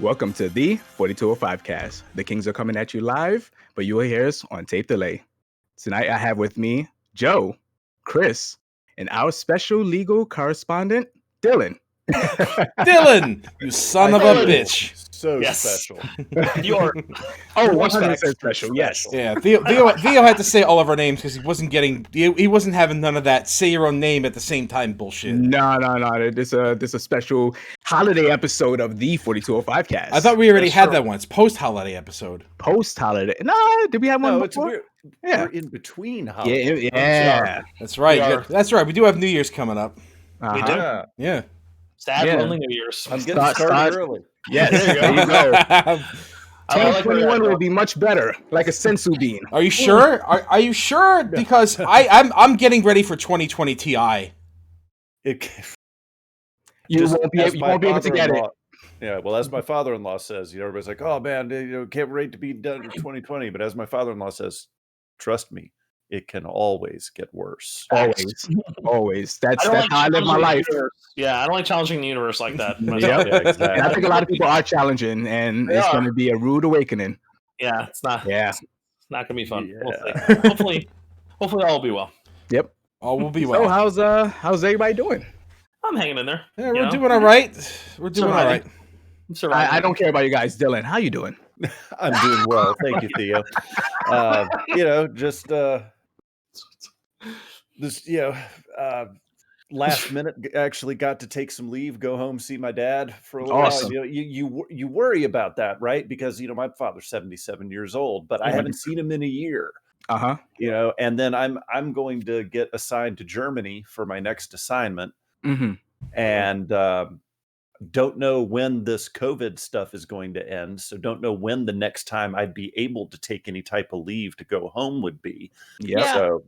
Welcome to the 4205 cast. The Kings are coming at you live, but you will hear us on tape delay. Tonight I have with me Joe, Chris, and our special legal correspondent, Dylan. Dylan, you son of a bitch. So special. You're 100% special, yes. Yeah, Theo had to say all of our names because he wasn't having none of that say your own name at the same time bullshit. No. This a special holiday episode of the 4205 cast. I thought we already had that once, post-holiday episode. Post-holiday. No, did we have one before? We're in between holidays. Yeah. That's right. That's right. We do have New Year's coming up. We do. Yeah. Sad lonely New Year's. I'm getting started early. Yes, there you go. 2021 will be much better, like a sensu bean. Are you sure? Are you sure? Because I'm getting ready for 2020 Ti. You won't be able to get it. Yeah, well, as my father-in-law says, everybody's like, "Oh man, can't wait to be done in 2020." But as my father-in-law says, trust me, it can always get worse. Always. That's how I live my life. Yeah, I don't like challenging the universe like that. Yeah, exactly. And I think a lot of people are challenging, and it's going to be a rude awakening. Yeah, it's not. Yeah, it's not going to be fun. Yeah. We'll see. Hopefully, all will be well. Yep, all will be well. So how's everybody doing? I'm hanging in there. Yeah, we're doing all right. We're doing all right. I don't care about you guys, Dylan. How you doing? I'm doing well, thank you, Theo. Last minute actually got to take some leave, go home, see my dad for a little Awesome. while. You worry about that, right? Because my father's 77 years old, but I haven't seen him in a year. And then I'm going to get assigned to Germany for my next assignment, and don't know when this COVID stuff is going to end. So don't know when the next time I'd be able to take any type of leave to go home would be. Yeah.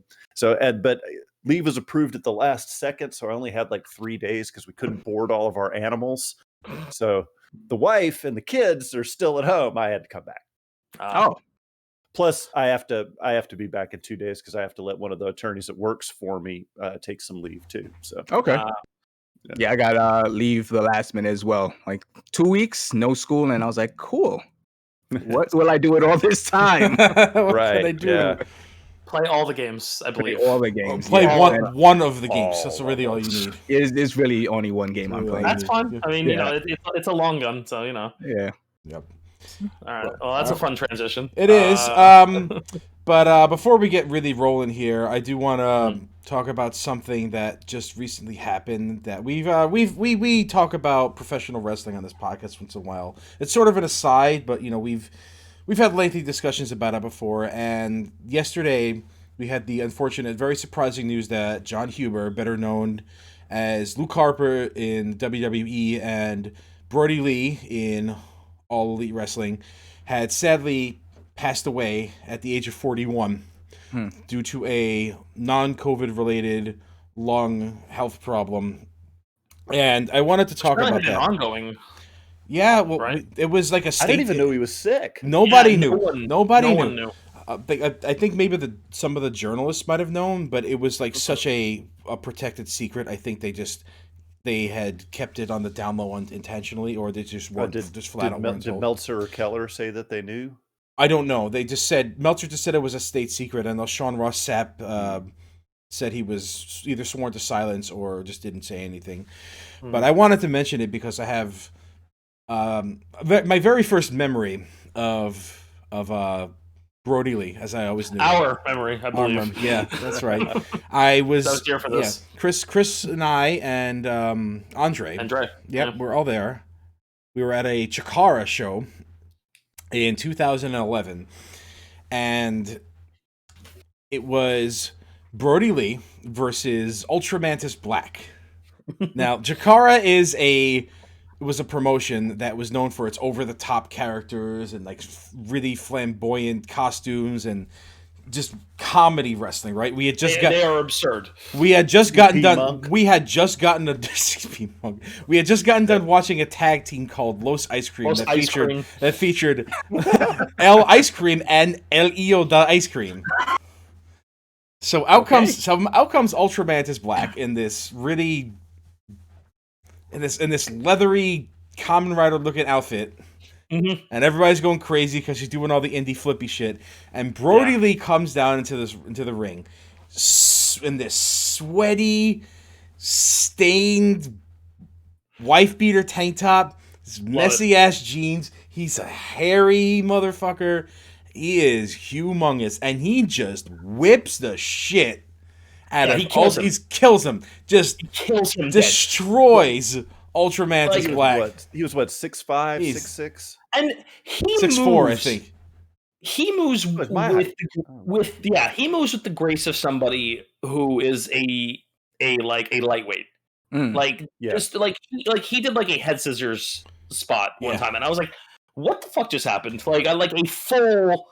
But leave was approved at the last second. So I only had like 3 days because we couldn't board all of our animals. So the wife and the kids are still at home. I had to come back. Plus I have to be back in 2 days because I have to let one of the attorneys that works for me take some leave too. So okay. I got leave the last minute as well. Like 2 weeks, no school, and I was like, cool. What will I do with all this time? What can I do? Yeah. Play all the games, I believe. Play all the games. Play one of the games. That's really all you need. It's really only one game I'm playing. That's fun. I mean, it's a long gun, so Yeah. Yep. All right. Well, that's a fun transition. It is. But before we get really rolling here, I do want to talk about something that just recently happened. That we talk about professional wrestling on this podcast once in a while. It's sort of an aside, but we've had lengthy discussions about it before. And yesterday we had the unfortunate, very surprising news that John Huber, better known as Luke Harper in WWE and Brody Lee in All Elite Wrestling, had sadly passed away at the age of 41 due to a non-COVID related lung health problem. And I wanted to talk about that. Ongoing. Yeah, well, right? It was like a state. I didn't even know he was sick. Nobody knew. Nobody one knew. I think maybe some of the journalists might have known, but it was like such a protected secret. I think they had kept it on the down low intentionally, or they just weren't just flat out weren't told. Did Meltzer or Keller say that they knew? I don't know. Meltzer just said it was a state secret, and Sean Ross Sapp said he was either sworn to silence or just didn't say anything. But I wanted to mention it because I have my very first memory of Brody Lee, as I always knew. Our memory, I believe. Yeah, that's right. I was here for this. Yeah, Chris and I and Andre. Yep, yeah, we're all there. We were at a Chikara show in 2011, and it was Brody Lee versus Ultramantis Black. Now, Chikara was a promotion that was known for its over-the-top characters and like really flamboyant costumes and just comedy wrestling, right? They are absurd. We had just gotten done. We had just gotten done watching a tag team called Los Ice Cream that featured El Ice Cream and El Io da Ice Cream. So out comes Ultramantis Black in this really in this leathery Kamen Rider looking outfit Mm-hmm. And everybody's going crazy because she's doing all the indie flippy shit. And Brody Lee comes down into the ring in this sweaty, stained wife beater tank top, this messy ass jeans. He's a hairy motherfucker. He is humongous, and he just whips the shit out of. He kills him. Just kills him. Destroys Ultramantis Black. He was what 6'5", 6'6", and he 6'4", I think. He moves with he moves with the grace of somebody who is a lightweight. Just like he did like a head scissors spot one time, and I was like, what the fuck just happened? Like I like a full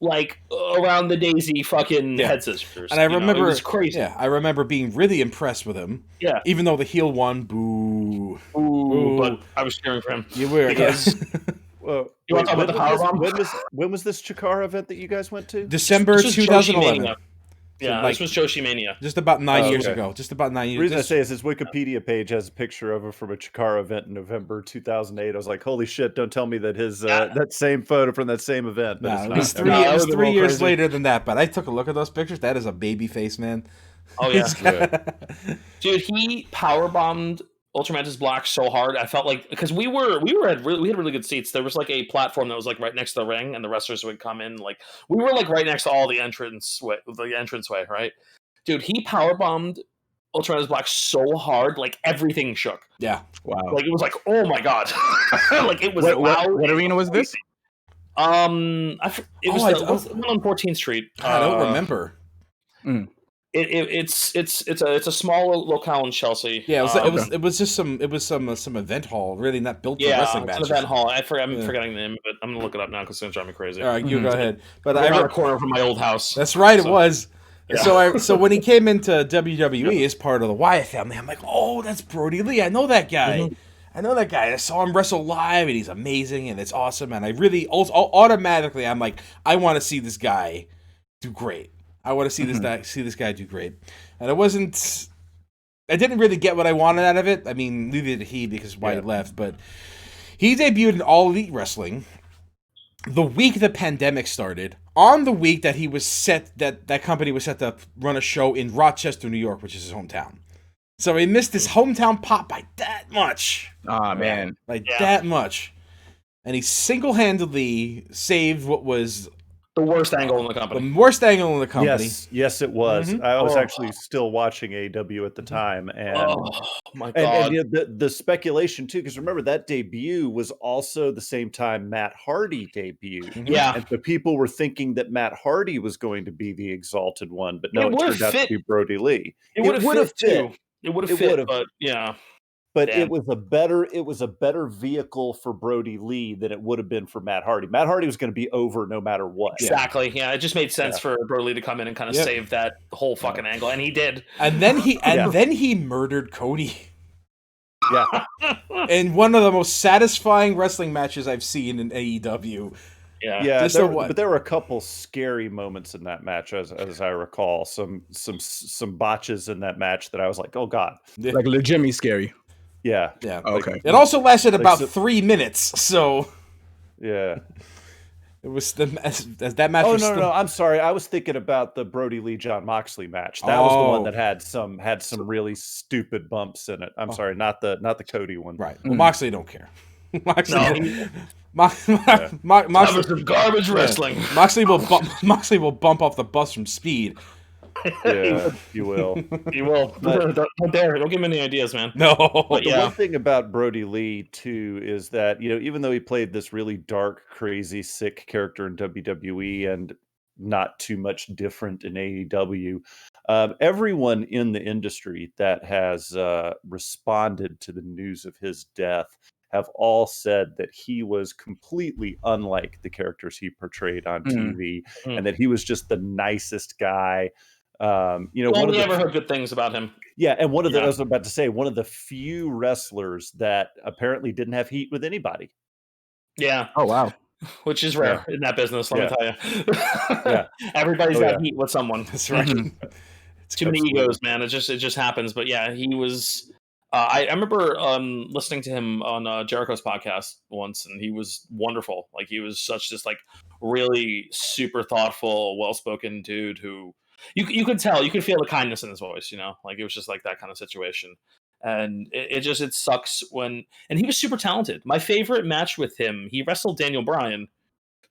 around the daisy fucking head scissors. And I remember it was crazy. Yeah, I remember being really impressed with him. Yeah. Even though the heel won, boo. But I was cheering for him. You were, because well, you want to talk about the powerbomb? When was this Chikara event that you guys went to? December 2011. Yeah, this was Joshi Mania. Just about 9 years ago. Just about 9 years. The reason I say is his Wikipedia page has a picture of him from a Chikara event in November 2008. I was like, holy shit, don't tell me that his that same photo from that same event. It was 3 years later than that, but I took a look at those pictures. That is a baby face, man. Oh, yeah. Dude, he powerbombed Ultramantis Black so hard. I felt like, because we had really good seats. There was like a platform that was like right next to the ring, and the wrestlers would come in. Like we were like right next to all the entranceway, right? Dude, he powerbombed Ultramantis Black so hard, like everything shook. Yeah, wow. Like it was like, oh my god, like it was loud. What arena was this? It was the one on 14th Street. I don't remember. It's a small locale in Chelsea. Yeah, it was just some event hall, really not built for wrestling matches. It's an event hall. I'm forgetting the name, but I'm gonna look it up now because it's gonna drive me crazy. All right, you go ahead. But around the corner from my old house. That's right, it was. Yeah. So when he came into WWE as part of the Wyatt family, I'm like, oh, that's Brody Lee. I know that guy. Mm-hmm. I know that guy. I saw him wrestle live, and he's amazing, and it's awesome. And I really also automatically, I'm like, I want to see this guy do great. I want to see this guy do great. And I didn't really get what I wanted out of it. I mean, neither did he because Wyatt left. But he debuted in All Elite Wrestling the week the pandemic started. On the week that he was that company was set to run a show in Rochester, New York, which is his hometown. So he missed his hometown pop by that much. Oh, man. That much. And he single-handedly saved what was the worst angle in the company. The worst angle in the company. Yes, it was. Mm-hmm. I was actually still watching AEW at the time, and my god, and the speculation too, because remember that debut was also the same time Matt Hardy debuted. Yeah, and the people were thinking that Matt Hardy was going to be the exalted one, but no, it turned out to be Brody Lee. It would have fit. It would have fit, but yeah. But it was a better vehicle for Brody Lee than it would have been for Matt Hardy. Matt Hardy was going to be over no matter what. Exactly. Yeah, it just made sense for Brody Lee to come in and kind of save that whole fucking angle, and he did. And then he murdered Cody. Yeah. In one of the most satisfying wrestling matches I've seen in AEW. Yeah. But there were a couple scary moments in that match, as I recall. Some botches in that match that I was like, oh god, like legitimately scary. Yeah. Okay. It also lasted about 3 minutes, so yeah. It was that match. Oh no! I'm sorry. I was thinking about the Brody Lee John Moxley match. That was the one that had some really stupid bumps in it. I'm sorry, not the Cody one. Right. Well, Moxley don't care. Moxley some garbage wrestling. Moxley will bump off the bus from Speed. Yeah, you will. You will. Don't give him any ideas, man. No. But the one thing about Brody Lee too is that, even though he played this really dark, crazy, sick character in WWE and not too much different in AEW, everyone in the industry that has responded to the news of his death have all said that he was completely unlike the characters he portrayed on TV, and that he was just the nicest guy. Only ever heard good things about him. Yeah, and I was about to say, one of the few wrestlers that apparently didn't have heat with anybody. Yeah. Oh wow. Which is rare in that business, let me tell you. Everybody's got heat with someone. That's right. It's too many egos, man. It just happens. But yeah, he was I remember listening to him on Jericho's podcast once, and he was wonderful. Like he was such just like really super thoughtful, well-spoken dude who you could tell, you could feel the kindness in his voice. Like it was just like that kind of situation. And it sucks when, and he was super talented. My favorite match with him, he wrestled Daniel Bryan.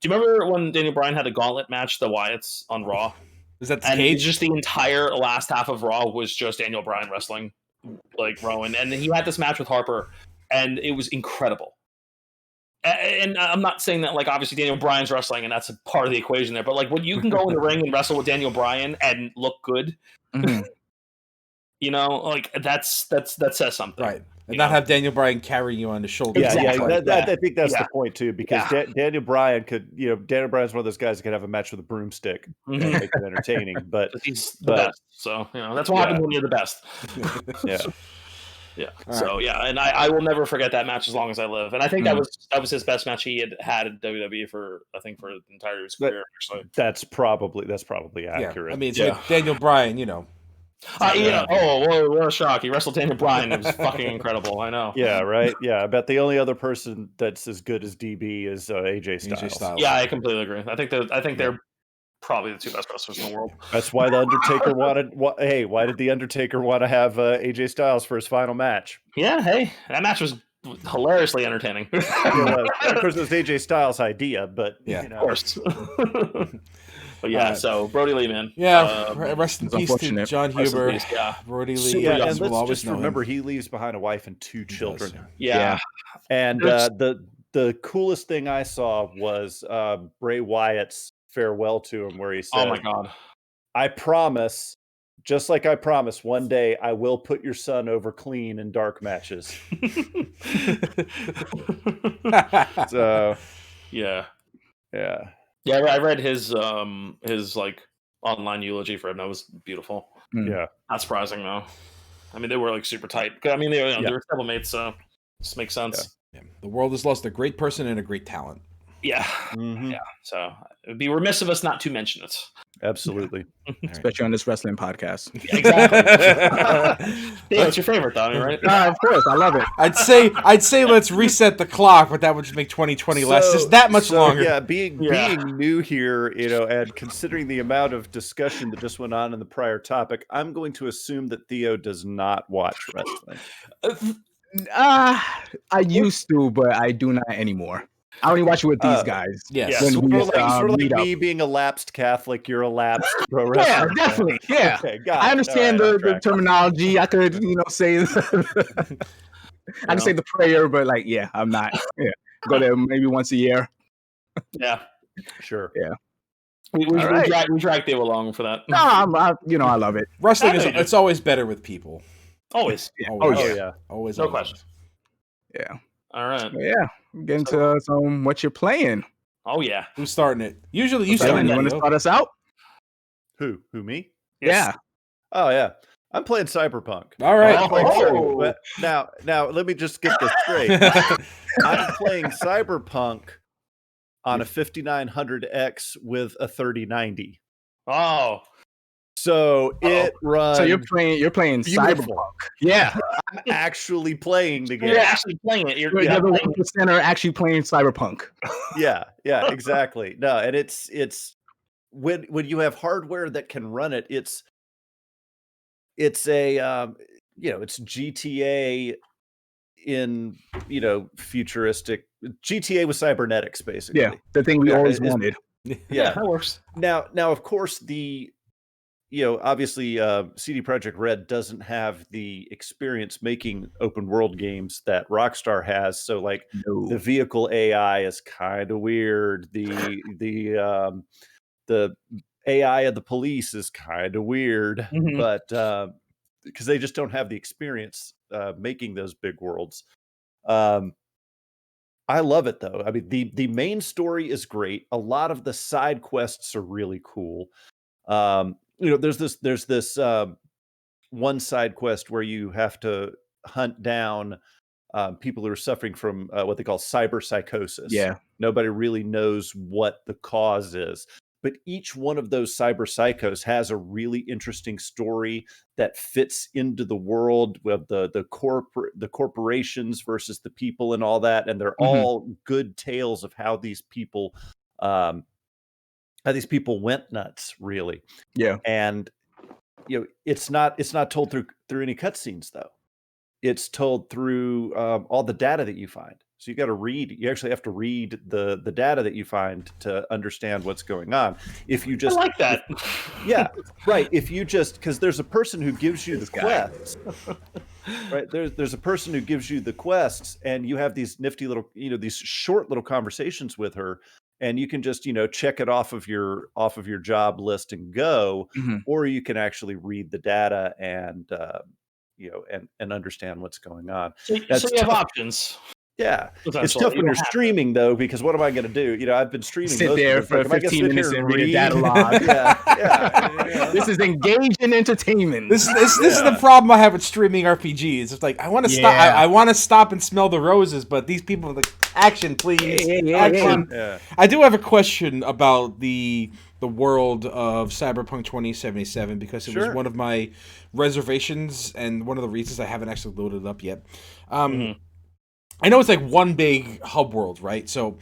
Do you remember when Daniel Bryan had a gauntlet match, the Wyatts on Raw? Is that the And cage? just the entire last half of Raw was just Daniel Bryan wrestling like Rowan, and then he had this match with Harper, and it was incredible. And I'm not saying that like obviously Daniel Bryan's wrestling, and that's a part of the equation there, but like when you can go in the ring and wrestle with Daniel Bryan and look good, like that says something, right? And not have Daniel Bryan carrying you on his shoulder. Yeah, exactly. I think that's the point too, because Daniel Bryan could, Daniel Bryan's one of those guys that could have a match with a broomstick and make it entertaining. But he's the best, so that's what happens when you're the best. Yeah. So and I will never forget that match as long as I live. And I think that was his best match he had in WWE for the entirety of his career. Actually, that's probably accurate. I mean, it's Daniel Bryan, what a shock! He wrestled Daniel Bryan. It was fucking incredible. I know. Yeah, right. Yeah, I bet the only other person that's as good as DB is AJ Styles. Yeah, I completely agree. I think they're probably the two best wrestlers in the world. That's why the Undertaker wanted. Why did the Undertaker want to have AJ Styles for his final match? Yeah, hey, that match was hilariously entertaining. Of course, it was AJ Styles' idea, but of course. But so Brody Lee, man. Rest in peace to John Huber. Brody Lee. Yeah, and let's just remember he leaves behind a wife and 2 children. Yeah. And the coolest thing I saw was Bray Wyatt's farewell to him, where he said, "Oh my God, I promise, just like I promised, one day I will put your son over clean in dark matches." So, yeah. Yeah, I read his like online eulogy for him. That was beautiful. Yeah, not surprising though. I mean, they were like super tight. I mean, they were stablemates, so this makes sense. Yeah. The world has lost a great person and a great talent. Yeah, yeah. So it'd be remiss of us not to mention it. Absolutely, especially on this wrestling podcast. Exactly. Yeah, it's your favorite, Tommy, right? Of course, I love it. I'd say let's reset the clock, but that would just make 2020 less just that much longer. Yeah, being new here, and considering the amount of discussion that just went on in the prior topic, I'm going to assume that Theo does not watch wrestling. I used to, but I do not anymore. I only watch it with these guys. Yes. Sort of like me being a lapsed Catholic, you're a lapsed pro wrestler. Yeah, definitely. Yeah. Okay, got I understand the terminology. I could, say I can say the prayer, but I'm not. Yeah. Go there maybe once a year. Yeah. Sure. Yeah. We drag Theo along for that. No, I love it. Wrestling it's always better with people. Always. Yeah. Always. Yeah. Always. No question. Yeah. All right. Yeah. Get into some what you're playing. Oh yeah. Who's starting it? Usually you start. start. You want to start us out? Who me? Yes. Yeah. Oh yeah. I'm playing Cyberpunk. All right. Now let me just get this straight. I'm playing Cyberpunk on a 5900X with a 3090. Oh. So it runs. So you're playing Cyberpunk. Yeah. I'm actually playing the game. You're actually playing it. You're the 1% are actually playing Cyberpunk. Yeah, exactly. No, and it's when you have hardware that can run it, it's a it's GTA in futuristic GTA with cybernetics, basically. Yeah, the thing we always wanted. Yeah, that works. Now of course obviously CD Projekt Red doesn't have the experience making open world games that Rockstar has, so the vehicle AI is kind of weird. The AI of the police is kind of weird, but because they just don't have the experience making those big worlds. I love it though. I mean, the main story is great. A lot of the side quests are really cool. There's this one side quest where you have to hunt down people who are suffering from what they call cyber psychosis. Yeah. Nobody really knows what the cause is. but each one of those cyber psychos has a really interesting story that fits into the world of the corporations versus the people and all that, and they're all good tales of how these people went nuts, really. Yeah. And it's not told through any cutscenes, though. It's told through all the data that you find. So you actually have to read the data that you find to understand what's going on. If you just I like that. yeah, right. If you just, because there's a person who gives you the quests, right? There's a person who gives you the quests, and you have these nifty little, these short little conversations with her, and you can just, check it off of your job list and go, or you can actually read the data and and understand what's going on. So you have options. Yeah, it's tough when you're streaming, though, because what am I going to do? I've been streaming. Sit there for 15 minutes and read a data log. Yeah. This is engaging entertainment. This is the problem I have with streaming RPGs. It's like I want to stop. I want to stop and smell the roses, but these people are like, action, please, action. Yeah. I do have a question about the world of Cyberpunk 2077 because it was one of my reservations and one of the reasons I haven't actually loaded it up yet. I know it's like one big hub world, right? So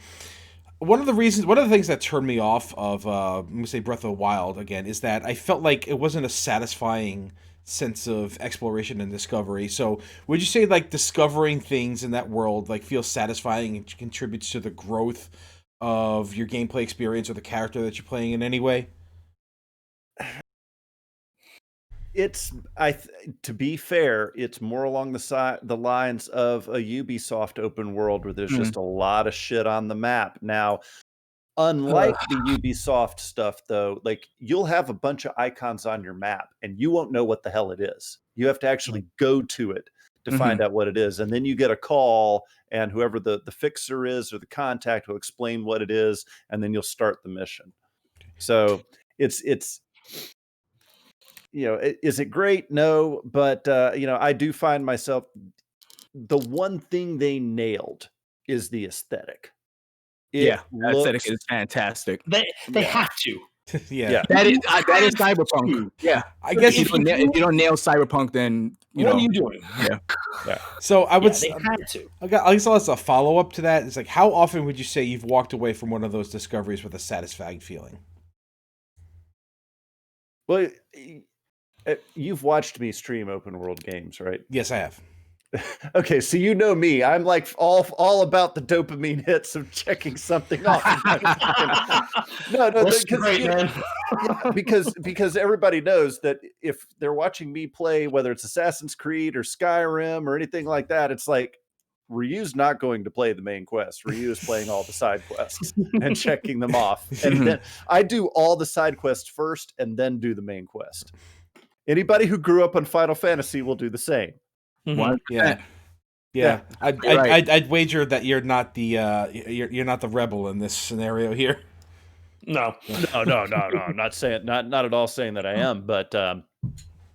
one of the things that turned me off of, let me say Breath of the Wild again, is that I felt like it wasn't a satisfying sense of exploration and discovery. So would you say like discovering things in that world like feels satisfying and contributes to the growth of your gameplay experience or the character that you're playing in any way? To be fair, it's more along the lines of a Ubisoft open world where there's just a lot of shit on the map. Now, unlike the Ubisoft stuff, though, like you'll have a bunch of icons on your map and you won't know what the hell it is. You have to actually go to it to find out what it is. And then you get a call, and whoever the fixer is or the contact will explain what it is, and then you'll start the mission. So it's is it great? No, but I do find myself, the one thing they nailed is the aesthetic. Aesthetic is fantastic. They have to. Yeah. That is Cyberpunk. Yeah, I guess if you don't nail Cyberpunk, then what are you doing? Yeah. So I would. They had to. I guess as a follow up to that, it's like, how often would you say you've walked away from one of those discoveries with a satisfying feeling? Well, you've watched me stream open world games, right? Yes, I have. Okay, so you know me. I'm like all about the dopamine hits of checking something off. No, because everybody knows that if they're watching me play, whether it's Assassin's Creed or Skyrim or anything like that, it's like Ryu's not going to play the main quest. Ryu is playing all the side quests and checking them off. And then I do all the side quests first and then do the main quest. Anybody who grew up on Final Fantasy will do the same. Yeah. I'd wager that you're not the you're not the rebel in this scenario here. No. I'm not at all saying that I am, but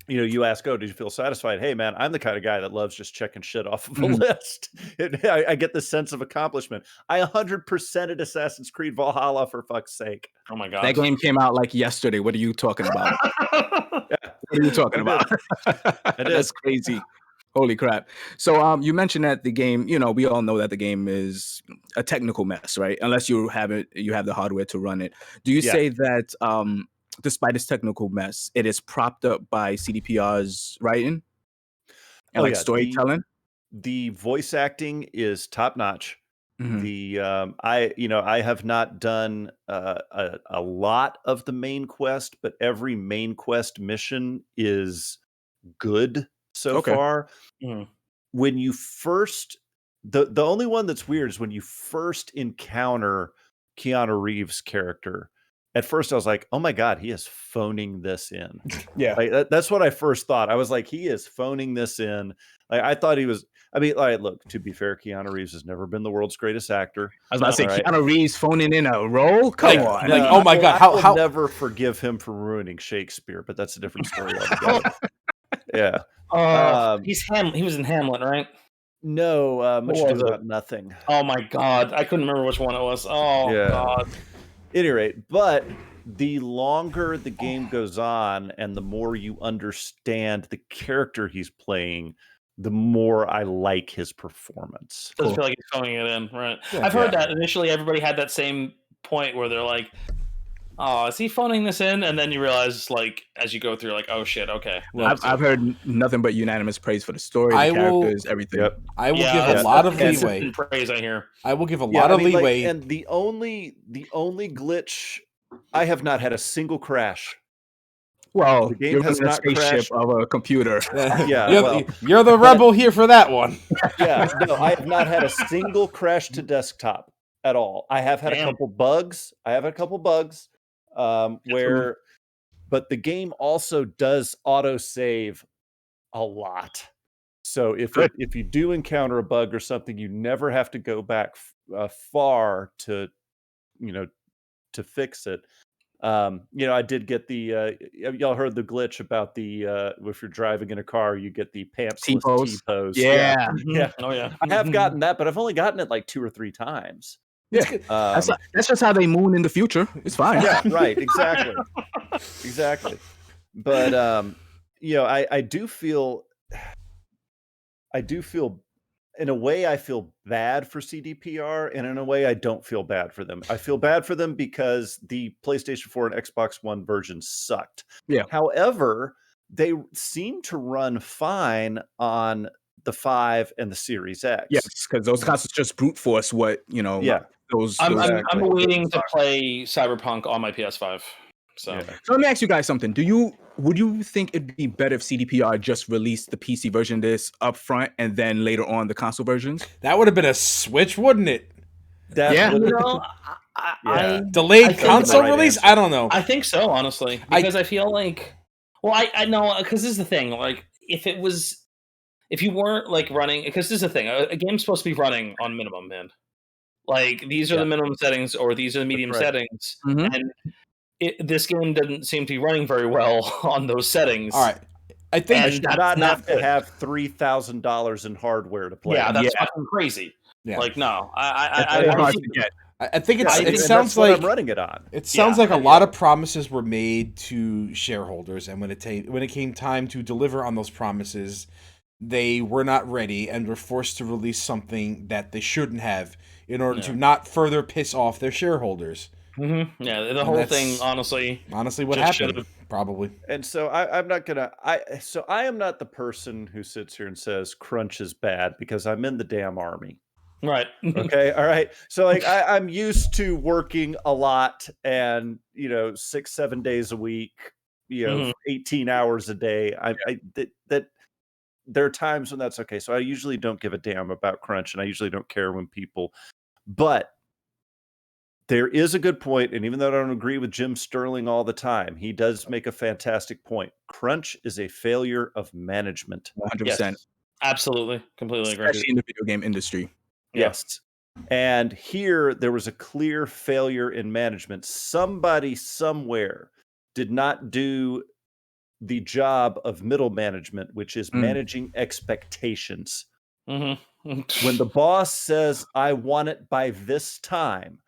you ask, did you feel satisfied? Hey man, I'm the kind of guy that loves just checking shit off of a list. I get the sense of accomplishment. I 100%ed Assassin's Creed Valhalla, for fuck's sake. Oh my god. That game came out like yesterday. What are you talking about? What are you talking about? That's crazy. Holy crap. So you mentioned that the game, we all know that the game is a technical mess, right? Unless you have the hardware to run it. Do you say that despite its technical mess, it is propped up by CDPR's writing and storytelling? The voice acting is top notch. I have not done a lot of the main quest, but every main quest mission is good so far. When you first, the only one that's weird is when you first encounter Keanu Reeves' character. At first I was like, oh my god, he is phoning this in. Like, that's what I first thought. I was like, he is phoning this in. Like, I thought he was. I mean, look, to be fair, Keanu Reeves has never been the world's greatest actor. I was about to say, Keanu Reeves phoning in a role? Come on. Oh my god, I will never forgive him for ruining Shakespeare, but that's a different story altogether. He was in Hamlet, right? No, Much Ado About Nothing. Oh my god, I couldn't remember which one it was. Oh god. At any rate, but the longer the game goes on and the more you understand the character he's playing, the more I like his performance. Doesn't feel like he's phoning it in, right? Yeah, I've heard that initially everybody had that same point where they're like, oh, is he phoning this in? And then you realize, like, as you go through, like, oh shit, okay. Well, I've heard nothing but unanimous praise for the story, the characters, everything. Yep. I will give a lot of leeway. Praise, I hear. I will give a lot of leeway. And the only glitch, I have not had a single crash. Well, the game has not crashed of a computer. You're the rebel here for that one. Yeah, no, I have not had a single crash to desktop at all. I have had a couple bugs. Where, but the game also does autosave a lot. So if you do encounter a bug or something, you never have to go back far to fix it. I did get the y'all heard the glitch about the if you're driving in a car, you get the pantsless T-pose. Yeah. Oh yeah. I have gotten that, but I've only gotten it like 2 or 3 times. Yeah, that's just how they moon in the future. It's fine. Yeah, right. Exactly. But I do feel, in a way, I feel bad for CDPR, and in a way, I don't feel bad for them. I feel bad for them because the PlayStation 4 and Xbox One versions sucked. Yeah. However, they seem to run fine on the 5 and the Series X. Yes, because those consoles just brute force what I'm waiting to play Cyberpunk on my PS5. So let me ask you guys something. Would you think it'd be better if CDPR just released the PC version of this up front and then later on the console versions? That would have been a switch, wouldn't it? Delayed console release? I don't know. I think so, honestly, because I feel like, I know, because this is the thing. Like, if you weren't like running, because this is the thing, a game's supposed to be running on minimum, man. Like, these are the minimum settings, or these are the medium settings, and this game doesn't seem to be running very well on those settings. All right, I think you should not have to have $3,000 in hardware to play. Yeah, that's fucking crazy. Yeah. Like, no, I think it sounds like I'm running it on. It sounds like a lot of promises were made to shareholders, and when it came time to deliver on those promises, they were not ready and were forced to release something that they shouldn't have in order to not further piss off their shareholders. Mm-hmm. Yeah, the whole thing, honestly, what happened, probably. And so I'm not gonna. I am not the person who sits here and says crunch is bad because I'm in the damn army. Right. Okay. All right. So like I'm used to working a lot and 6-7 days a week, 18 hours a day. That there are times when that's okay. So I usually don't give a damn about crunch, and I usually don't care when people. But there is a good point, and even though I don't agree with Jim Sterling all the time, he does make a fantastic point. Crunch is a failure of management. 100%. Yes, absolutely. Completely agree. Especially in the video game industry. Yes. And here there was a clear failure in management. Somebody somewhere did not do the job of middle management, which is managing expectations. Mm-hmm. When the boss says, I want it by this time,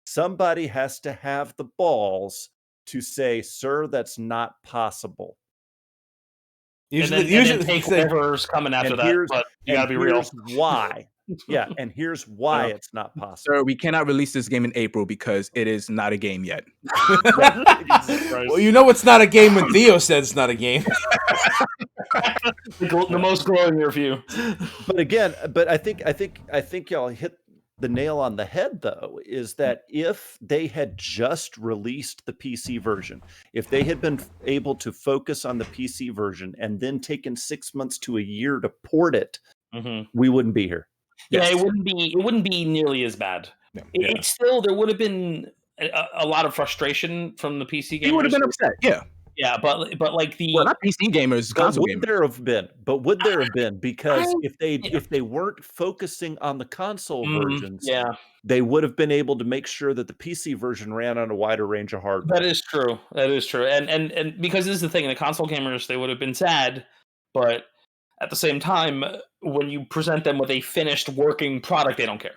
somebody has to have the balls to say, sir, that's not possible. Usually take whatever's coming after that, but you gotta be real. Why? Yeah, and here's why it's not possible. Sir, we cannot release this game in April because it is not a game yet. Well, it's not a game when Theo says it's not a game. The most glowing review. But again, I think y'all hit the nail on the head, though, is that if they had just released the PC version, if they had been able to focus on the PC version and then taken 6 months to a year to port it, we wouldn't be here. Yeah, it wouldn't be nearly as bad. Yeah. It's still, there would have been a lot of frustration from the PC gamers. You would have been upset, yeah. Yeah, but like not PC gamers, console gamers. Would there have been? Because if they weren't focusing on the console versions, they would have been able to make sure that the PC version ran on a wider range of hardware. That is true. And because this is the thing, the console gamers, they would have been sad, but at the same time, when you present them with a finished working product, they don't care.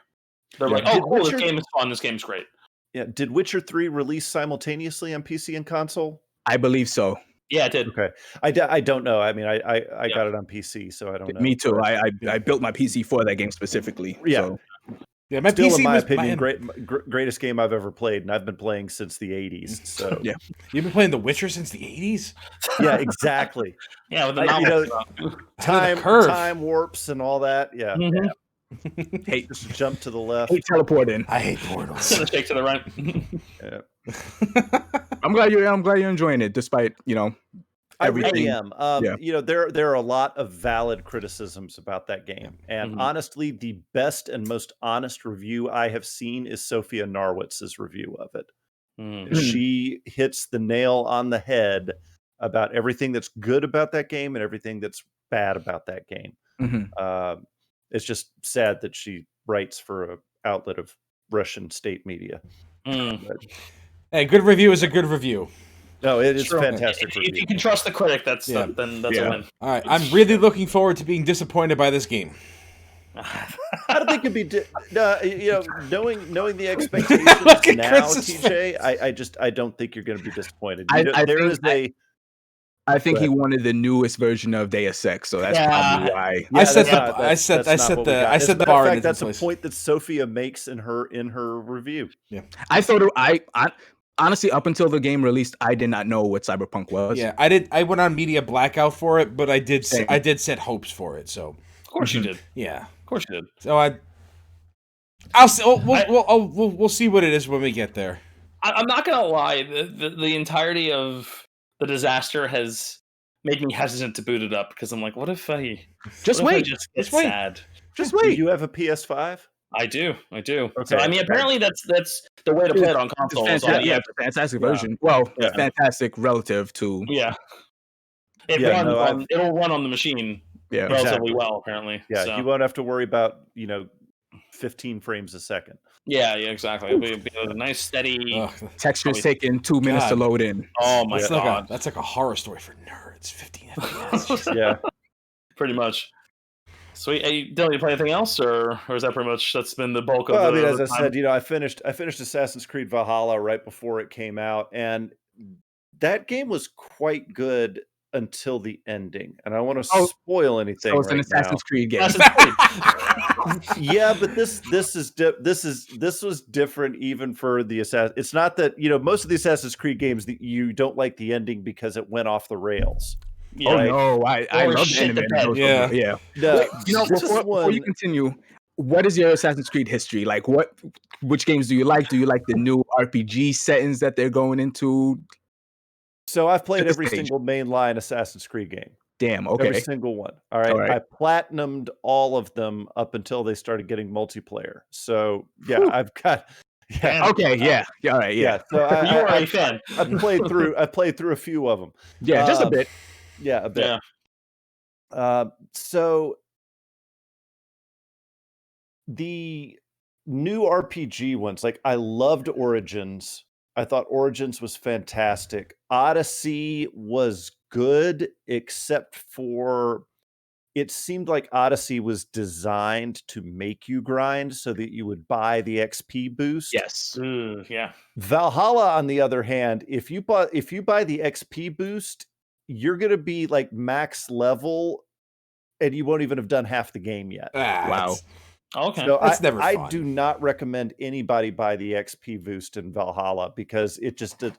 They're like, oh, cool, this game is fun, this game's great. Yeah. Did Witcher 3 release simultaneously on PC and console? I believe so. Yeah, it did. Okay. I don't know. I mean, I got it on PC, so I don't know. Me too. But, I built my PC for that game specifically. Yeah. So. Yeah, my Still, PC in my was opinion, greatest game I've ever played, and I've been playing since the 80s. So yeah. You've been playing The Witcher since the 80s? Yeah, exactly. Yeah, with the time warps and all that. Yeah. Mm-hmm. Yeah. Hate just jump to the left. Hate teleporting. I hate portals. Shake to the right. Yeah. I'm glad you're enjoying it, despite I everything. really am. There are a lot of valid criticisms about that game, and honestly, the best and most honest review I have seen is Sophia Narwitz's review of it. She hits the nail on the head about everything that's good about that game and everything that's bad about that game. It's just sad that she writes for an outlet of Russian state media. But, hey, good review is a good review. No, it is fantastic. If you can trust the critic, then that's a win. All right, I'm really looking forward to being disappointed by this game. I don't think it'd be knowing the expectations now, TJ. I don't think you're going to be disappointed. I think he wanted the newest version of Deus Ex, so that's probably why. Yeah, I set the bar. In fact, that's a point that Sophia makes in her review. Yeah, I thought I honestly, up until the game released, I did not know what Cyberpunk was. Yeah, I did. I went on media blackout for it, but I did set hopes for it. So of course you did. Yeah, of course you did. So we'll see what it is when we get there. I'm not gonna lie. The entirety of the disaster has made me hesitant to boot it up because I'm like, what if I just wait? Just wait. Sad. Just wait. Do you have a PS5? I do. Okay. So I mean, apparently that's the way to play it on console. It's fantastic version. Well, it's fantastic relative to. Yeah. It'll run on the machine. Yeah, relatively well. Apparently. Yeah, so. You won't have to worry about 15 frames a second. Yeah, exactly. It'll be a nice steady. Textures taking 2 minutes to load in. Oh my god, that's like a horror story for nerds. 15 FPS. Yeah, pretty much. Sweet. Hey, Dylan, you play anything else, or is that pretty much that's been the bulk of? Well, I mean, as I said, I finished Assassin's Creed Valhalla right before it came out, and that game was quite good until the ending. And I want to spoil anything. So it's an Assassin's Creed game. Yeah, but this was different even for the Assassin. It's not that most of the Assassin's Creed games that you don't like the ending because it went off the rails. Yeah, oh no, I love the ending. Yeah. No, before you continue, what is your Assassin's Creed history? Like, which games do you like? Do you like the new RPG settings that they're going into? So I've played every single mainline Assassin's Creed game. Damn, okay. Every single one. All right. I platinumed all of them up until they started getting multiplayer. So yeah, I've got. Yeah. Okay. Yeah. All right. Yeah. So you are a fan. I played through a few of them. Yeah, just a bit. Yeah, a bit. Yeah. So the new RPG ones, like I loved Origins. I thought Origins was fantastic. Odyssey was good, except for it seemed like Odyssey was designed to make you grind so that you would buy the XP boost. Yes. Yeah. Valhalla, on the other hand, if you buy the XP boost, you're gonna be like max level, and you won't even have done half the game yet. Wow. Okay. So that's never fun. I do not recommend anybody buy the XP boost in Valhalla because it just did.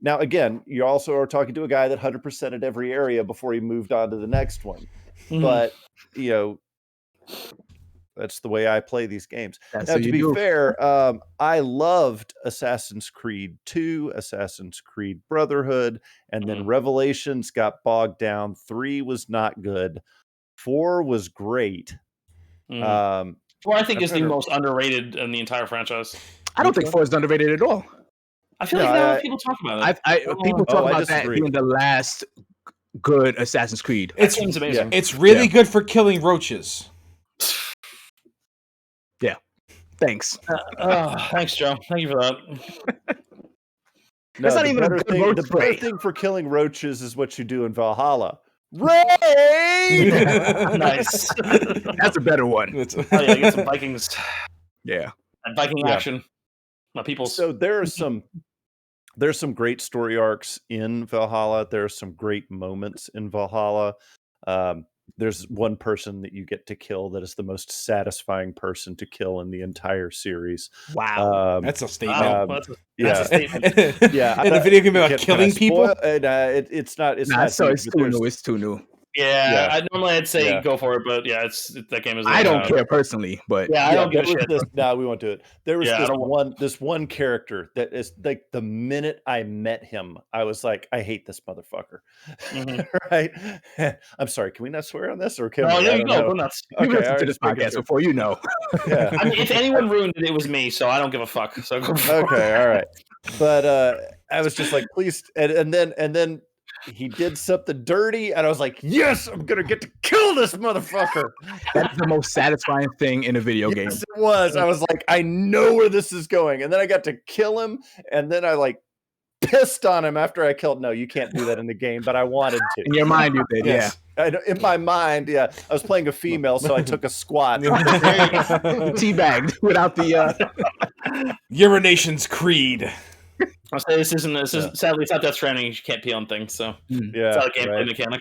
Now, again, you also are talking to a guy that 100%ed every area before he moved on to the next one. Mm-hmm. But, that's the way I play these games. Now, to be fair, I loved Assassin's Creed 2, Assassin's Creed Brotherhood, and then Revelations got bogged down. 3 was not good. 4 was great. 4, I think, is the most underrated in the entire franchise. I don't think 4 is underrated at all. I feel like people talk about it. People talk about that being the last good Assassin's Creed. It seems amazing. It's really good for killing roaches. Yeah. Thanks. Thanks, Joe. Thank you for that. That's not even a good roach The spray. better thing for killing roaches is what you do in Valhalla. Raid! Nice. That's a better one. Get some Vikings. Yeah. And Viking action. My people's. So there's some great story arcs in Valhalla. There are some great moments in Valhalla. There's one person that you get to kill that is the most satisfying person to kill in the entire series. Wow, that's a statement. That's a statement. Yeah, and a video game about killing people. It's not. It's too new. Yeah. Normally I'd say go for it, but that game is. I don't care personally, but I don't give a shit. No, we won't do it. There was this one character that is like the minute I met him, I was like, I hate this motherfucker. Mm-hmm. Right? I'm sorry. Can we not swear on this, or can we? No, you go nuts. Okay, listen to this podcast before you know. Yeah. I mean, if anyone ruined it, it was me, so I don't give a fuck. So go for okay, all right. But I was just like, please, and then he did something dirty, and I was like, yes, I'm gonna get to kill this motherfucker. That's the most satisfying thing in a video game. Yes, it was. I was like, I know where this is going, and then I got to kill him, and then I like pissed on him after I killed. No, you can't do that in the game, but I wanted to. In your mind, you did, yes. In my mind, I was playing a female, so I took a squat. Teabagged without the urination's creed. I'll say this isn't sadly it's not Death Stranding. You can't pee on things, so it's not a gameplay mechanic.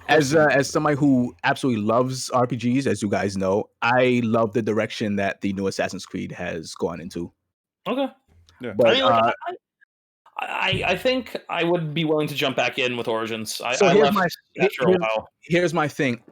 As somebody who absolutely loves RPGs, as you guys know, I love the direction that the new Assassin's Creed has gone into. Okay, but I think I would be willing to jump back in with Origins. Here's my thing.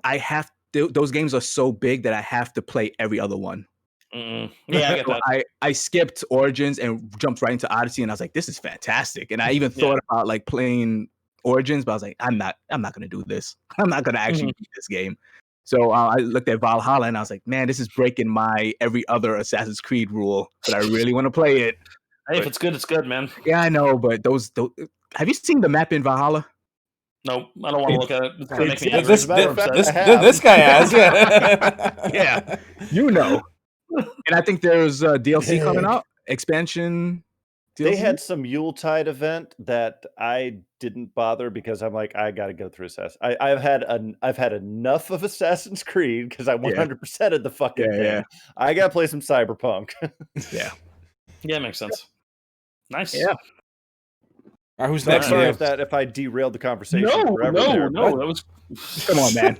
Those games are so big that I have to play every other one. Yeah, I get that. I skipped Origins and jumped right into Odyssey, and I was like, "This is fantastic." And I even thought about like playing Origins, but I was like, "I'm not going to do this. I'm not going to actually beat this game." So I looked at Valhalla, and I was like, "Man, this is breaking my every other Assassin's Creed rule, but I really want to play it." Hey, if it's good, it's good, man. Yeah, I know, but those have you seen the map in Valhalla? Nope, I don't want to look at it. It's gonna make me this guy has, yeah, you know. And I think there's a DLC coming out, expansion. DLC? They had some Yuletide event that I didn't bother because I'm like, I got to go through Assassin's. I've had enough of Assassin's Creed because I 100%ed the fucking thing. Yeah. I got to play some Cyberpunk. Yeah, makes sense. Nice. Yeah. All right, who's next? Sorry if I derailed the conversation. No, that was. Come on, man.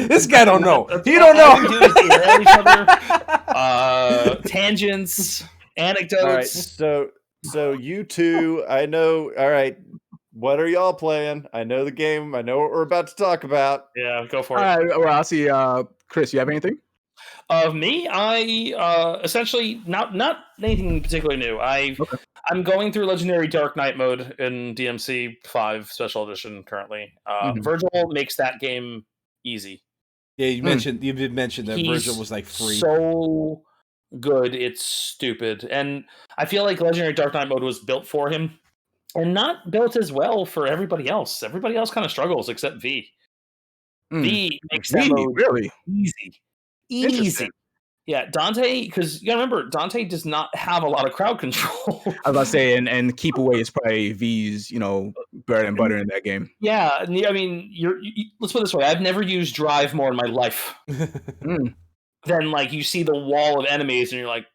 This guy don't know. He don't know. Derail each other. Tangents, anecdotes. All right, so you two, I know. All right, what are y'all playing? I know the game. I know what we're about to talk about. Yeah, go for it. All right, well, I'll see. Chris, you have anything? Of me, I essentially not anything particularly new. I'm going through Legendary Dark Knight mode in DMC 5 Special Edition currently. Virgil makes that game easy. Yeah, you did mention that Virgil was like free. So good, it's stupid, and I feel like Legendary Dark Knight mode was built for him, and not built as well for everybody else. Everybody else kind of struggles except V. V makes that mode really easy. Yeah, Dante, because you gotta remember, Dante does not have a lot of crowd control. I was about to say, and keep away is probably V's, bread and butter in that game. Yeah, I mean, let's put it this way: I've never used drive more in my life. Then, like, you see the wall of enemies, and you're like,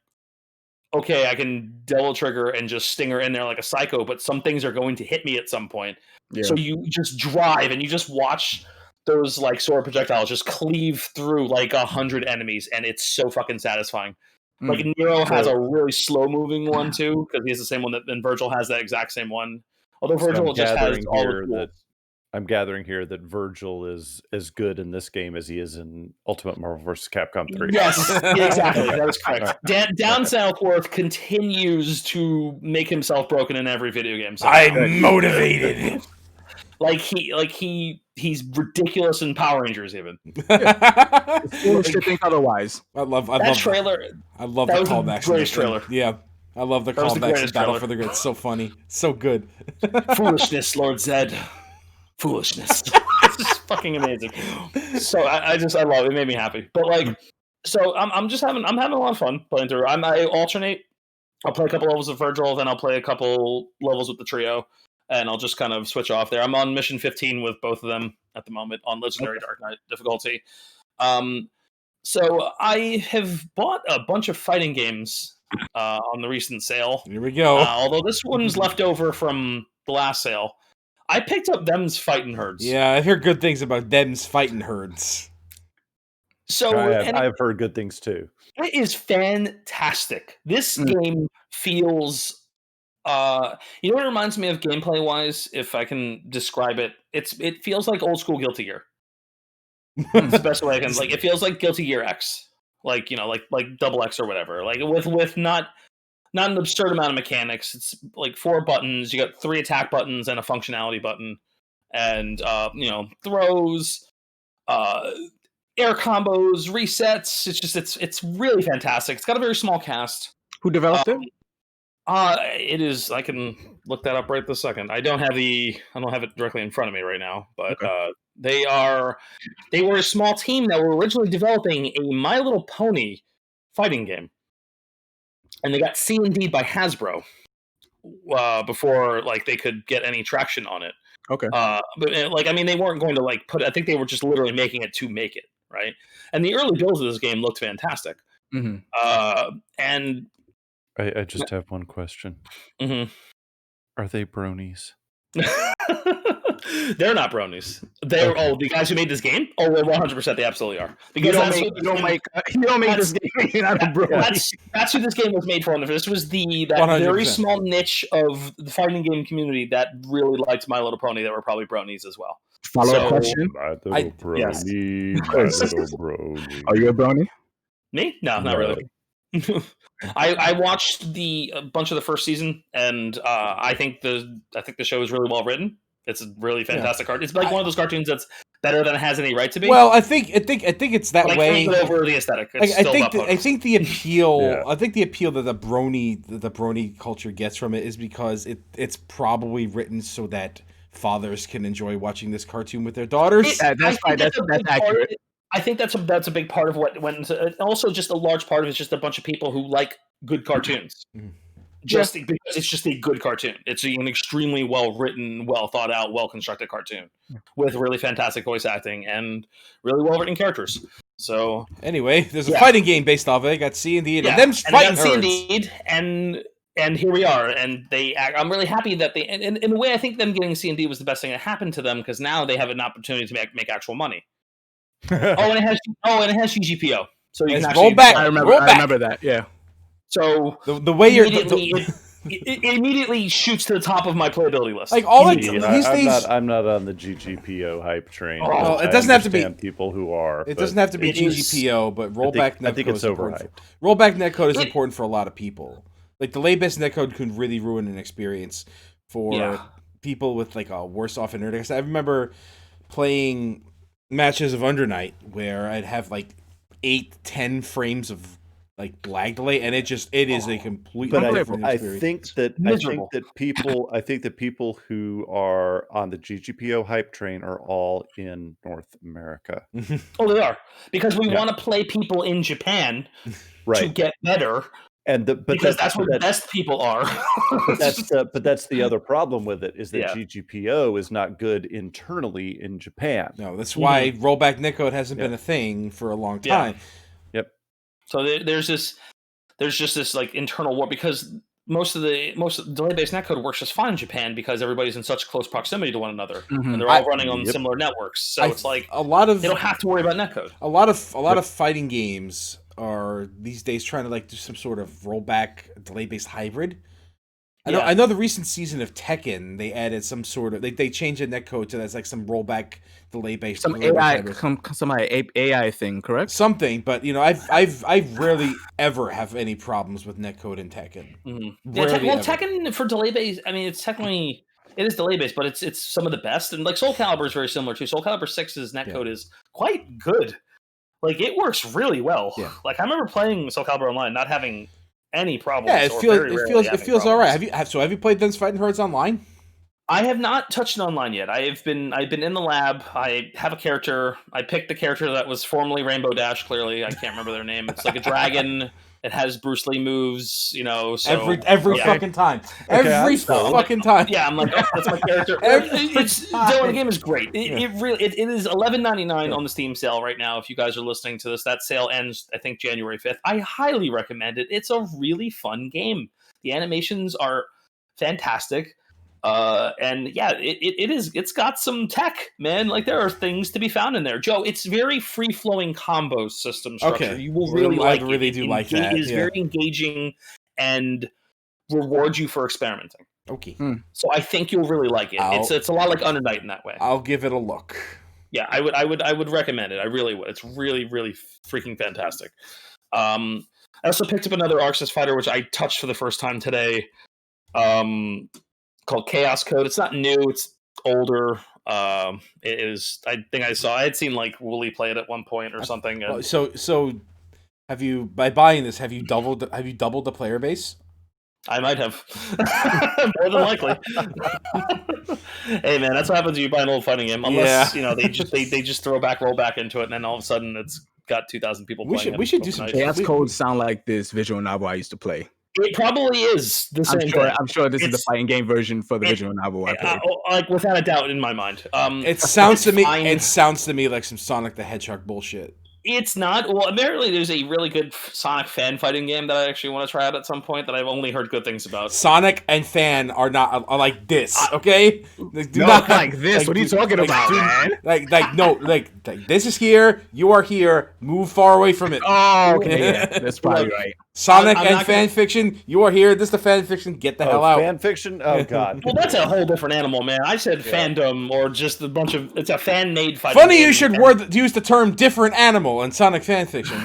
okay, I can double trigger and just stinger in there like a psycho, but some things are going to hit me at some point. Yeah. So you just drive and you just watch those like sword projectiles just cleave through like 100 enemies, and it's so fucking satisfying. Like Nero has a really slow moving one too, because he has the same one and Virgil has that exact same one. Although Virgil just has all the tools. I'm gathering here that Virgil is as good in this game as he is in Ultimate Marvel vs. Capcom 3. Yes, exactly. That is correct. Down Southworth continues to make himself broken in every video game. So I'm motivated. He's ridiculous in Power Rangers even. Foolish to think otherwise. I love that trailer. I love that the callbacks. Greatest trailer. Yeah. I love the callbacks in Battle for the Grid. It's so funny. So good. Foolishness, Lord Zed. Foolishness. It's just fucking amazing. So I love it. It made me happy. But I'm having a lot of fun playing through. I alternate. I'll play a couple levels of Virgil, then I'll play a couple levels with the trio, and I'll just kind of switch off there. I'm on mission 15 with both of them at the moment on Legendary Dark Knight difficulty. So I have bought a bunch of fighting games on the recent sale. Here we go. Although this one's left over from the last sale. I picked up Them's Fighting Herds. Yeah, I've heard good things about Them's Fighting Herds. So I've heard good things too. It is fantastic. This game feels... you know what it reminds me of gameplay-wise, if I can describe it? It feels like old school Guilty Gear. That's the best way I can... Like, it feels like Guilty Gear X. Like, you know, like Double X or whatever. Like, with not an absurd amount of mechanics. It's like 4 buttons. You got 3 attack buttons and a functionality button. And, you know, throws, air combos, resets. It's really fantastic. It's got a very small cast. Who developed it? It is. I can look that up right this second. I don't have it directly in front of me right now, but okay. They were a small team that were originally developing a My Little Pony fighting game, and they got C&D'd by Hasbro before like they could get any traction on it. Okay. But like, I mean, they weren't going to like put. I think they were just literally making it to make it, right? And the early builds of this game looked fantastic. Mm-hmm. And I just have one question. Mm-hmm. Are they bronies? They're not bronies. They're the guys who made this game. Oh, well, 100% they absolutely are. Because you don't make this game. You're not a brony. That's who this game was made for. This was that 100%. Very small niche of the fighting game community that really liked My Little Pony. That were probably bronies as well. Follow-up question. My little brony. Yes. My little brony. Are you a brony? Me? No, not really. I watched a bunch of the first season, and I think the show is really well written. It's a really fantastic cartoon. It's like one of those cartoons that's better than it has any right to be. Well, I think it's that way. Over the aesthetic. I think the appeal. Yeah. I think the appeal that the brony culture gets from it is because it's probably written so that fathers can enjoy watching this cartoon with their daughters. That's accurate. I think that's a big part of what went into it. Also, just a large part of it is just a bunch of people who like good cartoons. Just because it's just a good cartoon. It's an extremely well written, well thought out, well constructed cartoon with really fantastic voice acting and really well written characters. So anyway, there's a fighting game based off of it. I got C&D and them fighting C&D and here we are. And I'm really happy that they. And in a way, I think them getting C&D was the best thing that happened to them because now they have an opportunity to make actual money. and it has GGPO, so you can actually roll back. I remember that. Yeah. So the way it immediately shoots to the top of my playability list. Like I'm not on the GGPO hype train. Well, it doesn't have to be people who are. It doesn't have to be GGPO, but rollback netcode. I think it's overhyped. Rollback netcode is important for a lot of people. Like delay-based netcode could really ruin an experience for people with like a worse off internet. I remember playing matches of Under Night where I'd have like 8-10 frames of like lag delay, and it is a completely different experience. I think that people who are on the GGPO hype train are all in North America. Oh, they are, because we want to play people in Japan to get better. Because that's where the best people are. but that's the other problem with it is that GGPO is not good internally in Japan. No, that's why rollback netcode hasn't been a thing for a long time. Yep. So there's just this like internal war because most of the delay-based netcode works just fine in Japan because everybody's in such close proximity to one another and they're all running on similar networks. So it's like a lot of they don't have to worry about netcode. A lot of fighting games are these days trying to like do some sort of rollback delay-based hybrid. I know the recent season of Tekken, they added some sort of they changed the netcode to that's like some rollback delay-based some AI thing, correct? Something, but you know, I've rarely ever have any problems with netcode in Tekken. Mm-hmm. Tekken for delay-based, I mean, it is delay-based, but it's some of the best, and like Soul Calibur is very similar too. Soul Calibur 6's netcode is quite good. Like it works really well. Yeah. Like I remember playing Soul Calibur Online, not having any problems. Yeah, it feels all right. Have you played Them's Fighting Herds online? I have not touched it online yet. I've been in the lab. I have a character. I picked the character that was formerly Rainbow Dash. Clearly, I can't remember their name. It's like a dragon. It has Bruce Lee moves, So every fucking time, every fucking time. Yeah, I'm like, oh, that's my character. The game is great. It really it is $11.99 on the Steam sale right now. If you guys are listening to this, that sale ends, I think, January 5th. I highly recommend it. It's a really fun game. The animations are fantastic. And yeah, it's got some tech, man. Like there are things to be found in there. Joe, it's very free flowing combo system structure. Okay. You will really like it. I really do like that. It is very engaging and rewards you for experimenting. Okay. So I think you'll really like it. It's a lot like Under Night in that way. I'll give it a look. Yeah, I would recommend it. I really would. It's really, really freaking fantastic. I also picked up another Arxis fighter, which I touched for the first time today. Called Chaos Code. It's not new. It's older. It is. I think I had seen like Wooly play it at one point or something. And... So, have you by buying this? Have you doubled the player base? I might have. More than likely. Hey man, that's what happens when you buy an old fighting game. Unless they just roll back into it, and then all of a sudden it's got 2,000 people playing. We should do some Chaos Code. Sound like this visual novel I used to play. It probably is the same thing. I'm sure this is the fighting game version for the visual novel I played. Like without a doubt in my mind. It sounds to me. It sounds to me like some Sonic the Hedgehog bullshit. It's not. Well, apparently there's a really good Sonic fan fighting game that I actually want to try out at some point that I've only heard good things about. Sonic and fan are like this, okay? Not like this. Like, what are you talking about, man? Like this is here. You are here. Move far away from it. Oh, okay. Yeah, that's probably right. Sonic and fan fiction. You are here. This is the fan fiction. Get the hell out. Fan fiction? Oh, God. Well, that's a whole different animal, man. I said fandom or just a bunch of... It's a fan-made fighting Funny game. You should use the term different animal in Sonic fan fiction.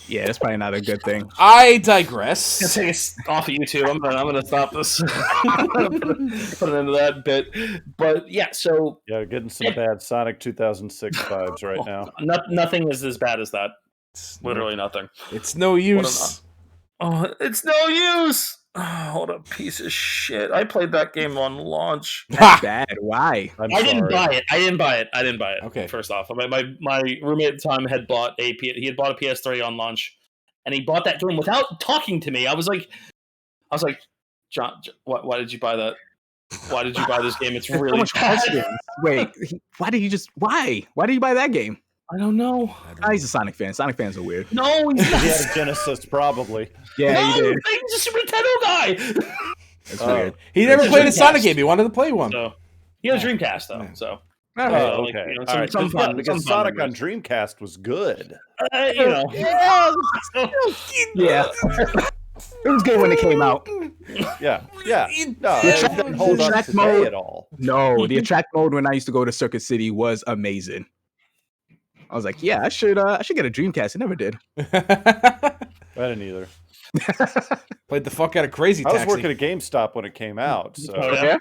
Yeah, that's probably not a good thing. I digress. I'm gonna take it off of YouTube. I'm gonna stop this. Put it into that bit. But yeah, so... Yeah, getting some bad Sonic 2006 vibes right now. Nothing is as bad as that. Literally nothing. It's no use. It's no use. Oh, what a piece of shit! I played that game on launch. That's bad. Why? I didn't buy it. Okay. First off, my roommate at the time had bought a PS3 on launch, and he bought that game without talking to me. I was like, John, why did you buy that? Why did you buy this game? It's really bad. Wait, why did you buy that game? I don't know. He's a Sonic fan. Sonic fans are weird. No, he's not. He had a Genesis, probably. Yeah, he did. He's a Super Nintendo guy. That's weird. He never played a Sonic game. He wanted to play one. So, he had a Dreamcast, though. So. Okay. Some fun, because Sonic on Dreamcast was good. Yeah. It was good when it came out. Yeah. No, it didn't hold on today at all. No, the attract mode when I used to go to Circuit City was amazing. I was like, yeah, I should get a Dreamcast. I never did. I didn't either. Played the fuck out of Crazy Taxi. I was working at GameStop when it came out. So. Oh, yeah?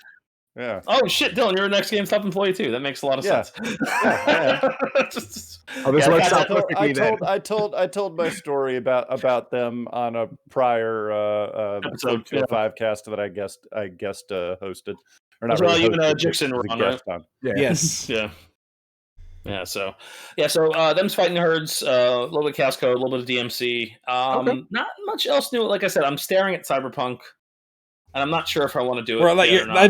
Yeah. Oh shit, Dylan, you're a next GameStop employee too. That makes a lot of sense. Yeah. This works out perfectly. I told my story about them on a prior episode 5 cast that I guessed hosted. Or not well, really even hosted, Jixon were on, right? Yeah. Yes. Yeah. So them's fighting herds, a little bit of Chaos Code, a little bit of DMC. Not much else new. Like I said, I'm staring at Cyberpunk, and I'm not sure if I want to do it. Or I'm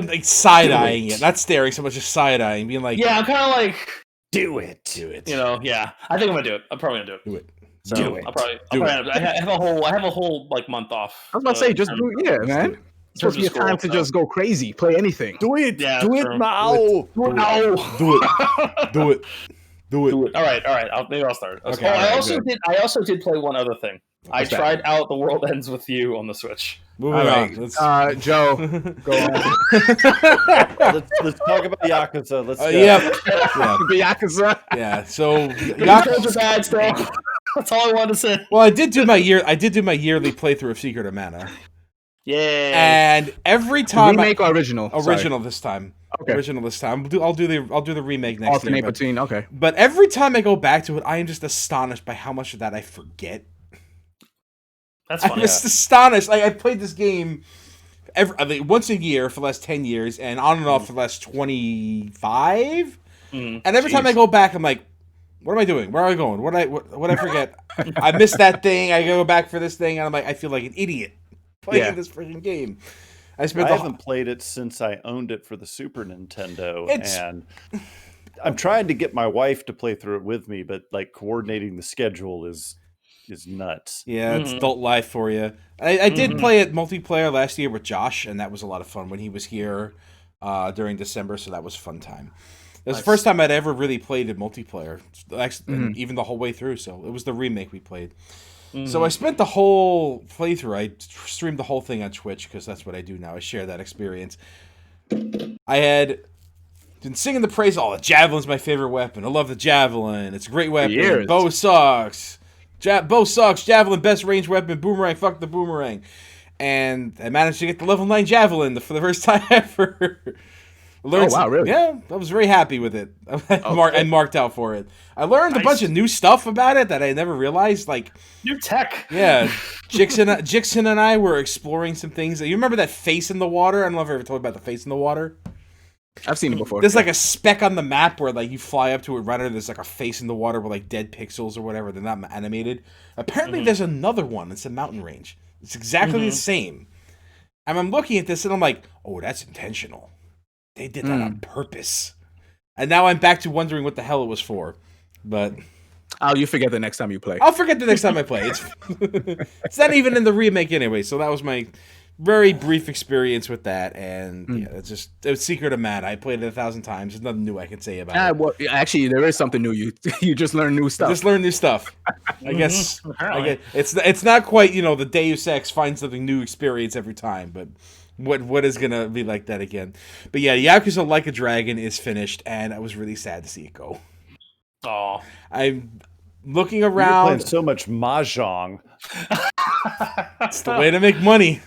like side-eyeing it, not staring so much as side-eyeing, being like, yeah, I'm kind of like, do it. Yeah, I think I'm gonna do it. I'm probably gonna do it. Do it. So do it. I have a whole like month off. I was about to say, just do it, man. It's supposed to be a time to just go crazy, play anything. Do it. Yeah, do it now. Do it. All right. Maybe I'll start. Okay. I also did play one other thing. I tried out The World Ends With You on the Switch. Moving on. Joe, go on. let's talk about Yakuza. Let's go. The Yakuza. Yeah. So Yakuza's bad stuff. That's all I wanted to say. Well, I did do my yearly playthrough of Secret of Mana. Yeah. And every time remake or original? Original this time. Okay. Original this time. I'll do the remake next Alternate year. between, okay. But every time I go back to it, I am just astonished by how much of that I forget. That's funny. I'm just astonished. Like, I played this game once a year for the last 10 years and on and off for the last 25. And every time I go back, I'm like, What am I doing? Where am I going? What I forget? I missed that thing. I go back for this thing, and I'm like, I feel like an idiot playing this freaking game. I haven't played it since I owned it for the Super Nintendo, and I'm trying to get my wife to play through it with me, but like coordinating the schedule is nuts. Yeah, it's adult life for you. I did play it multiplayer last year with Josh, and that was a lot of fun when he was here during December, so that was a fun time. It was the first time I'd ever really played a multiplayer, actually, even the whole way through, so it was the remake we played. So I spent the whole playthrough, I streamed the whole thing on Twitch, because that's what I do now, I share that experience. I had been singing the praise, the javelin's my favorite weapon, I love the javelin, it's a great weapon, bow sucks, bow sucks, javelin, best range weapon, boomerang, fuck the boomerang. And I managed to get the level 9 javelin for the first time ever. Really? Yeah, I was very happy with it. I marked out for it. I learned a bunch of new stuff about it that I never realized, like new tech. Yeah, Jixon and I were exploring some things. You remember that face in the water? I don't know if I ever told you about the face in the water. I've seen it before. There's like a speck on the map where like you fly up to it right under. There's like a face in the water with like dead pixels or whatever. They're not animated. Apparently, there's another one. It's a mountain range. It's exactly the same. And I'm looking at this and I'm like, oh, that's intentional. They did that on purpose. And now I'm back to wondering what the hell it was for. But you forget the next time you play. I'll forget the next time I play. It's not even in the remake anyway. So that was my very brief experience with that. And yeah, it's just Secret of Mana. I played it 1,000 times. There's nothing new I can say about it. Well, actually, there is something new. You just learn new stuff. Just learn new stuff. I guess. It's not quite the Deus Ex find something new experience every time, but. What is gonna be like that again? But yeah, Yakuza Like a Dragon is finished, and I was really sad to see it go. Oh, I'm looking around. You're playing so much mahjong. It's the way to make money.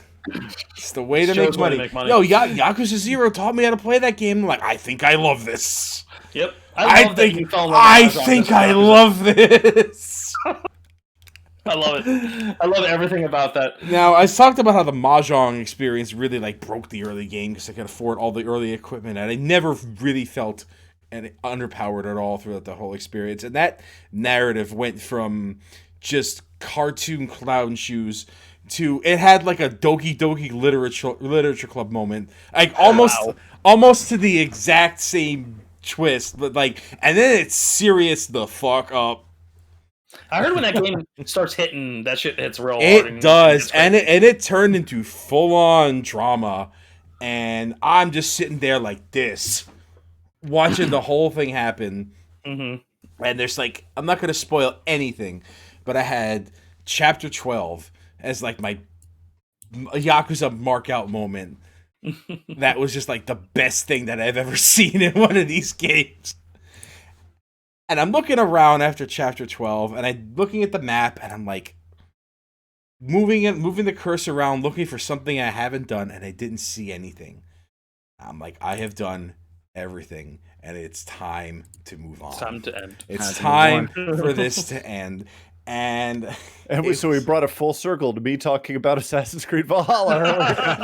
It's the way to make money. Yo, Yakuza 0 taught me how to play that game. I'm like, I think I love this. Yep, I think I love this. I love it. I love everything about that. Now, I talked about how the Mahjong experience really broke the early game because I could afford all the early equipment, and I never really felt underpowered at all throughout the whole experience. And that narrative went from just cartoon clown shoes to it had like a Doki Doki literature club moment, almost to the exact same twist, but and then it's serious the fuck up. I heard when that game starts hitting, that shit hits real hard. It does, and it turned into full-on drama, and I'm just sitting there like this, watching the whole thing happen. And there's I'm not going to spoil anything, but I had Chapter 12 as my Yakuza mark-out moment. That was just the best thing that I've ever seen in one of these games. And I'm looking around after Chapter 12, and I'm looking at the map, and I'm moving the cursor around, looking for something I haven't done, and I didn't see anything. I'm I have done everything, and it's time to move on. It's time to end. It's time for this to end. And so we brought a full circle to me talking about Assassin's Creed Valhalla.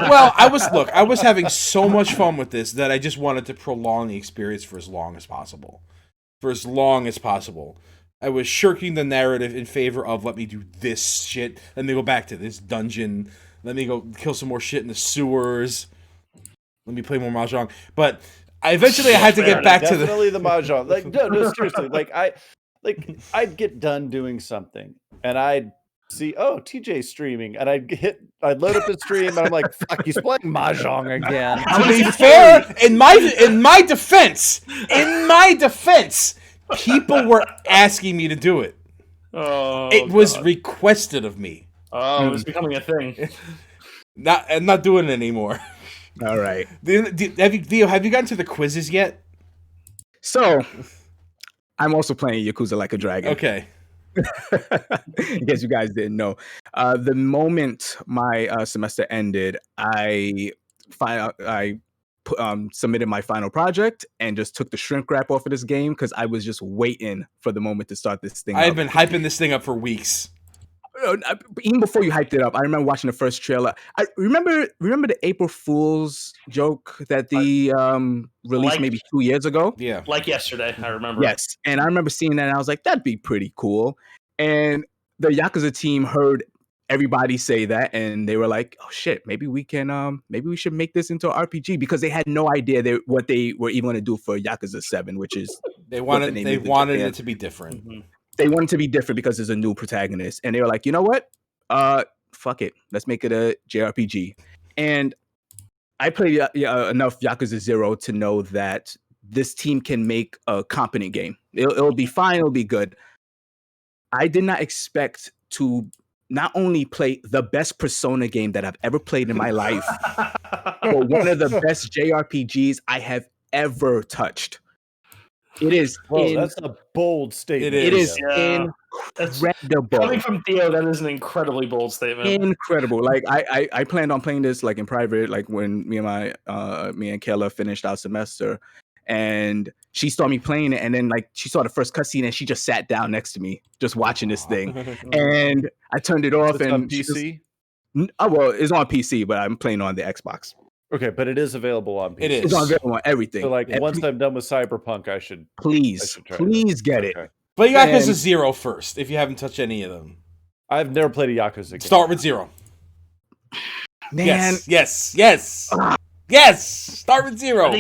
Well, I was having so much fun with this that I just wanted to prolong the experience for as long as possible. I was shirking the narrative in favor of let me do this shit. Let me go back to this dungeon. Let me go kill some more shit in the sewers. Let me play more Mahjong. But I eventually had to get back to the Mahjong. No, seriously. I'd get done doing something and I'd see, TJ's streaming, and I'd load up the stream, and I'm like, fuck, he's playing Mahjong again. To be fair, in my defense, people were asking me to do it. It was requested of me. Oh, it was becoming a thing. I'm not doing it anymore. All right. Have you gotten to the quizzes yet? So, I'm also playing Yakuza Like a Dragon. Okay. In case you guys didn't know, the moment my semester ended, I submitted my final project and just took the shrink wrap off of this game because I was just waiting for the moment to start this thing. I've been hyping this thing up for weeks. even before you hyped it up, I remember watching the first trailer. I remember the April Fool's joke that the released maybe 2 years ago. Yeah, like yesterday, I remember. Yes, and I remember seeing that, and I was like, that'd be pretty cool. And the Yakuza team heard everybody say that, and they were like, oh shit, maybe we should make this into an RPG, because they had no idea what they were even going to do for Yakuza 7, which is they wanted it to be different. Mm-hmm. They wanted to be different because there's a new protagonist, and they were like, you know what? Fuck it, let's make it a JRPG. And I played enough Yakuza 0 to know that this team can make a competent game. It'll be fine. It'll be good. I did not expect to not only play the best Persona game that I've ever played in my life, but one of the best JRPGs I have ever touched. It is. That's a bold statement. It is incredible. Coming from Theo, that is an incredibly bold statement. Incredible. Like I planned on playing this like in private, like when me and Kayla finished our semester, and she saw me playing it, and then like she saw the first cutscene, and she just sat down next to me, just watching this thing. And I turned it off. It's and on PC. It's on PC, but I'm playing on the Xbox. Okay, but it is available on PC. It is. It's on available on everything. So like once I'm done with Cyberpunk, I should please get it. Play Yakuza 0 first if you haven't touched any of them. I've never played a Yakuza game. Start with 0. Man, Yes. Start with 0.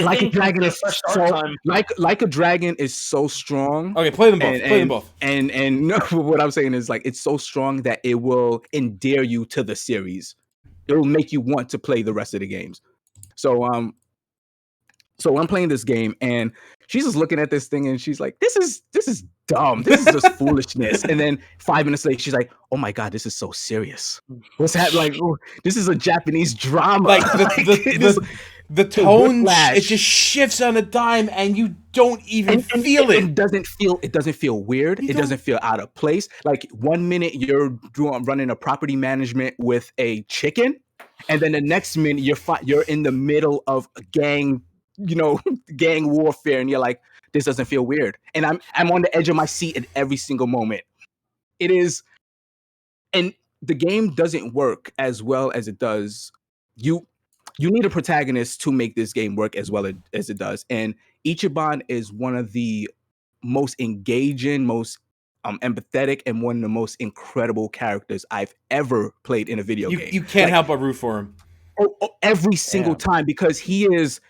Like a Dragon is so like a Dragon is so strong. Okay, play them both. And what I'm saying is, like, it's so strong that it will endear you to the series. It will make you want to play the rest of the games. So I'm playing this game, and she's just looking at this thing, and she's like, "This is dumb. This is just foolishness." And then 5 minutes later, she's like, "Oh my god, this is so serious. What's that? Like, this is a Japanese drama." Like the tone, it just shifts on a dime, and you don't even feel it. It doesn't feel weird. It doesn't feel out of place. Like 1 minute you're running a property management with a chicken, and then the next minute you're in the middle of a gang warfare, and you're like, this doesn't feel weird. And I'm on the edge of my seat at every single moment. It is, and the game doesn't work as well as it does. You need a protagonist to make this game work as well as it does. And Ichiban is one of the most engaging, most empathetic, and one of the most incredible characters I've ever played in a video game. You can't help but root for him. Every single time, because he is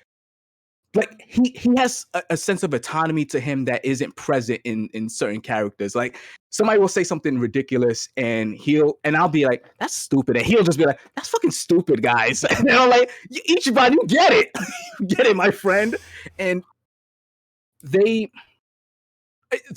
like he has a sense of autonomy to him that isn't present in certain characters. Like somebody will say something ridiculous, and I'll be like, "That's stupid," and he'll just be like, "That's fucking stupid, guys." And I'm like, "Ichiban, you get it, you get it, my friend." And the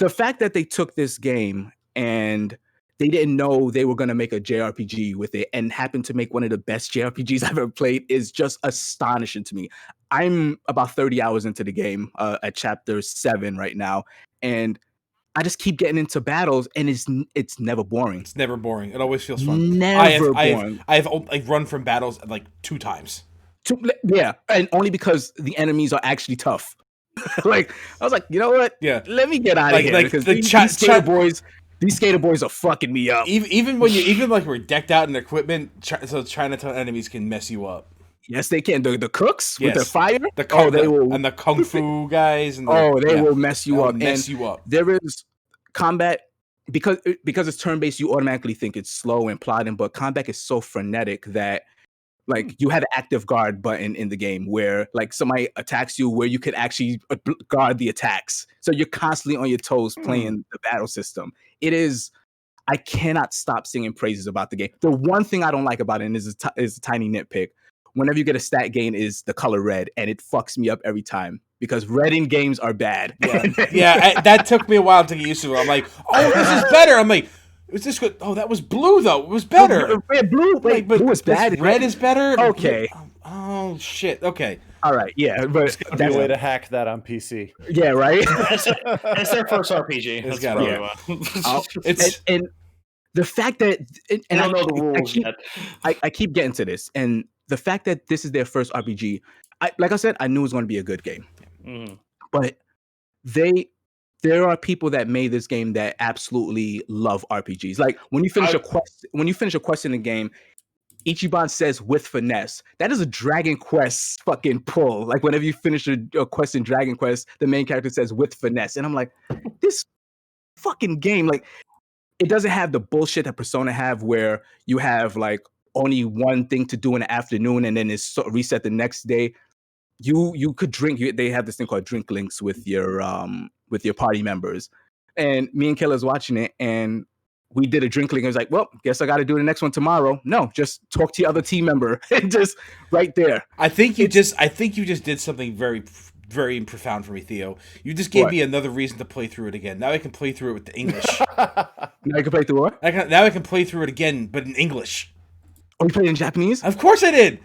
fact that they took this game and they didn't know they were going to make a JRPG with it, and happened to make one of the best JRPGs I've ever played, is just astonishing to me. I'm about 30 hours into the game, at chapter 7 right now, and I just keep getting into battles, and it's never boring. It's never boring. It always feels fun. Boring. I've run from battles like 2 times. Yeah, and only because the enemies are actually tough. Like, I was like, you know what? Yeah, let me get out of here, because these skater boys are fucking me up. Even when we're decked out in equipment, so Chinatown enemies can mess you up. Yes, they can. The cooks with the fire. They will, and the kung fu guys. And they will mess you up. You up. There is combat because it's turn-based. You automatically think it's slow and plodding, but combat is so frenetic that, like, you have an active guard button in the game where, like, somebody attacks you, where you could actually guard the attacks. So you're constantly on your toes playing the battle system. It is. I cannot stop singing praises about the game. The one thing I don't like about it is a tiny nitpick. Whenever you get a stat gain, is the color red, and it fucks me up every time, because red in games are bad. Yeah, that took me a while to get used to. I'm like, oh, this is better. I'm like, was this good? Oh, that was blue though. It was better. Blue is bad. Red is better. Okay. Oh shit. Okay. All right. Yeah, but that's a way to hack that on PC. Yeah. Right. It's their first RPG. It's got and the fact that I don't know the rules yet. I keep getting to this, and the fact that this is their first RPG, like I said, I knew it was going to be a good game. But they there are people that made this game that absolutely love RPGs. Like when you finish a quest in the game, Ichiban says with finesse. That is a Dragon Quest fucking pull. Like whenever you finish a quest in Dragon Quest, the main character says with finesse. And I'm like, this fucking game, like, it doesn't have the bullshit that Persona have where you have like only one thing to do in the afternoon and then it's reset the next day. You could drink. They have this thing called drink links with your party members. And me and Keller's watching it and we did a drink link. I was like, well, guess I got to do the next one tomorrow. No, just talk to your other team member. Just right there. I think you just did something very, very profound for me, Theo. You just gave me another reason to play through it again. Now I can play through it with the English. Now I can play through what? Now I can play through it again, but in English. Oh, you played in Japanese? Of course I did.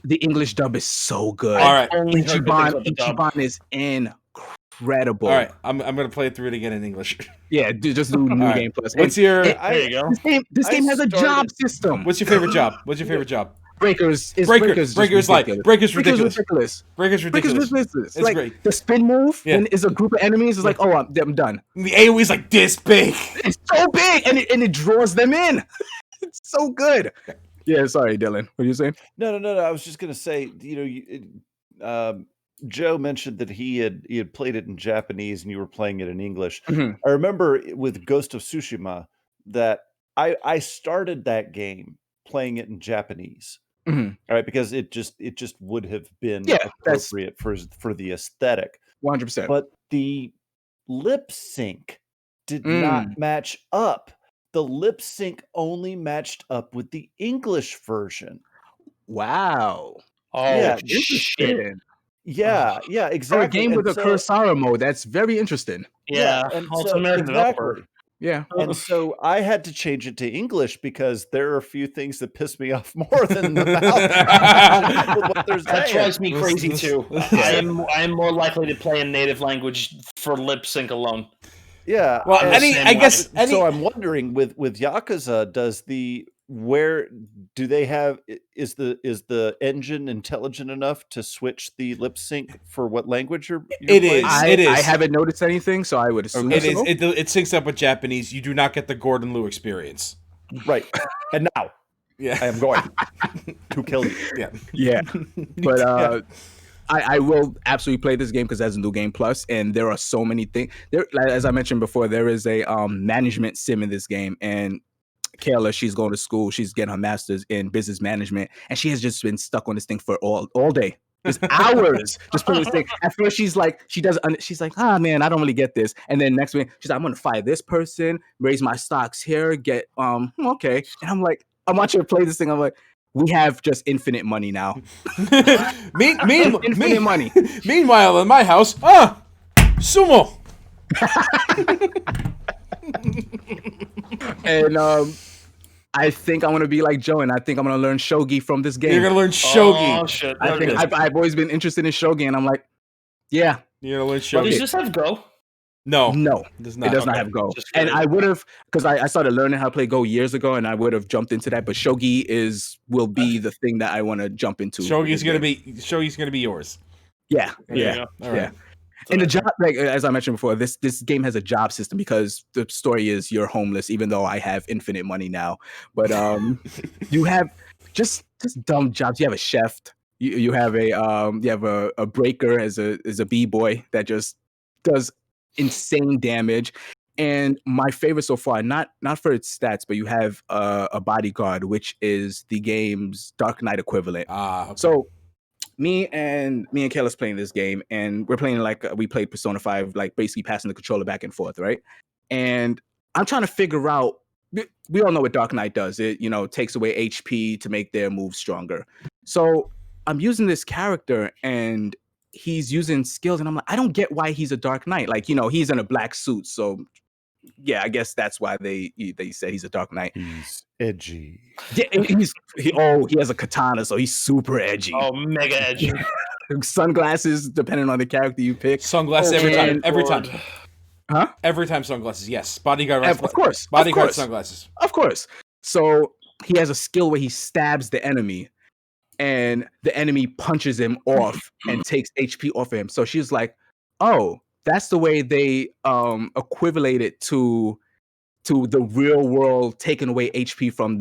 The English dub is so good. All right, Ichiban is incredible. All right, I'm gonna play through it again in English. Yeah, just do New Game Plus. What's your? There you go. This game has a job system. What's your favorite job? What's your favorite job? Breakers. Breakers like Breakers ridiculous. Breakers ridiculous. It's like great. The spin move when it's a group of enemies. It's like, oh, I'm done. The AOE is like this big. It's so big, and it draws them in. It's so good. Yeah, sorry, Dylan. What are you saying? No. I was just gonna say, Joe mentioned that he had played it in Japanese and you were playing it in English. Mm-hmm. I remember with Ghost of Tsushima that I started that game playing it in Japanese. Mm-hmm. All right, because it just would have been appropriate for the aesthetic. 100%. But the lip sync did not match up. The lip sync only matched up with the English version. Wow. Oh, yeah, shit. Yeah, exactly. For a game with a Kurosawa mode, that's very interesting. Yeah, and it's an American developer. Yeah. And so I had to change it to English because there are a few things that piss me off more than the mouth. That drives me crazy too. I am more likely to play a native language for lip sync alone. Yeah. Well, so I'm wondering with Yakuza, is the engine intelligent enough to switch the lip sync for what language you're playing? It is. I haven't noticed anything, so I would assume it is. It syncs up with Japanese. You do not get the Gordon Liu experience. Right. And now, I am going to kill you. Yeah. But I will absolutely play this game because there's a New Game Plus, and there are so many things. As I mentioned before, there is a management sim in this game, and Kayla, she's going to school. She's getting her master's in business management, and she has just been stuck on this thing for all day. Just hours, just putting this thing. At first, she's like, ah, man, I don't really get this. And then next week, she's like, I'm going to fire this person, raise my stocks here, get okay. And I'm like, I want you to play this thing. I'm like, we have just infinite money now. Infinite money. Meanwhile, in my house, sumo. And I think I want to be like Joe, and I think I'm going to learn shogi from this game. You're going to learn shogi. Oh, shit. I think I've always been interested in shogi, and I'm like, yeah. You're going to learn shogi. Does this have Go? No, it does not. It does not have Go. And I would have, because I started learning how to play Go years ago, and I would have jumped into that. But shogi will be the thing that I want to jump into. Shogi's gonna be yours. Yeah. All right. And the job, like as I mentioned before, this game has a job system because the story is you're homeless, even though I have infinite money now. But you have just dumb jobs. You have a chef. You have a breaker as a b-boy that just does insane damage. And my favorite so far, not for its stats, but you have a bodyguard, which is the game's Dark Knight equivalent. Okay. So me and Kayla's playing this game, and we're playing like we played Persona 5, like basically passing the controller back and forth, right? And I'm trying to figure out. We all know what Dark Knight does. It takes away HP to make their moves stronger. So I'm using this character, and he's using skills, and I'm like, I don't get why he's a Dark Knight. Like, he's in a black suit, so yeah, I guess that's why they said he's a Dark Knight. He's edgy. Yeah, he has a katana, so he's super edgy. Oh, mega edgy. Sunglasses, depending on the character you pick. Sunglasses every time. Huh? Every time sunglasses. Yes, bodyguard. Of course. Bodyguard sunglasses. Of course. So he has a skill where he stabs the enemy, and the enemy punches him off and takes HP off of him. So she's like, "Oh, that's the way they equivalent it to the real world, taking away HP from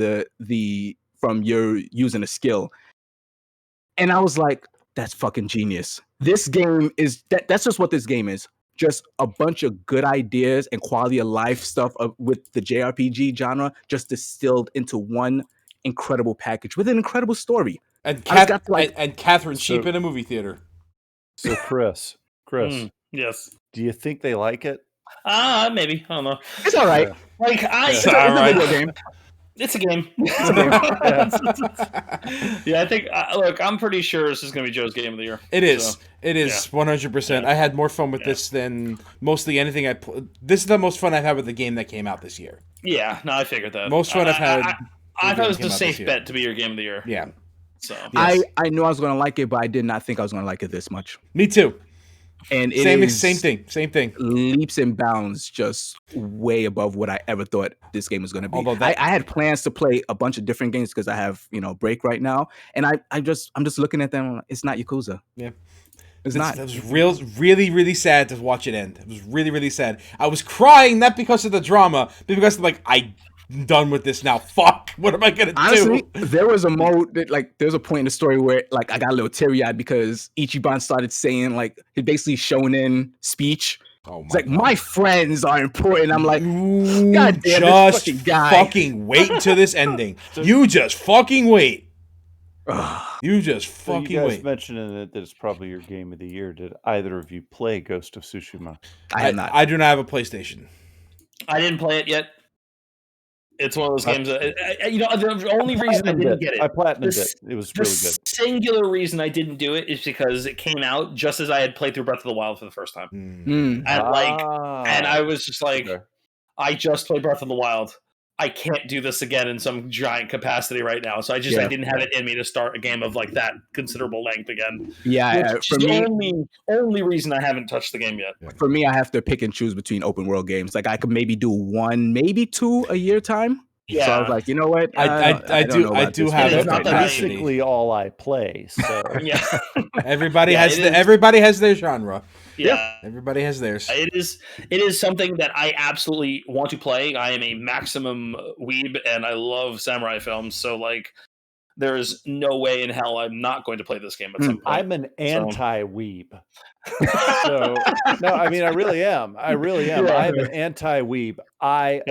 from your using a skill. And I was like, that's fucking genius. This game is that's just what this game is. Just a bunch of good ideas and quality of life stuff with the JRPG genre, just distilled into one incredible package with an incredible story. And Catherine Sheep in a movie theater. So Chris, yes. Do you think they like it? Maybe. I don't know. It's all right. Like it's a video game. It's a game. Yeah, I think. Look, I'm pretty sure this is going to be Joe's game of the year. It is. So, it is 100%. I had more fun with this than mostly anything I played. This is the most fun I've had with the game that came out this year. Yeah, no, I figured that. Most fun I've had. I thought it was a safe bet to be your game of the year. Yeah. So yes. I knew I was going to like it, but I did not think I was going to like it this much. Me too. And same thing. Leaps and bounds, just way above what I ever thought this game was going to be. I had plans to play a bunch of different games because I have break right now, and I'm just looking at them. It's not Yakuza. Yeah, it's not. It was really sad to watch it end. It was really sad. I was crying not because of the drama, but because I'm done with this now. Fuck. What am I gonna do? Honestly, there was a mode that there's a point in the story where I got a little teary-eyed because Ichiban started saying he basically shonen speech. Oh my God. My friends are important. I'm like, God damn, this fucking guy. Fucking wait until this ending. You just fucking wait. You just fucking you guys wait. Mentioning that it's probably your game of the year. Did either of you play Ghost of Tsushima? I have not. I do not have a PlayStation. I didn't play it yet. It's one of those games that, the only reason I didn't get it. I platinumed it. It was really good. The singular reason I didn't do it is because it came out just as I had played through Breath of the Wild for the first time. And I was just like, okay. I just played Breath of the Wild. I can't do this again in some giant capacity right now. So I didn't have it in me to start a game of that considerable length again. Yeah, for me, only reason I haven't touched the game yet. For me, I have to pick and choose between open world games. I could maybe do 1, maybe 2 a year time. Yeah. So I was like, you know what? I do have it. That's basically all I play. So yeah, everybody has their genre. Yeah, everybody has theirs. It is something that I absolutely want to play. I am a maximum weeb, and I love samurai films. So there is no way in hell I'm not going to play this game at some point. I'm an anti-weeb. So no, I mean I really am. Yeah. I'm an anti-weeb. I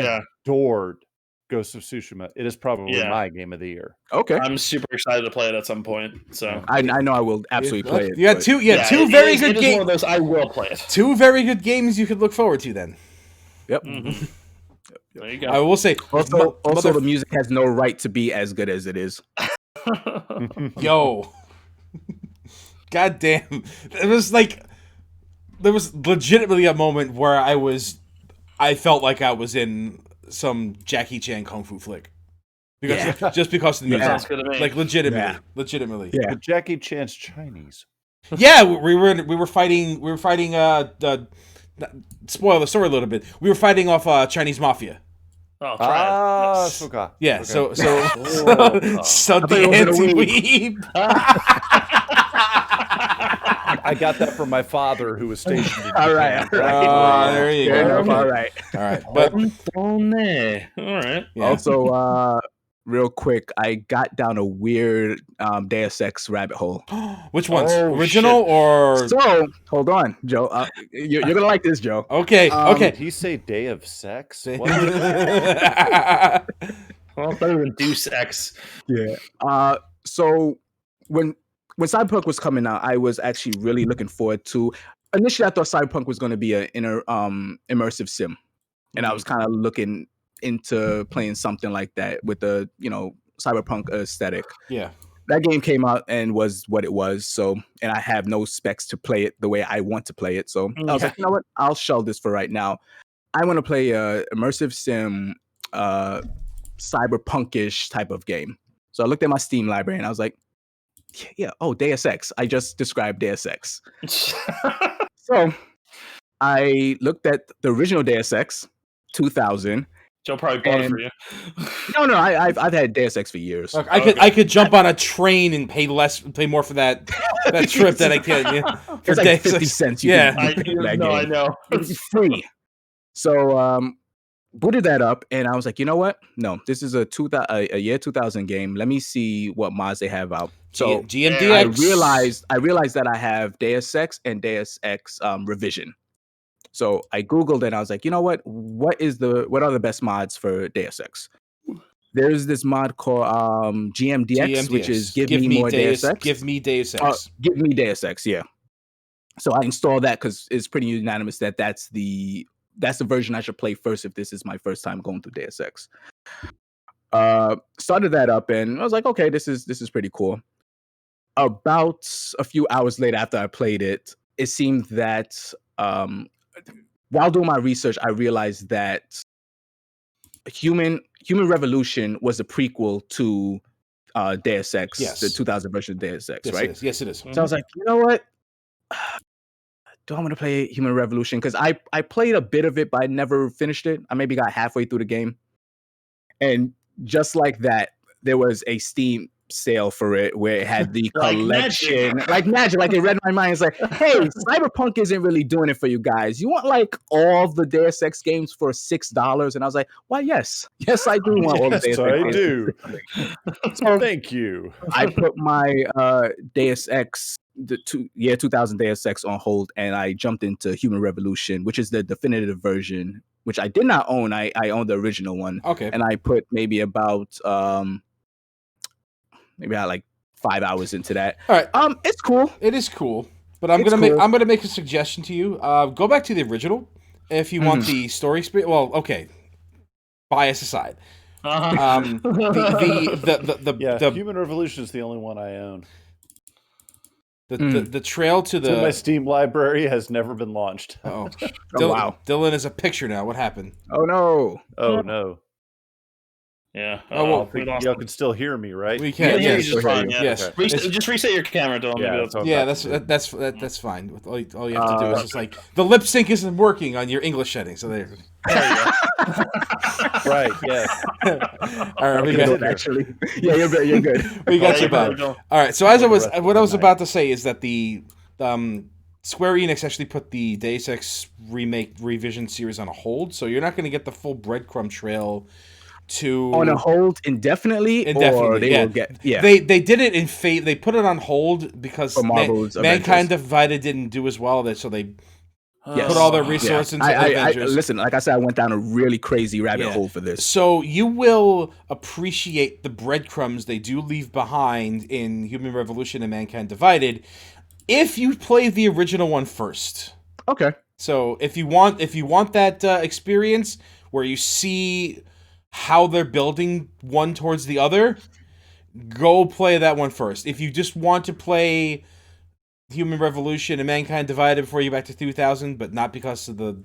adored Ghost of Tsushima. It is probably my game of the year. Okay, I'm super excited to play it at some point. So I know I will absolutely play it. You got two very good games. One of those I will play it. 2 very good games you could look forward to then. Yep. Mm-hmm. There you go. I will say also the music has no right to be as good as it is. Yo, God damn! It was there was legitimately a moment where I felt like I was in some Jackie Chan kung fu flick, just because of the music. Sounds good to me. Legitimately. Yeah, but Jackie Chan's Chinese. Yeah, we were fighting. Spoil the story a little bit. We were fighting off Chinese mafia. Oh, yes. Okay. Yeah. Okay. So the anti-weeb. I got that from my father, who was stationed in All right. There you go. All right. But all right. Yeah. Also, real quick, I got down a weird Deus Ex rabbit hole. Which ones? Original or? So hold on, Joe. You're gonna like this, Joe. Okay. Did he say Day of Sex? Well, better than Deuce Ex. Yeah. So when Cyberpunk was coming out, I was actually really looking forward to. Initially, I thought Cyberpunk was going to be an immersive sim, and I was kind of looking into playing something like that with the Cyberpunk aesthetic. Yeah, that game came out and was what it was. So, and I have no specs to play it the way I want to play it. So I was like, you know what? I'll shelve this for right now. I want to play a immersive sim, cyberpunkish type of game. So I looked at my Steam library and I was like, yeah, Deus Ex. I just described Deus Ex. So I looked at the original Deus Ex, 2000. Joe probably bought it for you. No, I've had Deus Ex for years. Look, I could jump on a train and pay more for that that trip that I get. Yeah, for it's like 50 cents. Yeah, I know. It's free. So booted that up, and I was like, you know what? No, this is a year 2000 game. Let me see what mods they have out. So GMDX. I realized that I have Deus Ex and Deus Ex Revision. So I Googled it and I was like, you know what? What are the best mods for Deus Ex? There's this mod called GMDX, which is Give Me More Deus Ex. Give me Deus Ex. Give me Deus Ex, yeah. So I installed that because it's pretty unanimous that that's the version I should play first if this is my first time going through Deus Ex. Started that up and I was like, okay, this is pretty cool. About a few hours later after I played it, it seemed that while doing my research, I realized that Human Revolution was a prequel to Deus Ex, the 2000 version of Deus Ex, right? Yes, it is. So I was like, you know what? Do I want to play Human Revolution? Because I played a bit of it, but I never finished it. I maybe got halfway through the game. And just like that, there was a Steam sale for it where it had the collection. Like magic. Like it read my mind. It's like, hey, Cyberpunk isn't really doing it for you guys. You want like all the Deus Ex games for $6? And I was like, why, yes. Yes, I do want all the Deus Ex games. I do. So thank you. I put my Deus Ex, year 2000 Deus Ex on hold, and I jumped into Human Revolution, which is the definitive version, which I did not own. I owned the original one. Okay. And I put maybe about like 5 hours into that. All right. It's cool. It is cool. But I'm gonna make a suggestion to you. Go back to the original if you want the story experience. Well, okay. Bias aside. The Human Revolution is the only one I own. The trail to the my Steam library has never been launched. Oh, wow. Dylan is a picture now. What happened? Oh no. Oh no. Yeah. Well, y'all can still hear me, right? We can. Yeah, yes. just fine. Yeah. Yes. Okay. Just reset your camera, Dylan. That's fine. All you have to do is just like the lip sync isn't working on your English settings. So there you go. Right. Yeah. All right. We got it. Actually. Yeah, you're good. We got you back. All right. So what I was about to say is that the Square Enix actually put the Deus Ex remake revision series on a hold, so you're not going to get the full breadcrumb trail. On a hold indefinitely, or they will get They did it in fate. They put it on hold because Mankind Divided didn't do as well. So they put all their resources into Avengers. Listen, like I said, I went down a really crazy rabbit hole for this. So you will appreciate the breadcrumbs they do leave behind in Human Revolution and Mankind Divided if you play the original one first. Okay. So if you want that experience where you see how they're building one towards the other, go play that one first. If you just want to play Human Revolution and Mankind Divided before you get back to 2000, but not because of the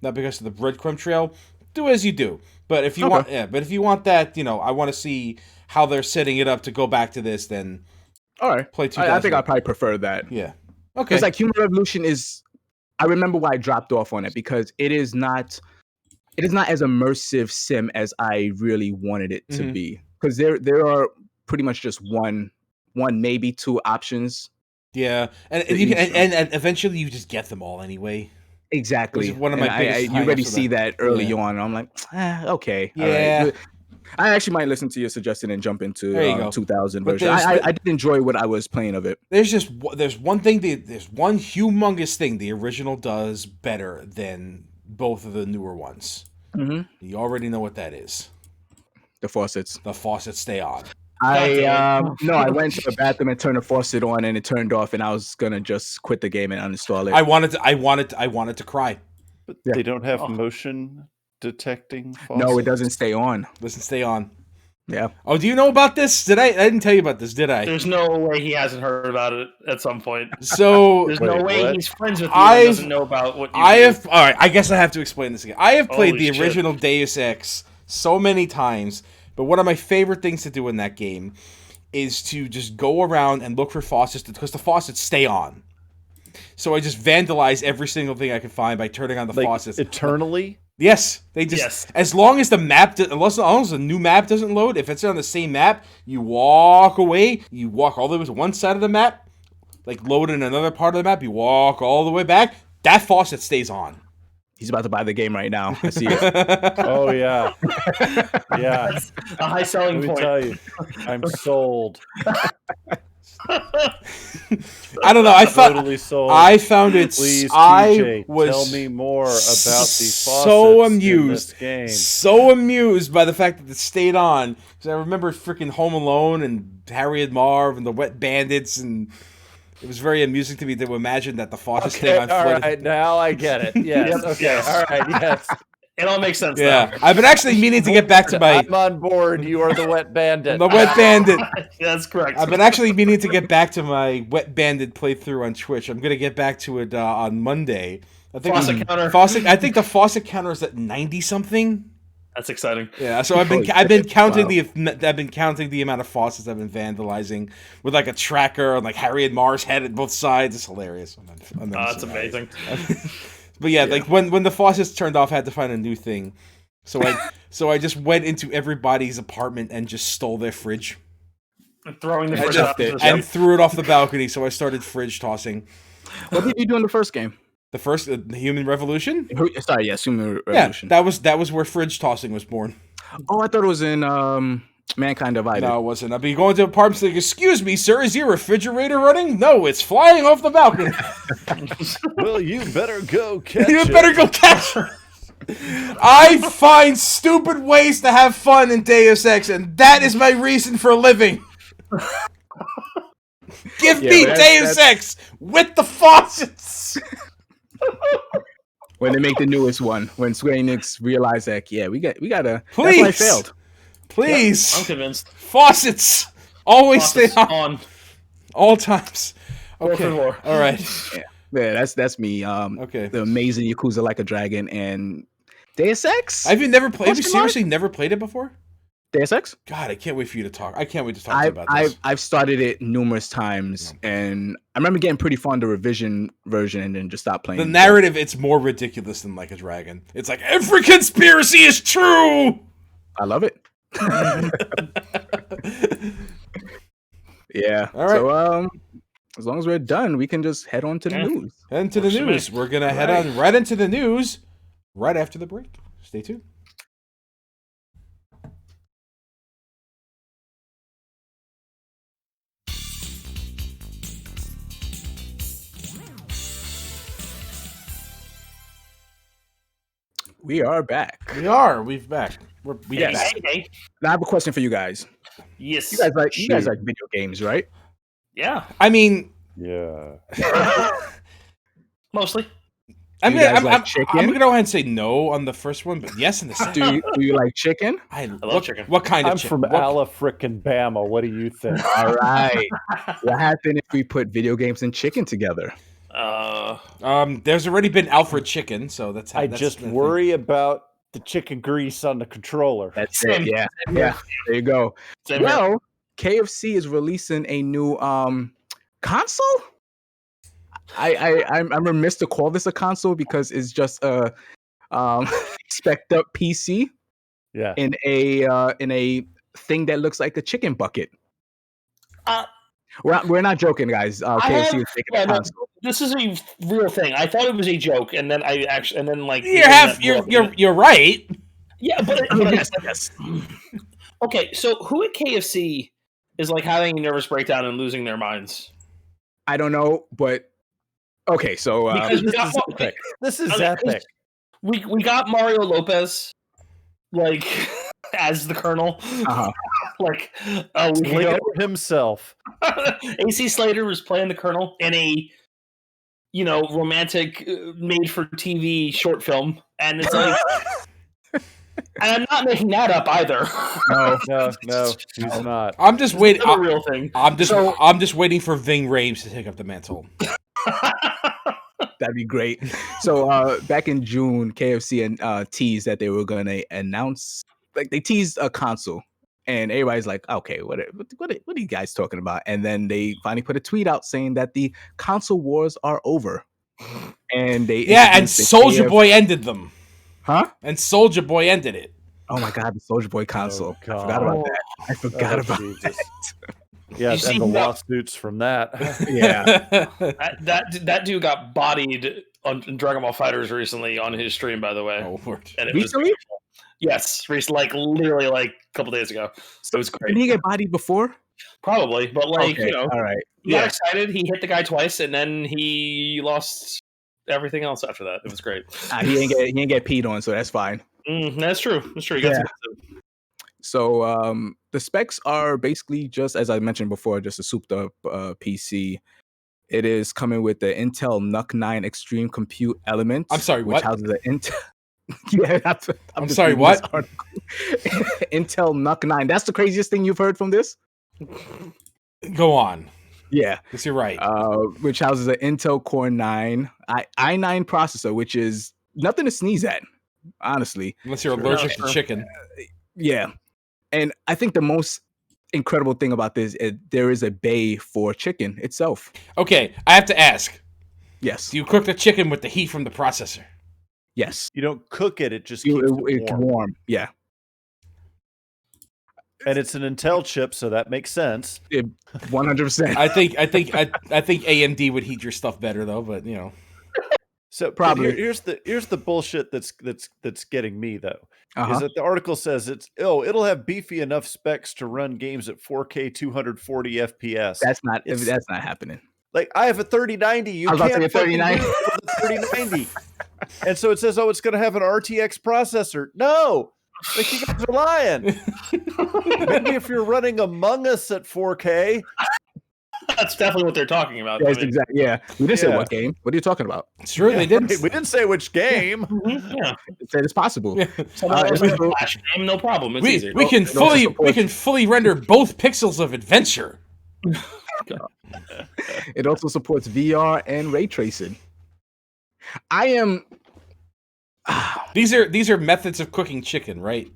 breadcrumb trail, do as you do. But if you want that, I want to see how they're setting it up to go back to this, then all right, play 2000. I think I probably prefer that. Yeah. Okay. It's like Human Revolution is. I remember why I dropped off on it because it is not as immersive sim as I really wanted it to be. Because there are pretty much just one, maybe two options. Yeah, and eventually you just get them all anyway. Exactly. One of my biggest. You already see that early on. I'm like, okay. Yeah. Right. I actually might listen to your suggestion and jump into 2000 version. I did enjoy what I was playing of it. There's one humongous thing the original does better than both of the newer ones. Mm-hmm. You already know what that is. The faucets. The faucets stay on. I went to the bathroom and turned the faucet on, and it turned off, and I was gonna just quit the game and uninstall it. I wanted to cry. But they don't have motion detecting faucets? No, it doesn't stay on. Doesn't stay on. Yeah. Oh, do you know about this? I didn't tell you about this, did I? There's no way he hasn't heard about it at some point. So there's no way he's friends with you and doesn't know about what you do. All right, I guess I have to explain this again. I have played the original Deus Ex so many times, but one of my favorite things to do in that game is to just go around and look for faucets because the faucets stay on. So I just vandalize every single thing I can find by turning on the faucets. Eternally? Yes, they just as long as the map, as long as the new map doesn't load, if it's on the same map, you walk away, you walk all the way to one side of the map, like load in another part of the map, you walk all the way back. That faucet stays on. He's about to buy the game right now. I see it. Oh yeah, yeah. That's a high selling Let me point. tell you, I'm sold. I don't know. I found Totally sold. I found it. Please, I TJ, was tell me more about these faucets so in amused, this game. so amused by the fact that it stayed on. Because I remember freaking Home Alone and Harry and Marv and the Wet Bandits, and it was very amusing to me to imagine that the faucet stayed on. All right, now I get it. Yes. Okay. Yes. All right. Yes. It all makes sense. Yeah, now. I've been actually meaning to get back to my I'm on board. You are the Wet Bandit. the Wet Bandit. Yeah, that's correct. I've been actually meaning to get back to my Wet Bandit playthrough on Twitch. I'm gonna get back to it on Monday. I think Faucet counter. I think the faucet counter is at 90 something. That's exciting. Yeah, so I've been counting the amount of faucets I've been vandalizing with like a tracker and like Harry and Mars head at both sides. It's hilarious. That's amazing. But yeah, like when the faucets turned off, I had to find a new thing. So I just went into everybody's apartment and just stole their fridge. Throwing the I fridge just off did, and threw it off the balcony. So I started fridge tossing. What did you do in the first game? The first the Human Revolution. Sorry, yes, Human Revolution. Yeah, that was where fridge tossing was born. Oh, I thought it was in Mankind Divided. No, it wasn't. I'd be going to apartments like, excuse me, sir, is your refrigerator running? No, it's flying off the balcony. Well, you better go catch You it. better go catch her. I find stupid ways to have fun in Deus Ex, and that is my reason for living. Give me Deus Ex with the faucets. When they make the newest one, when Square Enix realized that, yeah, we gotta. Please. That's why it failed. Please. Yeah, I'm convinced. Faucets. Always Faucets stay on. All times. Okay. War. All right. Yeah, that's me. Okay. The amazing Yakuza Like a Dragon and Deus Ex. Have you seriously never played it before? Deus Ex? God, I can't wait for you to talk. I can't wait to talk to you about this. I've started it numerous times, and I remember getting pretty fond of the revision version and then just stopped playing. The narrative, it's more ridiculous than Like a Dragon. It's like, every conspiracy is true! I love it. Yeah. All right. So, as long as we're done, we can just head on to the news. Head into the news. We're going to head on right into the news right after the break. Stay tuned. We are back. We're back. Hey. Now, I have a question for you guys. Yes. You guys like video games, right? Yeah. I mean, Yeah. Mostly. I'm You gonna guys like chicken? I'm gonna go ahead and say no on the first one, but yes in the second. Do you like chicken? I love chicken. What kind of I'm chicken? from Ala frickin' Bama. What do you think? All right. What happened if we put video games and chicken together? There's already been Alfred Chicken, so that's. I just worry about the chicken grease on the controller. That's Same. it. Yeah. Yeah. There you go. Same here. Well, KFC is releasing a new console. I'm remiss to call this a console because it's just a spec'd up PC Yeah. in a thing that looks like a chicken bucket. We're not joking, guys. KFC is making a console. This is a real thing. I thought it was a joke, and then like you're right. Yeah, but yes. Okay, so who at KFC is like having a nervous breakdown and losing their minds? I don't know, but okay. So This is epic. We got Mario Lopez like as the Colonel. Like Slater himself. AC Slater was playing the Colonel in a romantic made for TV short film, and it's like and I'm not making that up either. No, he's not. I'm just waiting. A real thing. I'm just waiting for Ving Rhames to take up the mantle. that'd be great. So back in June, KFC teased that they were going to announce, like they teased a console, and everybody's like, okay, what are you guys talking about? And then they finally put a tweet out saying that the console wars are over, and and Soulja Boy ended them. Huh? And Soulja Boy ended it. Oh my God, the Soulja Boy console. Oh, I forgot about that. I forgot about that. Yeah, and the lawsuits from that. Yeah. that dude got bodied on Dragon Ball FighterZ recently on his stream, by the way. Oh, Lord. And it Recently? was yes, recently, literally a couple days ago. So it was great. Did he get bodied before? Probably, but Okay, all right. he got excited. He hit the guy twice, and then he lost everything else after that. It was great. He ain't get peed on, so that's fine. That's true. That's true. He got some. So the specs are basically just as I mentioned before, just a souped up PC. It is coming with the Intel NUC 9 Extreme Compute Element. I'm sorry, which what? houses the Intel. Yeah, I'm sorry, what? Intel NUC 9. That's the craziest thing you've heard from this? Go on. Yeah. Yes, you're right. Which houses an Intel Core 9 i9 processor, which is nothing to sneeze at, honestly. Unless you're allergic to chicken. Yeah. And I think the most incredible thing about this is there is a bay for chicken itself. Okay, I have to ask. Yes. Do you cook the chicken with the heat from the processor? Yes. You don't cook it; it just keeps it warm. Yeah. And it's an Intel chip, so that makes sense. 100%. I think AMD would heat your stuff better though, but you know. So probably here's the bullshit that's getting me though. Uh-huh. Is that the article says it'll have beefy enough specs to run games at 4K 240 FPS. That's not happening. Like I have a 3090. You I was can't about to say 3090. 3090. And so it says, oh, it's going to have an RTX processor. No, like you guys are lying. Maybe if you're running Among Us at 4K. That's definitely what they're talking about. Yes, exactly. Yeah, we didn't say what game. What are you talking about? It's true, they didn't. Right. We didn't say which game. Yeah, it's possible. Flash game, no problem. It's easy. We can fully render both pixels of adventure. It also supports VR and ray tracing. I am. These are methods of cooking chicken, right?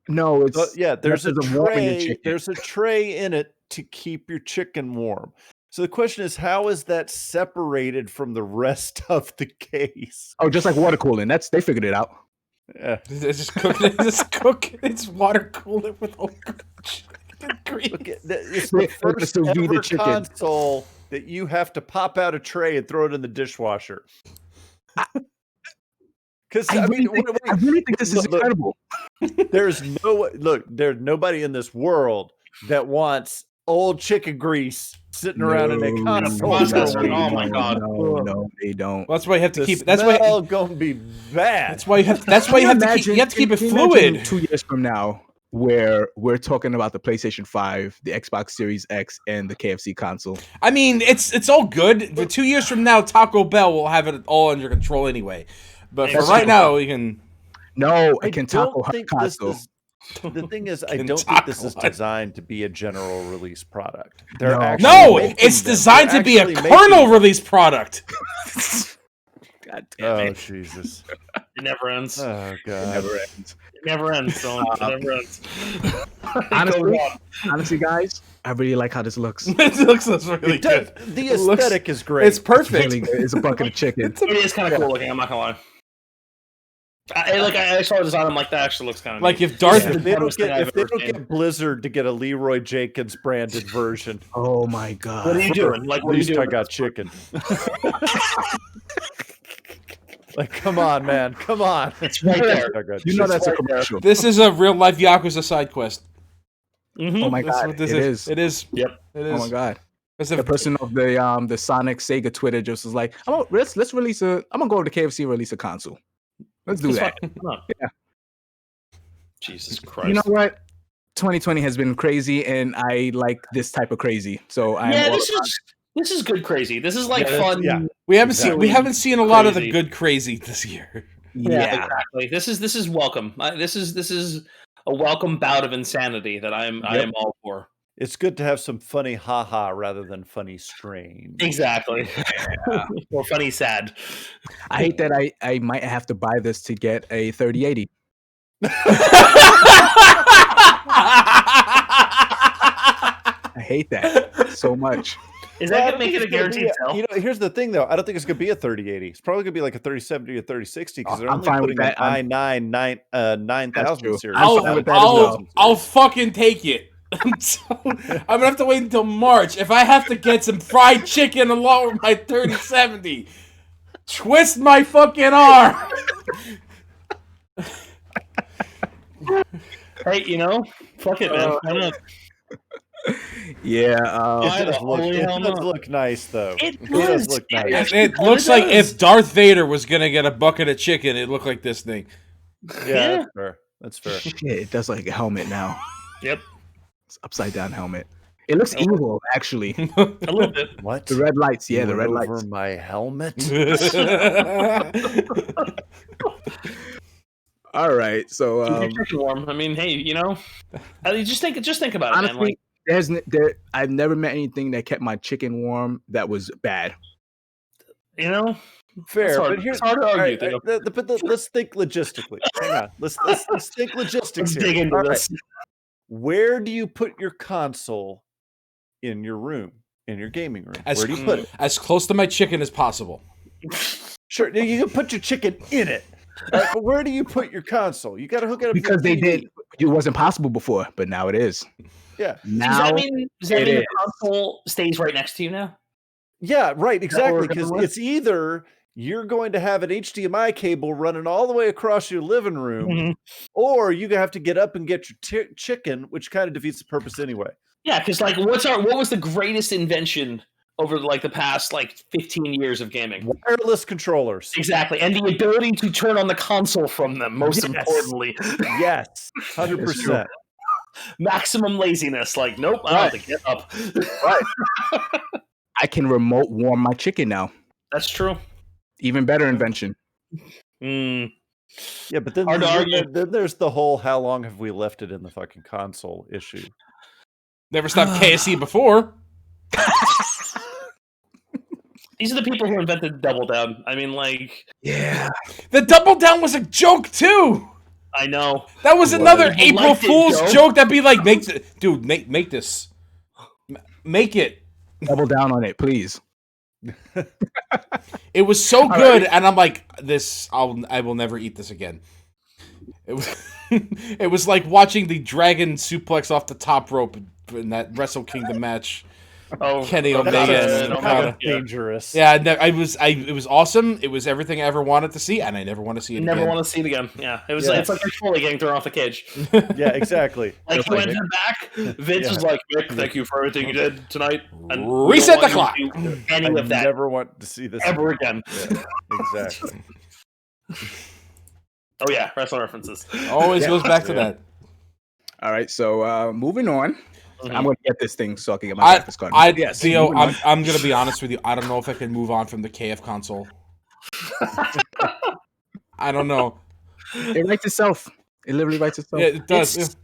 No, it's there's a tray. There's a tray in it to keep your chicken warm. So the question is, how is that separated from the rest of the case? Oh, just like water cooling. They figured it out. Yeah, it's just cook. It's water cooled with all grease. It's the first ever console that you have to pop out a tray and throw it in the dishwasher. Because I really think this is incredible. There's nobody in this world that wants old chicken grease sitting around in a console. Oh my god! No, they don't. Well, that's why you have to keep. That's why all gonna be bad. That's why you have. That's why you have to keep it fluid. 2 years from now, where we're talking about the PlayStation 5, the Xbox Series X, and the KFC console. I mean, it's all good. But 2 years from now, Taco Bell will have it all under control anyway. But for right now, you can. No, I can taco console. The thing is, I don't think this is designed to be a general release product. It's designed to be a kernel release product. God damn it. Oh, Jesus. It never ends. Oh, God. It never ends. It never ends, Dylan. It never ends. Honestly, guys, I really like how this looks. It looks really good. The aesthetic is great. It's perfect. It's really good. It's a bucket of chicken. It is kind of cool looking, I'm not going to lie. I saw the design. I'm like, that actually looks kind of like neat. if Darth. If they don't get Blizzard to get a Leroy Jenkins branded version. Oh my god! What are you doing? Like, what are you doing? I got chicken. Like, come on, man, come on! It's right there. You know that's a commercial. This is a real life Yakuza side quest. Mm-hmm. Oh my god! It is. It is. Yep. It is. Oh my god! The person of the Sonic Sega Twitter just was like, let's release I'm gonna go to KFC and release a console. Let's do that. Yeah. Jesus Christ. You know what? 2020 has been crazy, and I like this type of crazy. So this is good crazy. This is like fun. Yeah. We haven't seen a lot of the good crazy this year. Yeah, exactly. This is welcome. This is a welcome bout of insanity that I am all for. It's good to have some funny haha rather than funny strange. Exactly. Yeah. Or funny sad. I hate that I might have to buy this to get a 3080. I hate that so much. Is that going to make it a guaranteed sell? You know, here's the thing, though. I don't think it's going to be a 3080. It's probably going to be like a 3070 or 3060 because they're only putting an i9 9000 series. I'll fucking take it. So, I'm gonna have to wait until March. If I have to get some fried chicken along with my 3070, twist my fucking arm. Hey, fuck it, man. Why not? Yeah, It does look nice, though. It does look nice. It looks like if Darth Vader was gonna get a bucket of chicken, it looked like this thing. Yeah, that's fair. shit, it does look like a helmet now. Yep. It's upside down helmet. It looks evil, actually. A little bit. What? The red lights, yeah, You the red went over lights. my helmet. All right, so Keep your chicken warm. I mean, hey, just think about honestly, it, man. I've never met anything that kept my chicken warm that was bad. Fair, hard. but here's It's hard to argue, let's think logistically. Hang on, let's think logistics. Let's dig here. into All this. right. Where do you put your console in your room, in your gaming room? Where do you put it? As close to my chicken as possible. Sure, you can put your chicken in it. Right, but where do you put your console? You got to hook it up Because to your they TV. did. It wasn't possible before, but now it is. Yeah. Now Does that mean the console stays right next to you now? Yeah, right, exactly. Because Or- it's either you're going to have an HDMI cable running all the way across your living room, Mm-hmm. or you have to get up and get your chicken, which kind of defeats the purpose anyway. Yeah, because what was the greatest invention over the past 15 years of gaming? Wireless controllers. Exactly, and the ability to turn on the console from them. Most importantly, Yes, 100%. maximum laziness. Nope, I have to get up. Right. I can remote warm my chicken now. That's true. Even better invention. Mm. Yeah, but then, Hard to argue. then there's the whole how long have we left it in the fucking console issue. Never stopped KSC before. These are the people who invented Double Down. I mean, Yeah. The Double Down was a joke too. I know. That was another People April liked it, Fool's Joe. joke. That'd be like, make this, make it. Double down on it, please. It was so good, and I'm like, I will never eat this again. It was, it was like watching the dragon suplex off the top rope in that Wrestle Kingdom match. Oh, Kenny okay. Omega and Kind of dangerous. Yeah, it was awesome. It was everything I ever wanted to see, and I never want to see it again. Never want to see it again. Yeah, it was. Yeah. It's like Foley getting thrown off the cage. Yeah, exactly. He went to the back. Vince was like, "Mick, thank you for everything you did tonight." And Reset the clock. Any I of that never want to see this ever again. Yeah, exactly. Oh yeah, wrestling references. Always goes back to that. All right, so moving on. Mhm. I'm going to get this thing so I can get my graphics card. Yes, Theo, moving on. I'm going to be honest with you. I don't know if I can move on from the KF console. I don't know. It writes itself. It literally writes itself. Yeah, it does.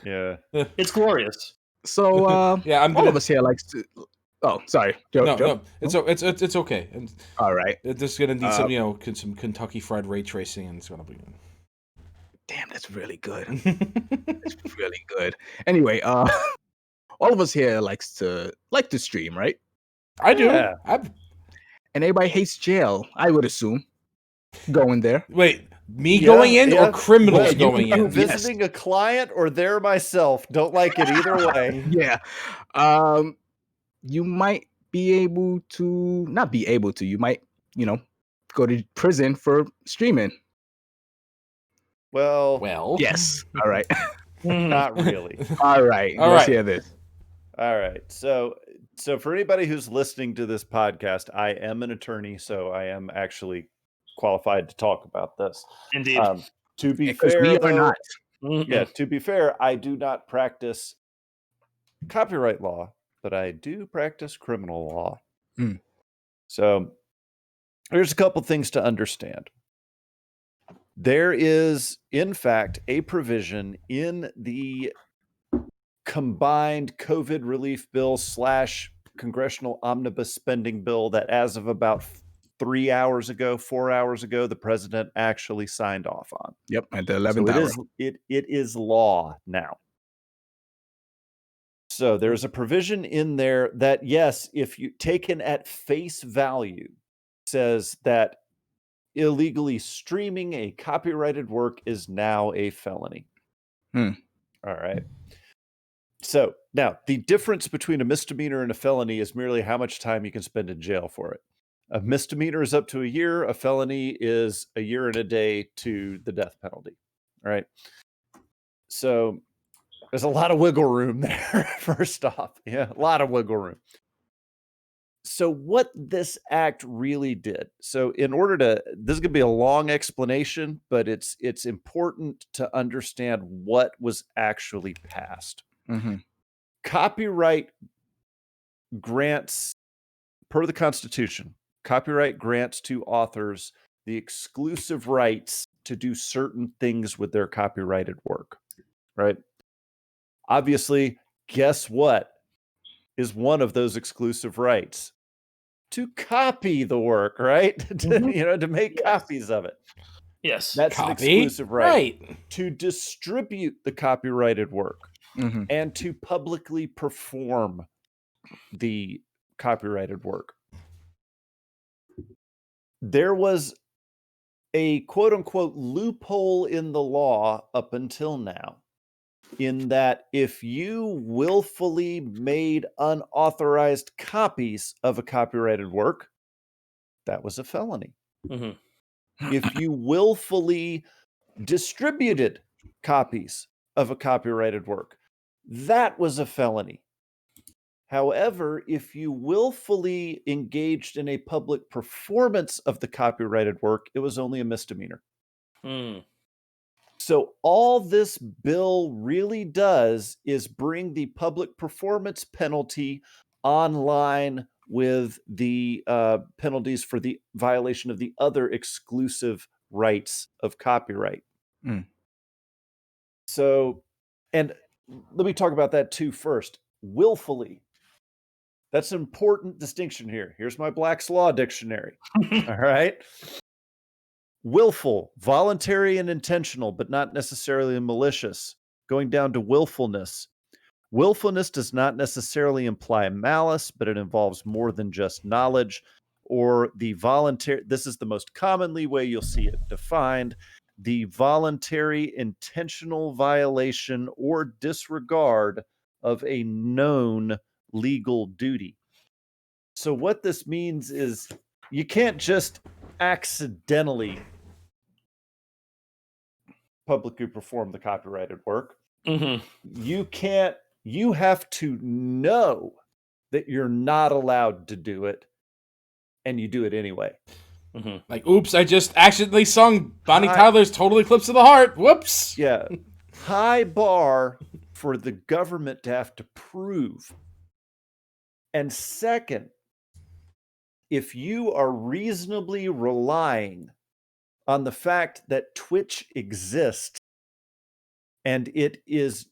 Yeah. It's glorious. So Yeah, I'm all gonna. of us here likes to. Oh, sorry, Joe. No, it's okay. And All right. it's just gonna need some Kentucky Fried ray tracing, and it's gonna be. Damn, that's really good. That's really good. Anyway, all of us here like to stream, right? I do. Yeah. And everybody hates jail, I would assume. Going there. Wait, me going in or criminals Well, going in? Visiting a client or there myself. Don't like it either way. Yeah. You might be able to not be able to. You might, go to prison for streaming. Well, Yes. All right. not really. All right. All Let's right. hear this. All right. So for anybody who's listening to this podcast, I am an attorney, so I am actually qualified to talk about this. Indeed. To be Because fair, we are though, not. yeah, to be fair, I do not practice copyright law, but I do practice criminal law. Hmm. So there's a couple things to understand. There is, in fact, a provision in the combined COVID relief bill / congressional omnibus spending bill that as of about 4 hours ago, the president actually signed off on. Yep. At the 11th hour. It is law now. So there's a provision in there that, yes, if you taken at face value, says that illegally streaming a copyrighted work is now a felony. Hmm. All right. So now the difference between a misdemeanor and a felony is merely how much time you can spend in jail for it. A misdemeanor is up to a year. A felony is a year and a day to the death penalty. All right. So there's a lot of wiggle room there, first off. Yeah, a lot of wiggle room. So what this act really did. So this is going to be a long explanation, but it's important to understand what was actually passed. Mm-hmm. Copyright grants, per the Constitution, copyright grants to authors the exclusive rights to do certain things with their copyrighted work, right? Obviously, guess what is one of those exclusive rights? To copy the work, right? To make copies of it. Yes. That's an exclusive right. To distribute the copyrighted work and to publicly perform the copyrighted work. There was a quote unquote loophole in the law up until now, in that if you willfully made unauthorized copies of a copyrighted work, that was a felony. If you willfully distributed copies of a copyrighted work, that was a felony. However, if you willfully engaged in a public performance of the copyrighted work, it was only a misdemeanor. So all this bill really does is bring the public performance penalty online with the penalties for the violation of the other exclusive rights of copyright. So, and let me talk about that too first. Willfully. That's an important distinction here. Here's my Black's Law dictionary. All right. Willful, voluntary and intentional, but not necessarily malicious. Going down to willfulness. Willfulness does not necessarily imply malice, but it involves more than just knowledge or the voluntary. This is the most commonly way you'll see it defined. The voluntary intentional violation or disregard of a known legal duty. So what this means is you can't just accidentally publicly perform the copyrighted work. You have to know that you're not allowed to do it, and you do it anyway. Like, oops, I just accidentally sung Bonnie Tyler's Total Eclipse of the Heart. Whoops. Yeah. High bar for the government to have to prove. And second, if you are reasonably relying on the fact that Twitch exists and it is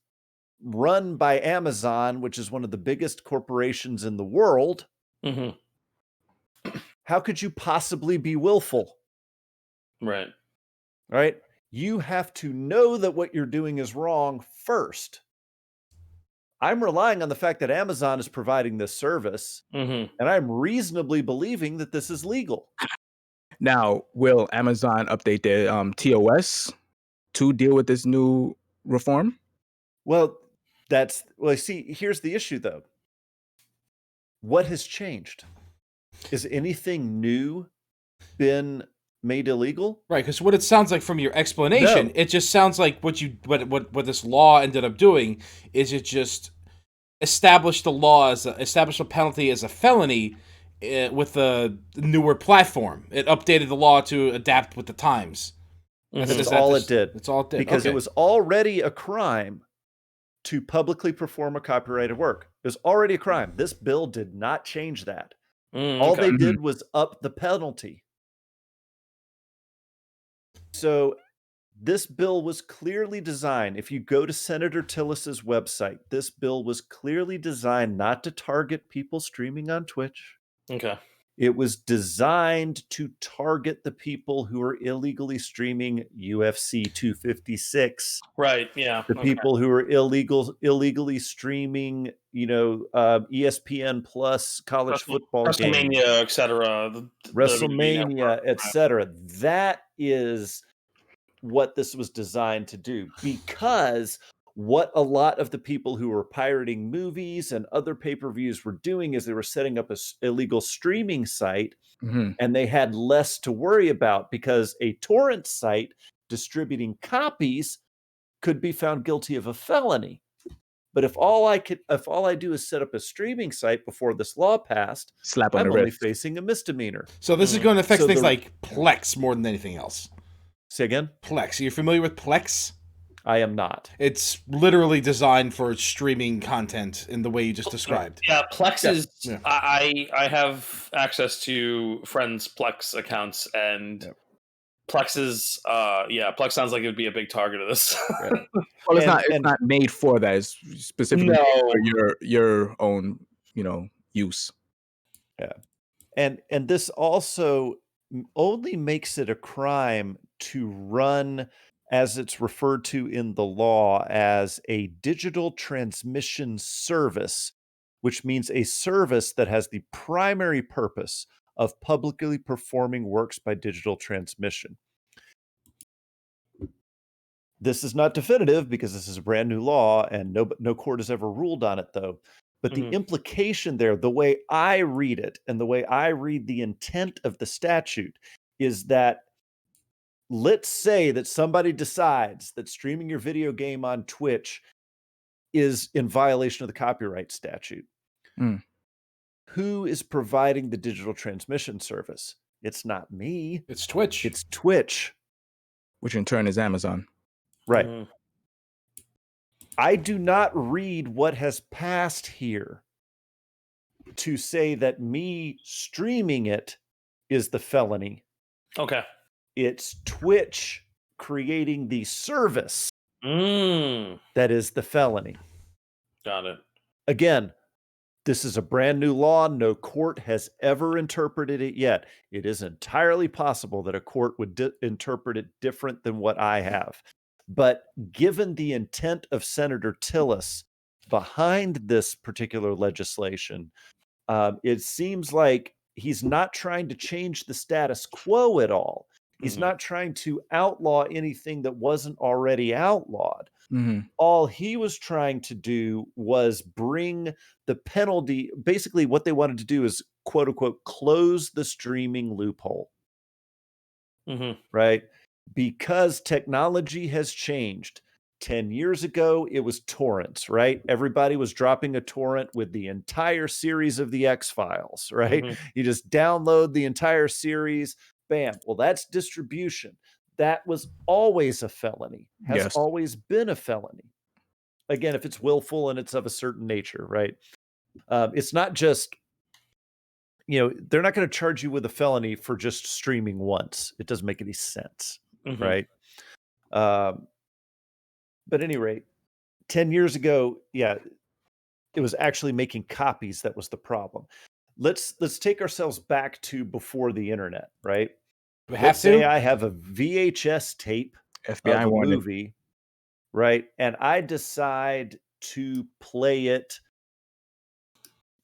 run by Amazon, which is one of the biggest corporations in the world, how could you possibly be willful? Right. Right? You have to know that what you're doing is wrong first. I'm relying on the fact that Amazon is providing this service, and I'm reasonably believing that this is legal. Now, will Amazon update their TOS to deal with this new reform? Well, see, here's the issue, though. What has changed? Is anything new been made illegal? Right, because what it sounds like from your explanation, it just sounds like what this law ended up doing is it just established a penalty as a felony with a newer platform. It updated the law to adapt with the times. That's all it did. That's all it did. Because it was already a crime to publicly perform a copyrighted work. It was already a crime. This bill did not change that. All they did was up the penalty. So this bill was clearly designed. If you go to Senator Tillis's website, this bill was clearly designed not to target people streaming on Twitch. Okay. It was designed to target the people who are illegally streaming UFC 256. Right. Yeah. The people who are illegally streaming, ESPN Plus college football WrestleMania, games, etc. WrestleMania, etc. That is what this was designed to do, because what a lot of the people who were pirating movies and other pay-per-views were doing is they were setting up a illegal streaming site, and they had less to worry about because a torrent site distributing copies could be found guilty of a felony. But if all I do is set up a streaming site before this law passed, I'm only facing a misdemeanor. So this is going to affect things like Plex more than anything else. Say again? Plex. Are you familiar with Plex? I am not. It's literally designed for streaming content in the way you just described. Yeah, Plex is. Yeah. I have access to friends' Plex accounts, and Plex is. Plex sounds like it would be a big target of this. Well, it's not made for that. It's specifically for your own, use. Yeah, and this also only makes it a crime to run, as it's referred to in the law, as a digital transmission service, which means a service that has the primary purpose of publicly performing works by digital transmission. This is not definitive because this is a brand new law and no court has ever ruled on it, though. But the implication there, the way I read it and the way I read the intent of the statute, is that let's say that somebody decides that streaming your video game on Twitch is in violation of the copyright statute. Who is providing the digital transmission service? It's not me. It's Twitch. It's Twitch. Which in turn is Amazon. Right. I do not read what has passed here to say that me streaming it is the felony. Okay. It's Twitch creating the service that is the felony. Got it. Again, this is a brand new law. No court has ever interpreted it yet. It is entirely possible that a court would interpret it different than what I have. But given the intent of Senator Tillis behind this particular legislation, it seems like he's not trying to change the status quo at all. He's not trying to outlaw anything that wasn't already outlawed. All he was trying to do was bring the penalty. Basically, what they wanted to do is, quote unquote, close the streaming loophole. Right? Because technology has changed. 10 years ago, it was torrents, right? Everybody was dropping a torrent with the entire series of the X-Files, right? You just download the entire series, bam. Well, that's distribution. That was always a felony, has always been a felony. Again, if it's willful and it's of a certain nature, right? It's not just, they're not going to charge you with a felony for just streaming once. It doesn't make any sense, right? But at any rate, 10 years ago, it was actually making copies that was the problem. Let's take ourselves back to before the internet, right? Let's say I have a VHS tape FBI of a movie, right? And I decide to play it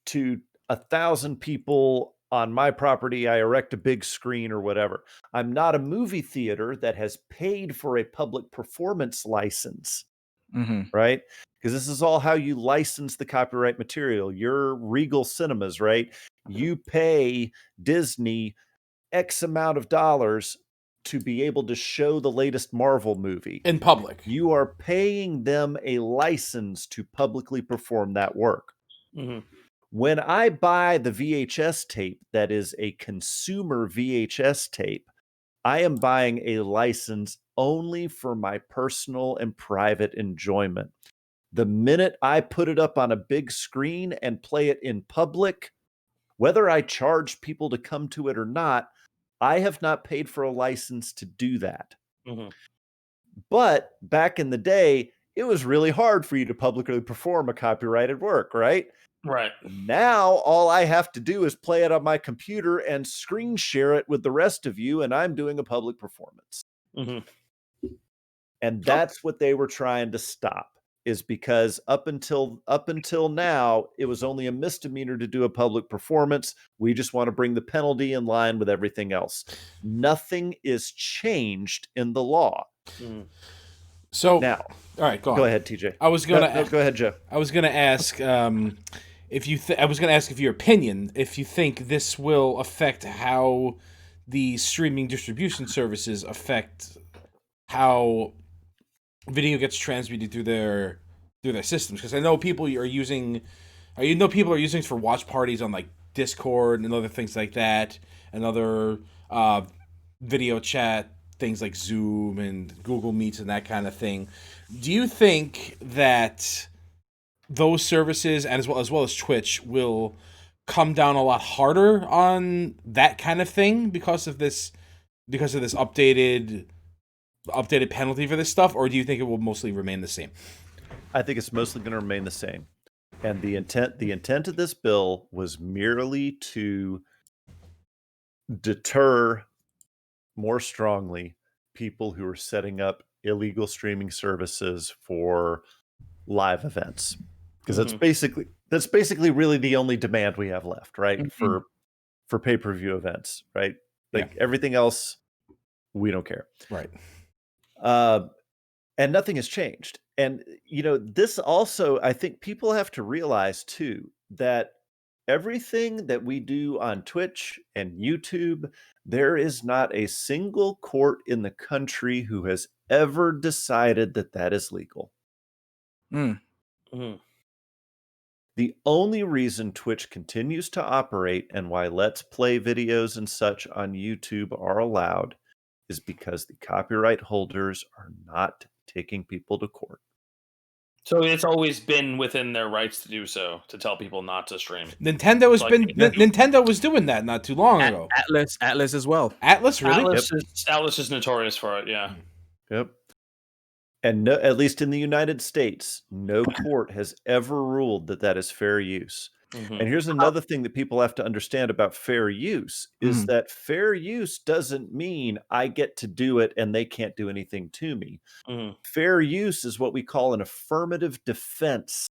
to 1,000 people on my property. I erect a big screen or whatever. I'm not a movie theater that has paid for a public performance license, right? Because this is all how you license the copyright material. You're Regal Cinemas, right? You pay Disney X amount of dollars to be able to show the latest Marvel movie in public. You are paying them a license to publicly perform that work. When I buy the VHS tape that is a consumer VHS tape, I am buying a license only for my personal and private enjoyment. The minute I put it up on a big screen and play it in public, whether I charge people to come to it or not, I have not paid for a license to do that. But back in the day, it was really hard for you to publicly perform a copyrighted work, right? Right. Now, all I have to do is play it on my computer and screen share it with the rest of you, and I'm doing a public performance. And that's what they were trying to stop, is because up until now, it was only a misdemeanor to do a public performance. We just want to bring the penalty in line with everything else. Nothing is changed in the law. So now, all right, go ahead, TJ. I was gonna go ahead, Joe. I was gonna ask if your opinion, if you think this will affect how the streaming distribution services affect how video gets transmitted through their systems, because I know people are using it for watch parties on like Discord and other things like that, and other video chat things like Zoom and Google Meets and that kind of thing. Do you think that those services, and as well as Twitch, will come down a lot harder on that kind of thing because of this updated penalty for this stuff, or do you think it will mostly remain the same? I think it's mostly going to remain the same. And the intent of this bill was merely to deter more strongly people who are setting up illegal streaming services for live events, because that's basically really the only demand we have left, right? For pay-per-view events, right? Like everything else, we don't care, right? And nothing has changed. And this also, I think people have to realize too, that everything that we do on Twitch and YouTube, there is not a single court in the country who has ever decided that that is legal. The only reason Twitch continues to operate and why Let's Play videos and such on YouTube are allowed is because the copyright holders are not taking people to court. So it's always been within their rights to do so, to tell people not to stream. Nintendo was doing that not too long ago. Atlas as well. Atlas, really? Atlas is notorious for it. Yeah. Yep. And at least in the United States, no court has ever ruled that that is fair use. And here's another thing that people have to understand about fair use is that fair use doesn't mean I get to do it and they can't do anything to me. Fair use is what we call an affirmative defense.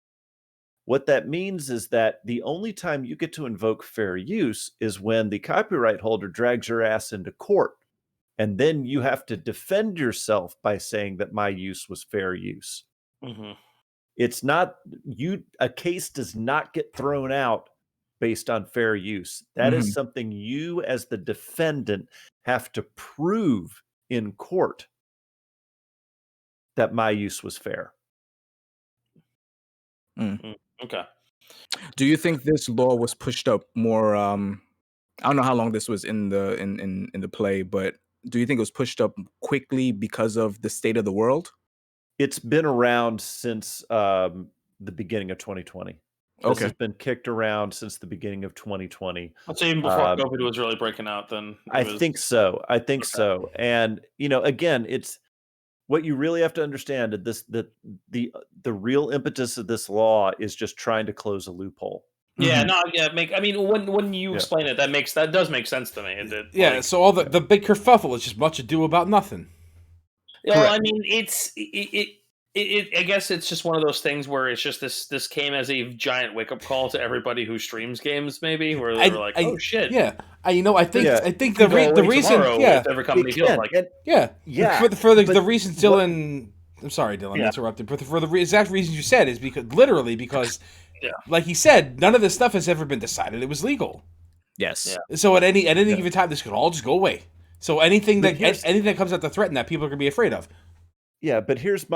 What that means is that the only time you get to invoke fair use is when the copyright holder drags your ass into court. And then you have to defend yourself by saying that my use was fair use. It's not a case does not get thrown out based on fair use. That is something you as the defendant have to prove in court that my use was fair. Okay. Do you think this law was pushed up more? I don't know how long this was in the play, but do you think it was pushed up quickly because of the state of the world? It's been around since the beginning of 2020. This has been kicked around since the beginning of 2020. I'd say even before COVID was really breaking out. Then I think so. And again, it's what you really have to understand. That the real impetus of this law is just trying to close a loophole. Yeah, when you explain it, that does make sense to me. So all the big kerfuffle is just much ado about nothing. Yeah, well, I mean, I guess it's just one of those things where it's just this came as a giant wake up call to everybody who streams games, maybe, where they were like, "Oh shit!" Yeah, I think the reason, every company feels like, for the reason Dylan, I'm sorry, Dylan, I interrupted, but for the exact reasons you said is because, like he said, none of this stuff has ever been decided. It was legal. Yes. Yeah. So at any given time, this could all just go away. So anything that comes out to threaten that, people are going to be afraid of. Yeah, but here's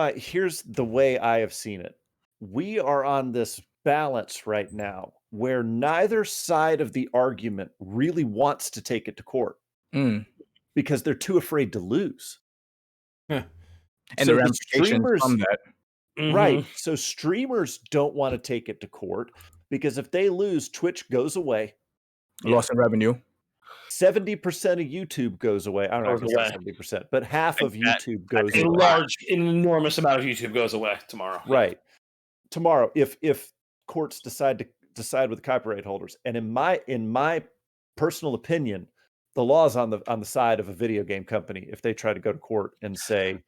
the way I have seen it. We are on this balance right now where neither side of the argument really wants to take it to court because they're too afraid to lose. And the ramifications from that. Right. So streamers don't want to take it to court because if they lose, Twitch goes away. Loss in revenue. 70% of YouTube goes away. I don't know if it's 70%, but half of YouTube goes away. An enormous amount of YouTube goes away tomorrow. Right. Tomorrow, if courts decide with the copyright holders, and in my personal opinion, the law is on the side of a video game company if they try to go to court and say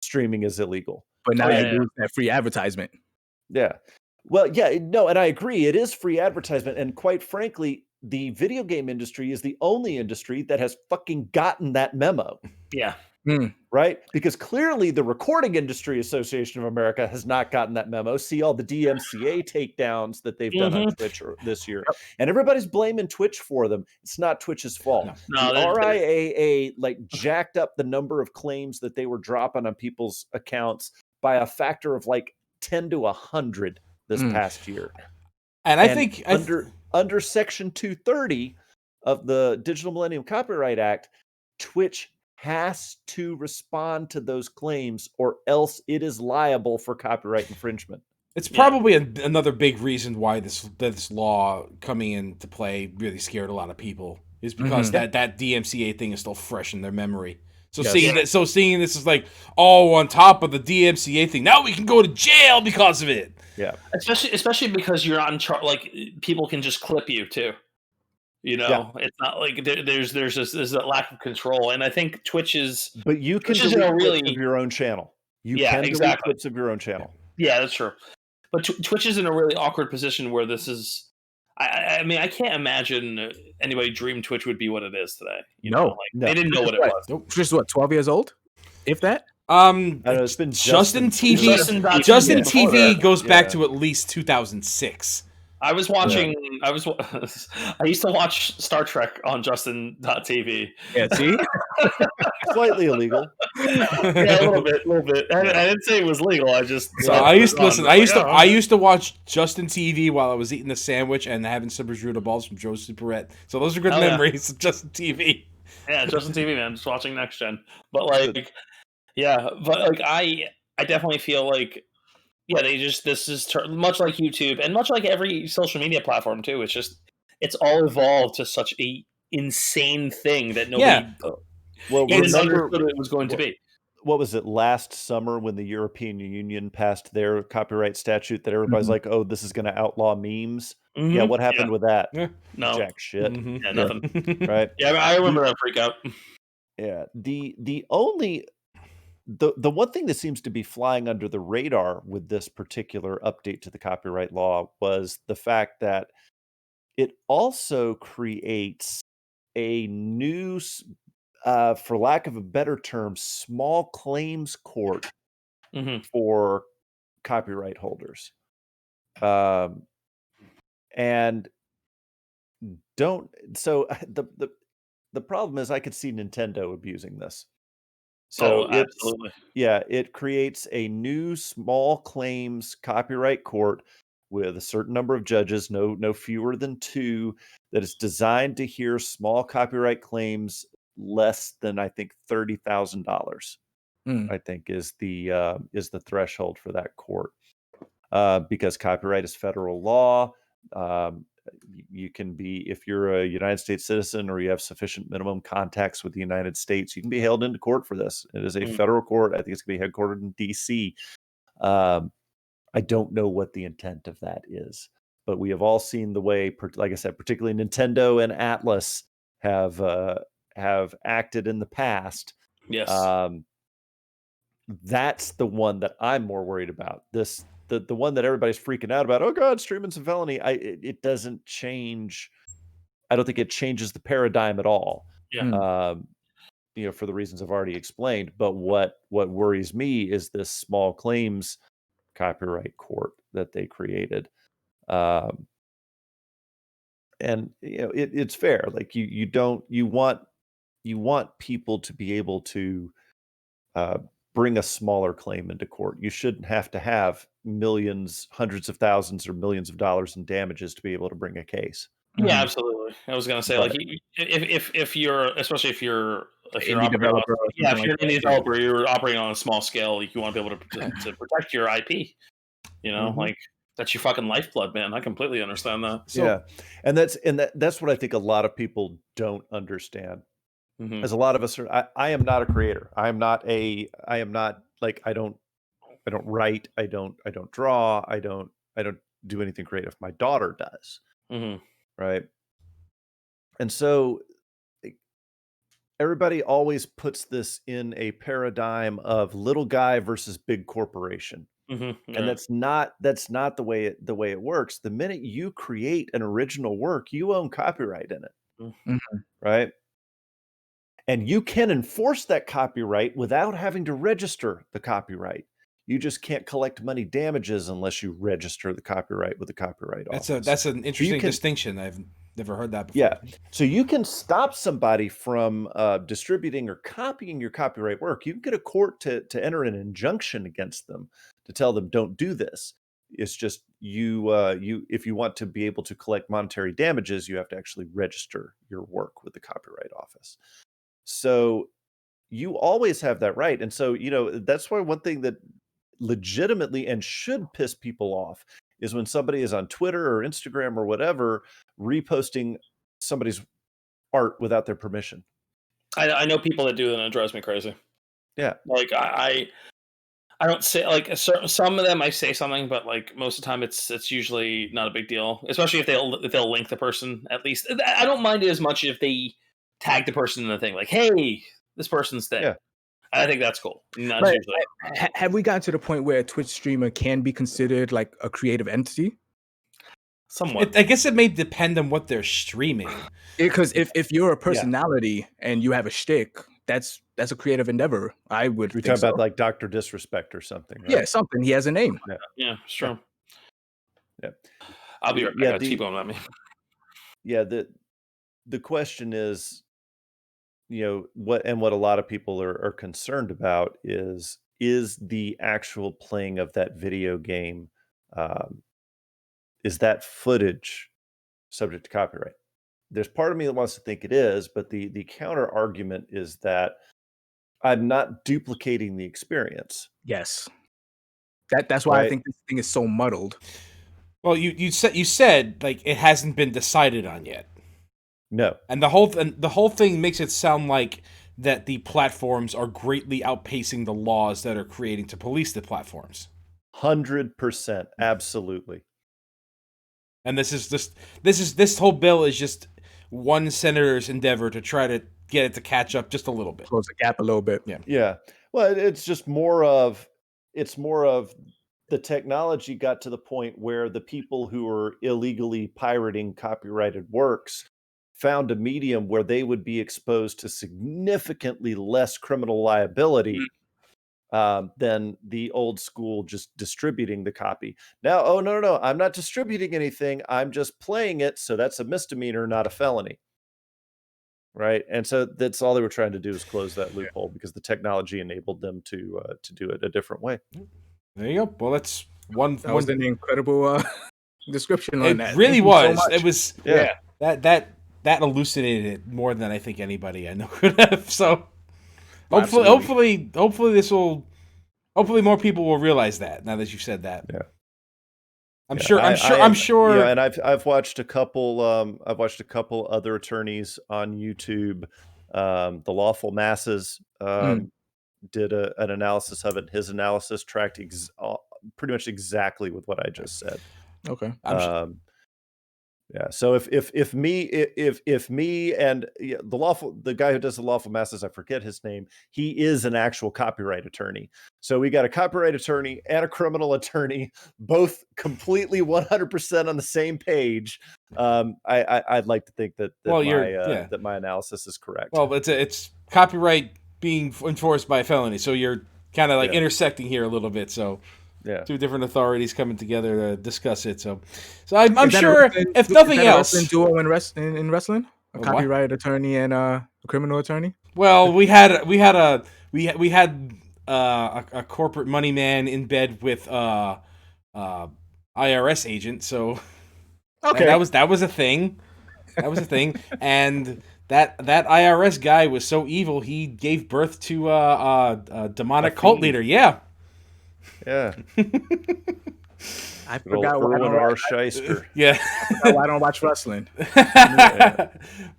streaming is illegal. But now you lose that free advertisement. Yeah. Well, and I agree. It is free advertisement, and quite frankly, the video game industry is the only industry that has fucking gotten that memo. Yeah. Right? Because clearly the Recording Industry Association of America has not gotten that memo. See all the DMCA takedowns that they've done on Twitch this year. And everybody's blaming Twitch for them. It's not Twitch's fault. No, the RIAA jacked up the number of claims that they were dropping on people's accounts by a factor of 10 to 100 this past year. And I think under Section 230 of the Digital Millennium Copyright Act, Twitch has to respond to those claims or else it is liable for copyright infringement. It's probably another big reason why this law coming into play really scared a lot of people, is because that DMCA thing is still fresh in their memory. So seeing this is on top of the DMCA thing, now we can go to jail because of it. Yeah, especially because you're on people can just clip you too. It's not like there's a lack of control, and I think Twitch is. But you can delete clips of your own channel. You can delete clips of your own channel. Yeah, that's true. But Twitch is in a really awkward position where this is. I mean, I can't imagine anybody dreamed Twitch would be what it is today. They didn't know what it was. Nope. Twitch is what, 12 years old, if that. I don't know, it's been Justin TV. Justin TV goes back to at least 2006. I was watching. I used to watch Star Trek on Justin.tv. Yeah, see, slightly illegal. Yeah, a little bit. I didn't say it was legal. I just. So I used to watch Justin TV while I was eating a sandwich and having some prosciutto balls from Joe's Superette. So those are good memories of Justin TV. Yeah, Justin TV, man. Just watching Next Gen, but I definitely feel like. Yeah, this is much like YouTube and much like every social media platform too. It's all evolved to such a insane thing that nobody even understood it was going to be. What was it last summer when the European Union passed their copyright statute that everybody's like, oh, this is going to outlaw memes? Yeah, what happened with that? No. Jack shit. Yeah, nothing. Right? Yeah, I remember that freak out. Yeah, the one thing that seems to be flying under the radar with this particular update to the copyright law was the fact that it also creates a new, for lack of a better term, small claims court for copyright holders. And the problem is I could see Nintendo abusing this. So absolutely. It creates a new small claims copyright court with a certain number of judges, no fewer than 2, that is designed to hear small copyright claims less than, I think, $30,000. I think is the threshold for that court, because copyright is federal law. You can be, if you're a United States citizen or you have sufficient minimum contacts with the United States, you can be held into court for this. It is a federal court. I think it's going to be headquartered in D.C. I don't know what the intent of that is, but we have all seen the way, like I said, particularly Nintendo and Atlas have acted in the past. Yes. That's the one that I'm more worried about. The one that everybody's freaking out about. Oh God, streaming's a felony. It doesn't change. I don't think it changes the paradigm at all. Yeah. For the reasons I've already explained. But what worries me is this small claims copyright court that they created. And it's fair. Like you want people to be able to bring a smaller claim into court. You shouldn't have to have millions, hundreds of thousands, or millions of dollars in damages to be able to bring a case. Yeah, absolutely. I was going to say, if you're indie developer, if you're an indie developer, you're operating on a small scale. You want to be able to protect your IP. That's your fucking lifeblood, man. I completely understand that. And that's what I think a lot of people don't understand. As a lot of us are, I am not a creator. I am not like, I don't write. I don't draw. I don't do anything creative. My daughter does. Right. And so everybody always puts this in a paradigm of little guy versus big corporation. And that's not the way it works. The minute you create an original work, you own copyright in it. Right. And you can enforce that copyright without having to register the copyright. You just can't collect money damages unless you register the copyright with the Copyright Office. That's an interesting distinction. I've never heard that before. Yeah. So you can stop somebody from distributing or copying your copyright work. You can get a court to enter an injunction against them to tell them don't do this. It's just you if you want to be able to collect monetary damages, you have to actually register your work with the Copyright Office. So you always have that right. And so, that's why one thing that legitimately and should piss people off is when somebody is on Twitter or Instagram or whatever reposting somebody's art without their permission. I know people that do that, and it drives me crazy. Yeah. Like I don't say, like, some of them I say something, but like most of the time it's usually not a big deal, especially if they'll link the person. At least I don't mind it as much if they tag the person in the thing, like, hey, this person's thing. Yeah. I think that's cool. But have we gotten to the point where a Twitch streamer can be considered like a creative entity? Somewhat. I guess it may depend on what they're streaming. Because if you're a personality and you have a shtick, that's a creative endeavor. I would. We talk about like Dr. Disrespect or something. Right? Yeah, something. He has a name. Yeah, sure. Yeah. I'll be right back. Keep going at me. Yeah. The question is, what a lot of people are concerned about is the actual playing of that video game, is that footage subject to copyright? There's part of me that wants to think it is, but the counter argument is that I'm not duplicating the experience. Yes. That's why I think this thing is so muddled. Well, you said like it hasn't been decided on yet. No. And the whole thing makes it sound like that the platforms are greatly outpacing the laws that are creating to police the platforms. 100%, absolutely. And this whole bill is just one senator's endeavor to try to get it to catch up just a little bit. Close the gap a little bit. Yeah. Yeah. Well, it's just more of the technology got to the point where the people who are illegally pirating copyrighted works found a medium where they would be exposed to significantly less criminal liability than the old school just distributing the copy. Now, oh, no, I'm not distributing anything. I'm just playing it. So that's a misdemeanor, not a felony. Right. And so that's all they were trying to do is close that loophole because the technology enabled them to do it a different way. There you go. Well, that's one. That was an incredible description on that. It really was. So it was. Yeah. That elucidated it more than I think anybody I know could have. So hopefully more people will realize that now that you said that. Yeah. I'm sure. Yeah, and I've watched a couple. I've watched a couple other attorneys on YouTube. The Lawful Masses did an analysis of it. His analysis tracked pretty much exactly with what I just said. Okay. Yeah. So if me and the guy who does the Lawful Masses, I forget his name. He is an actual copyright attorney. So we got a copyright attorney and a criminal attorney, both completely 100% on the same page. I'd like to think that my analysis is correct. Well, it's copyright being enforced by a felony, so you're kind of like intersecting here a little bit. So. Yeah. Two different authorities coming together to discuss it. So I'm sure, if nothing else, a duo in wrestling, a copyright attorney and a criminal attorney. Well, we had a corporate money man in bed with IRS agent. So okay, that was a thing. That was a thing, and that IRS guy was so evil he gave birth to a demonic cult leader. Yeah. Yeah. I forgot why I don't watch wrestling.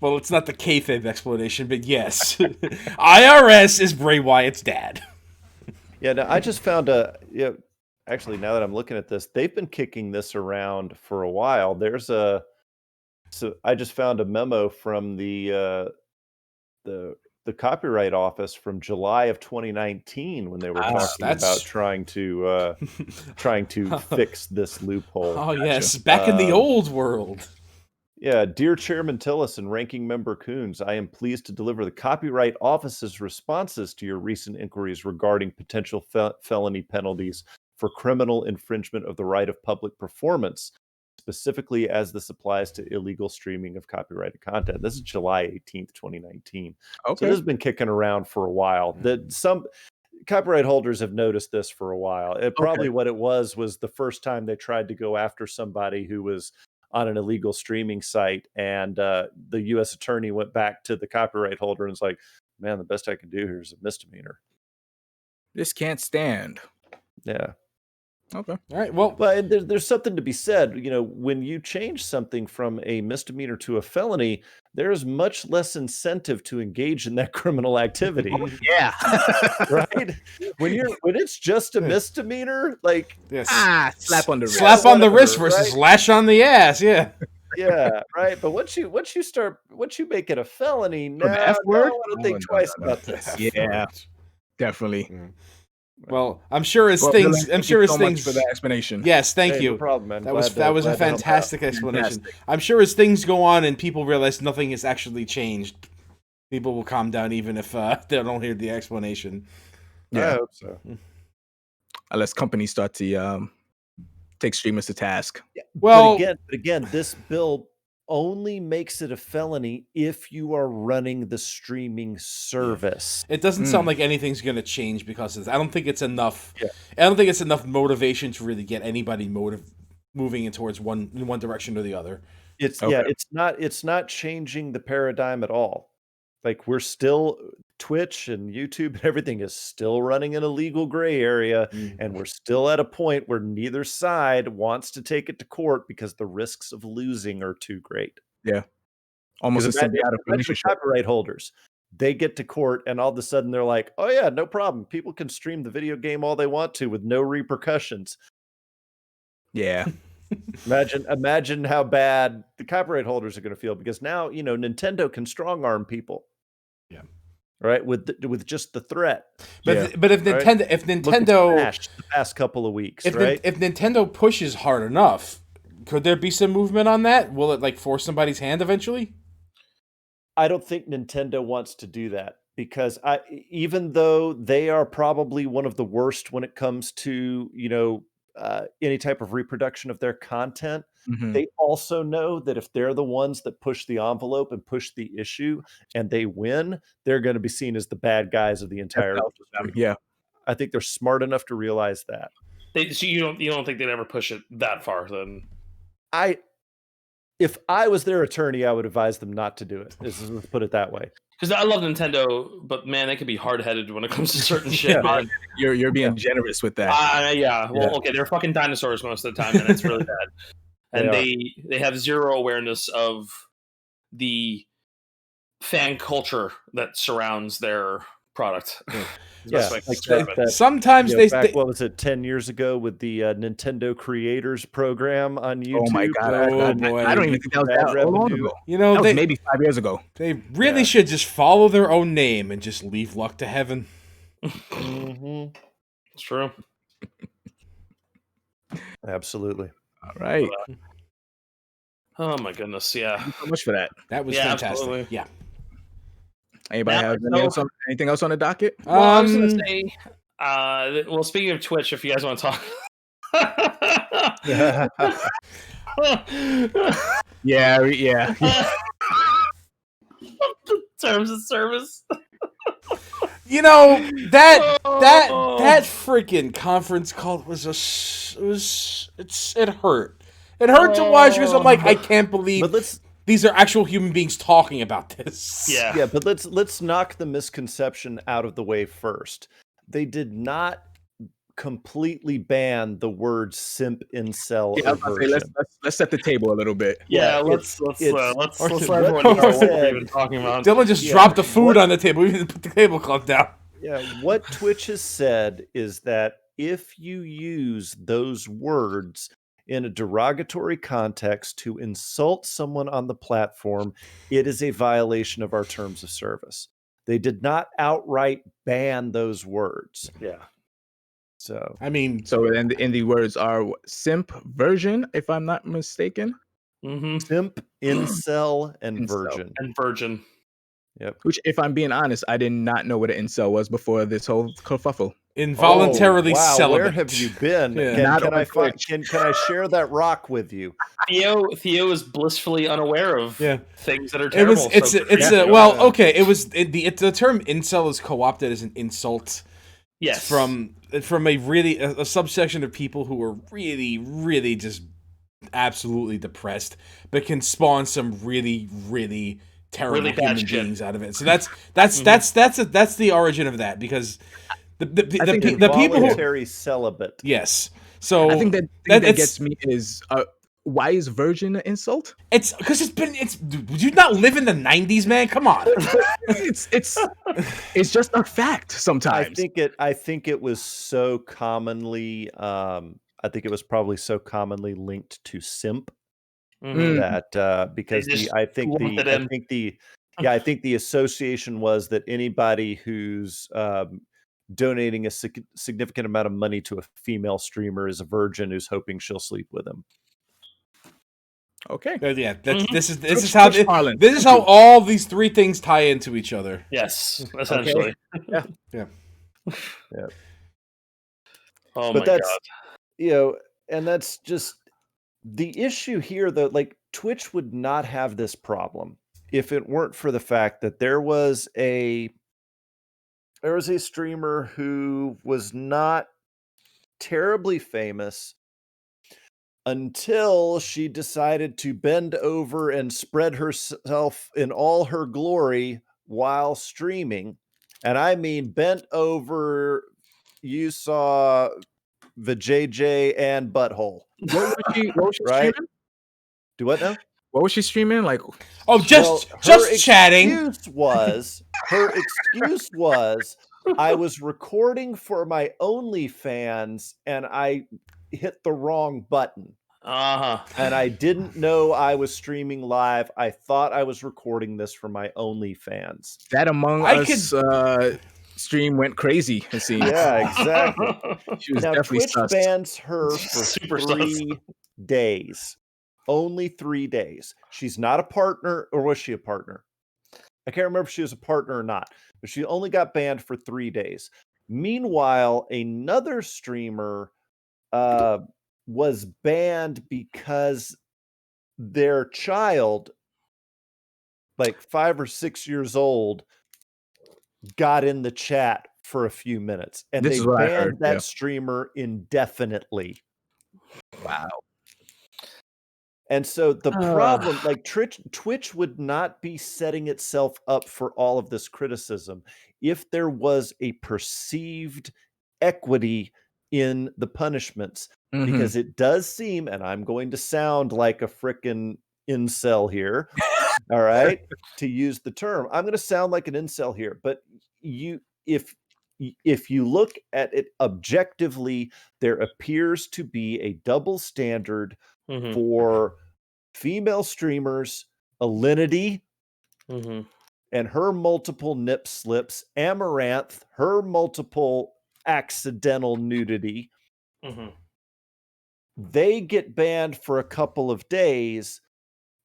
Well, it's not the kayfabe explanation, but yes. IRS is Bray Wyatt's dad. Yeah, no, I just found actually, now that I'm looking at this, they've been kicking this around for a while. So I just found a memo from the Copyright Office from July of 2019 when they were talking about trying to fix this loophole. Oh yes, back in the old world. Yeah, dear Chairman Tillis and Ranking Member Coons, I am pleased to deliver the Copyright Office's responses to your recent inquiries regarding potential felony penalties for criminal infringement of the right of public performance, specifically as this applies to illegal streaming of copyrighted content. This is July 18th, 2019. So this has been kicking around for a while. Some copyright holders have noticed this for a while. Probably what it was the first time they tried to go after somebody who was on an illegal streaming site, and the U.S. attorney went back to the copyright holder and was like, man, the best I can do here is a misdemeanor. This can't stand. Yeah. Okay. All right. Well, but there's something to be said. When you change something from a misdemeanor to a felony, there's much less incentive to engage in that criminal activity. Yeah. Right? When it's just a misdemeanor, like slap on the wrist. Slap on the wrist versus lash on the ass. Yeah. Yeah, right. But once you make it a felony, now I want to think twice about this. Yeah. Definitely. Well, I'm sure as things for that explanation. Yes, thank you. No problem, man. That was a fantastic explanation. I'm sure as things go on and people realize nothing has actually changed, people will calm down even if they don't hear the explanation. Yeah, I hope so. Unless companies start to take streamers to task. Yeah. Well, but again, this bill only makes it a felony if you are running the streaming service. It doesn't sound like anything's going to change because of this. I don't think it's enough. Yeah. I don't think it's enough motivation to really get anybody moving in towards one direction or the other. It's not changing the paradigm at all. Like, we're still, Twitch and YouTube and everything is still running in a legal gray area, and we're still at a point where neither side wants to take it to court because the risks of losing are too great. Yeah. Almost a symbiotic relationship. Copyright holders, they get to court and all of a sudden they're like, oh yeah, no problem. People can stream the video game all they want to with no repercussions. Yeah. Imagine how bad the copyright holders are going to feel, because now, Nintendo can strong arm people. Yeah. Right, with just the threat. But if Nintendo the past couple of weeks, if Nintendo pushes hard enough, could there be some movement on that? Will it force somebody's hand eventually? I don't think Nintendo wants to do that, because even though they are probably one of the worst when it comes to any type of reproduction of their content, they also know that if they're the ones that push the envelope and push the issue and they win, they're going to be seen as the bad guys of the entire industry. Yeah, I think they're smart enough to realize that. So you don't think they'd ever push it that far? Then if I was their attorney, I would advise them not to do it. Let's put it that way. Because I love Nintendo, but man, they can be hard-headed when it comes to certain shit. Man. You're being generous with that. Yeah. Well, okay, they're fucking dinosaurs most of the time, and it's really bad. And they have zero awareness of the fan culture that surrounds their product. Sometimes what was it, 10 years ago with the Nintendo Creators Program on YouTube? Oh my god! I don't even think that was that long ago. That was maybe 5 years ago. They really should just follow their own name and just leave luck to heaven. It's true. Absolutely. All right. Oh my goodness! Yeah. Thank you so much for that. That was fantastic. Absolutely. Yeah. Anybody have anything else on the docket? Well, I was going to say, well, speaking of Twitch, if you guys want to talk. Yeah. Terms of service. That freaking conference call was it hurt. It hurt to watch because I'm like, I can't believe these are actual human beings talking about this. Yeah, but let's knock the misconception out of the way first. They did not completely ban the word simp incel. Yeah, let's set the table a little bit. Yeah, let's let everyone know what we're even talking about. Dylan just dropped the food on the table. We didn't put the tablecloth down. Yeah, what Twitch has said is that if you use those words in a derogatory context to insult someone on the platform, it is a violation of our terms of service. They did not outright ban those words. Yeah. So and the words are simp version, if I'm not mistaken. Simp, incel, and virgin. And virgin. Yep. Which, if I'm being honest, I did not know what an incel was before this whole kerfuffle. Involuntarily celibate. Where have you been? Yeah. Can I share that rock with you? Theo is blissfully unaware of things that are It terrible. was. The term incel is co-opted as an insult. Yes. From a subsection of people who are really, really just absolutely depressed, but can spawn some really, really terrible human beings out of it. So that's the origin of that, because the people who celibate. Yes. So I think that gets me is why is virgin an insult? It's because would you not live in the 90s, man? Come on. it's just a fact sometimes. I think it was so commonly I think it was probably so commonly linked to simp that because I think the association was that anybody who's donating a significant amount of money to a female streamer is a virgin who's hoping she'll sleep with him. Okay. Yeah, this is how all these three things tie into each other. Yes, essentially. Okay. Yeah. Oh, but my God. And that's just the issue here, though. Like, Twitch would not have this problem if it weren't for the fact that there was a streamer who was not terribly famous until she decided to bend over and spread herself in all her glory while streaming. And I mean bent over, you saw the JJ and butthole. What was she right? streaming? Do what now? What was she streaming? Like, just chatting. Her excuse was I was recording for my OnlyFans and I hit the wrong button. And I didn't know I was streaming live. I thought I was recording this for my OnlyFans. That Among Us stream went crazy. It seems. Yeah, exactly. She was now definitely Twitch sus. bans her for 3 days. Only 3 days. She's not a partner, or was she a partner? I can't remember if she was a partner or not, but she only got banned for 3 days. Meanwhile, another streamer was banned because their child, like 5 or 6 years old, got in the chat for a few minutes, and they banned that streamer indefinitely. Wow. And so the problem, like Twitch would not be setting itself up for all of this criticism if there was a perceived equity in the punishments, because it does seem, and I'm going to sound like a frickin' incel here, all right, to use the term. I'm going to sound like an incel here, but if you look at it objectively, there appears to be a double standard for female streamers, Alinity and her multiple nip slips, Amaranth, her multiple accidental nudity. They get banned for a couple of days,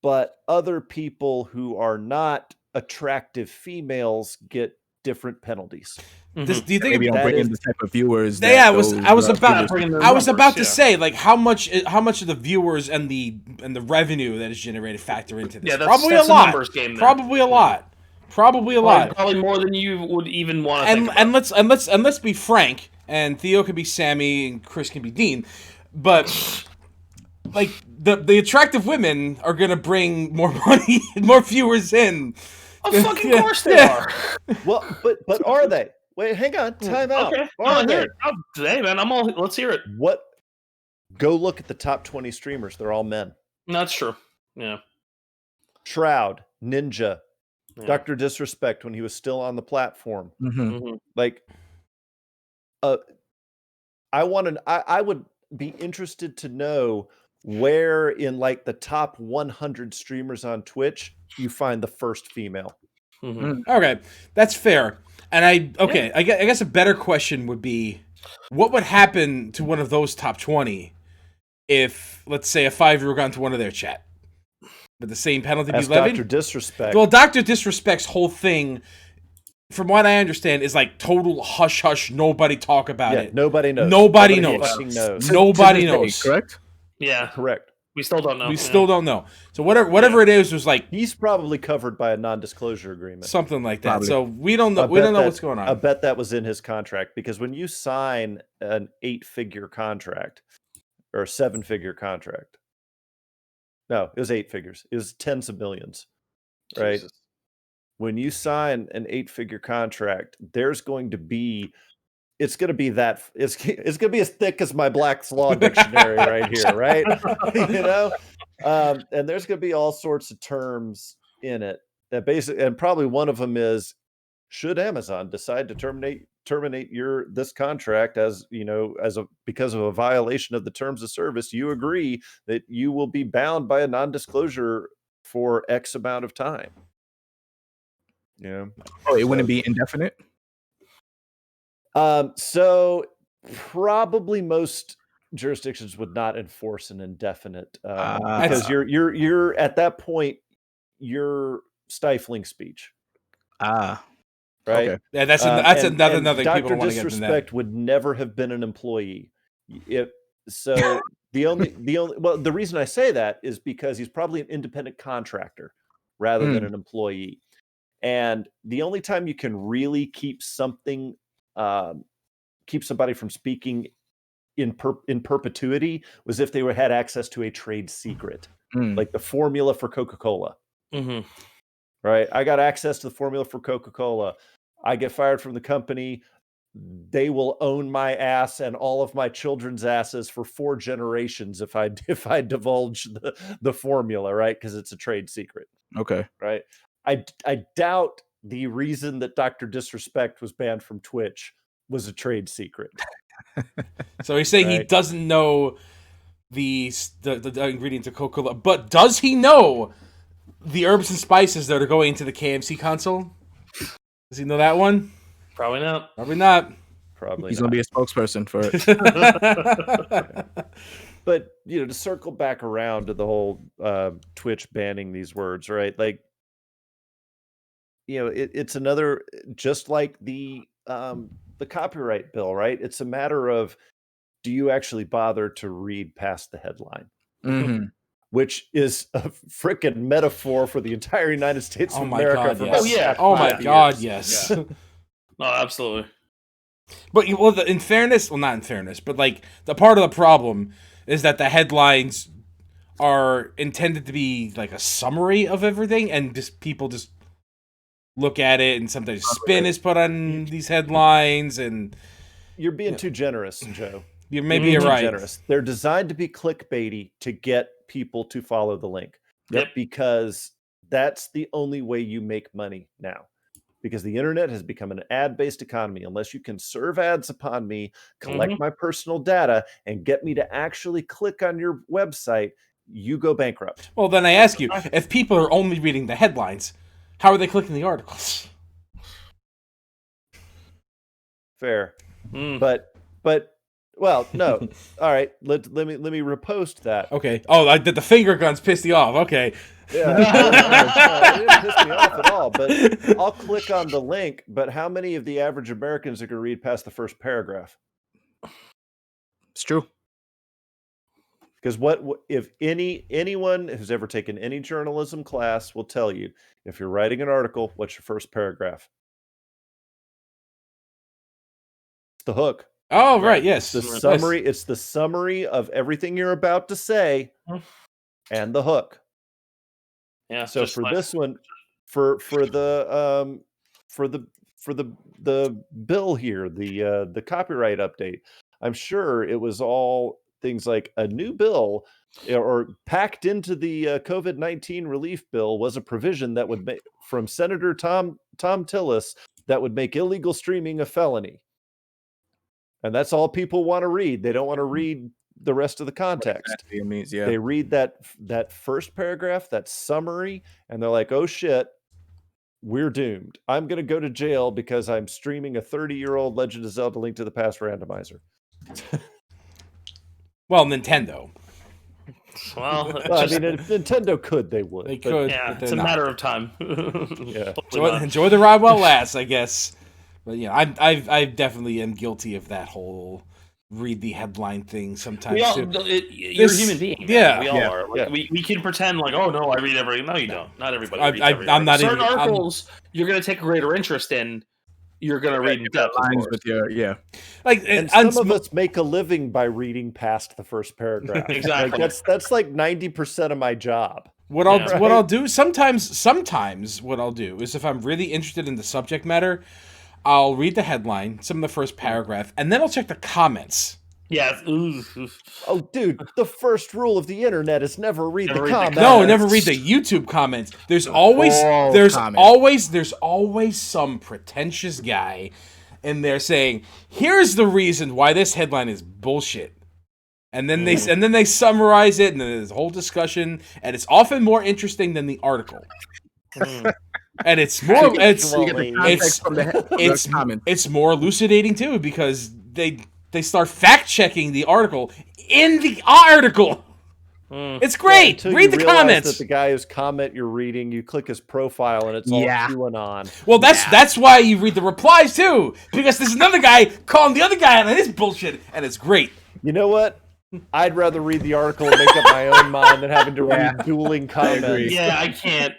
but other people who are not attractive females get different penalties. Do you think maybe don't bring in the type of viewers? I was about to say, like, how much of the viewers and the revenue that is generated factor into this? Yeah, probably that's a lot. Numbers game, probably a lot. Probably a lot. Probably more than you would even want to think about. And let's be frank. And Theo could be Sammy, and Chris can be Dean. But like the attractive women are gonna bring more money, more viewers in. Of fucking course they are. Well, but are they? Wait, hang on. Time out. Okay. Are they? Hey, man, let's hear it. What? Go look at the top 20 streamers. They're all men. That's true. Yeah. Shroud, Ninja, Dr. Disrespect when he was still on the platform. Like, I would be interested to know where in like the top 100 streamers on Twitch you find the first female. Okay, that's fair. And I guess a better question would be, what would happen to one of those top 20 if, let's say, a 5-year-old got into one of their chat? Would the same penalty be As levied? Dr. Disrespect. Well, Dr. Disrespect's whole thing, from what I understand, is like total hush hush. Nobody talk about it. Nobody knows. Nobody knows. Fucking knows. Nobody knows. Correct? Yeah. Correct. We still don't know. We still don't know. So whatever it is was like he's probably covered by a non-disclosure agreement, something like that. Probably. So we don't know. We don't know what's going on. I bet that was in his contract, because when you sign an 8-figure contract or a 7-figure contract, no, it was 8 figures. It was tens of millions, right? Jesus. When you sign an 8-figure contract, there's going to be. It's going to be it's going to be as thick as my Black's Law dictionary right here, right? And there's going to be all sorts of terms in it that basically, and probably one of them is, should Amazon decide to terminate this contract because of a violation of the terms of service, you agree that you will be bound by a non-disclosure for X amount of time. Oh, it wouldn't be indefinite? So probably most jurisdictions would not enforce an indefinite because you're at that point you're stifling speech. Right. Okay. Yeah, that's another thing people don't want to get into. Dr. Disrespect would never have been an employee. The reason I say that is because he's probably an independent contractor rather than an employee. And the only time you can really keep somebody from speaking in perpetuity was if they had access to a trade secret, like the formula for Coca-Cola. Mm-hmm. Right? I got access to the formula for Coca-Cola. I get fired from the company. They will own my ass and all of my children's asses for 4 generations if I divulge the formula, right? Because it's a trade secret. Okay. Right. I doubt the reason that Dr. Disrespect was banned from Twitch was a trade secret. So he's saying he doesn't know the ingredients of Coca-Cola, but does he know the herbs and spices that are going into the KMC console? Does he know that one? Probably not. Probably not. Probably he's not. Gonna be a spokesperson for it. But to circle back around to the whole Twitch banning these words, right? Like, it's another, just like the copyright bill, right? It's a matter of, do you actually bother to read past the headline? Mm-hmm. Which is a freaking metaphor for the entire United States of America. Yes. Yeah. No, absolutely. But not in fairness, but like the part of the problem is that the headlines are intended to be like a summary of everything, and just people just look at it, and sometimes spin is put on these headlines, and you're being too generous, Joe. You're right. Generous. They're designed to be clickbaity to get people to follow the link. Yep. Because that's the only way you make money now. Because the internet has become an ad-based economy. Unless you can serve ads upon me, collect my personal data, and get me to actually click on your website, you go bankrupt. Well, then I ask you, if people are only reading the headlines, how are they clicking the articles? Fair. But well, no. All right, let me repost that. Okay. Oh, the finger guns pissed you off. Okay. Yeah, it didn't piss me off at all. But I'll click on the link. But how many of the average Americans are going to read past the first paragraph? It's true. Because if anyone who's ever taken any journalism class will tell you, if you're writing an article, what's your first paragraph? It's the hook. Oh, right. Yes. The summary. It's the summary of everything you're about to say, and the hook. Yeah. So for this one, for the bill here, the copyright update, I'm sure it was all things like a new bill, or packed into the COVID-19 relief bill was a provision that would make, from Senator Tom Tillis, that would make illegal streaming a felony. And that's all people want to read. They don't want to read the rest of the context. Exactly. It means, yeah. They read that first paragraph, that summary, and they're like, oh shit, we're doomed. I'm going to go to jail because I'm streaming a 30-year-old Legend of Zelda Link to the Past randomizer. Well, Nintendo. Well, I mean, if Nintendo could, they would. They could. Yeah, it's a matter of time. Yeah. Enjoy the ride while it lasts, I guess. But I definitely am guilty of that whole read the headline thing sometimes too. You're a human being. Yeah, we all are. Like, we can pretend like, oh no, I read everything. No, you don't. Not everybody reads everything. I'm not certain even, articles you're going to take a greater interest in. You're going to read in depth. Lines with your And some of us make a living by reading past the first paragraph. Exactly. Like that's like 90% of my job. What I'll do sometimes what I'll do is if I'm really interested in the subject matter, I'll read the headline, some of the first paragraph, and then I'll check the comments. Yeah. Oh, dude, the first rule of the internet is never read the comments. No, never read the YouTube comments. There's always some pretentious guy in there saying, "Here's the reason why this headline is bullshit." And then they summarize it, and then there's a whole discussion, and it's often more interesting than the article. And it's more it's more elucidating too, because they start fact checking the article in the article. It's great. Read the comments. That the guy whose comment you're reading, you click his profile and it's all QAnon. Well, that's why you read the replies too, because there's another guy calling the other guy on his bullshit, and it's great. You know what? I'd rather read the article and make up my own mind than having to read dueling comments. Yeah, I can't.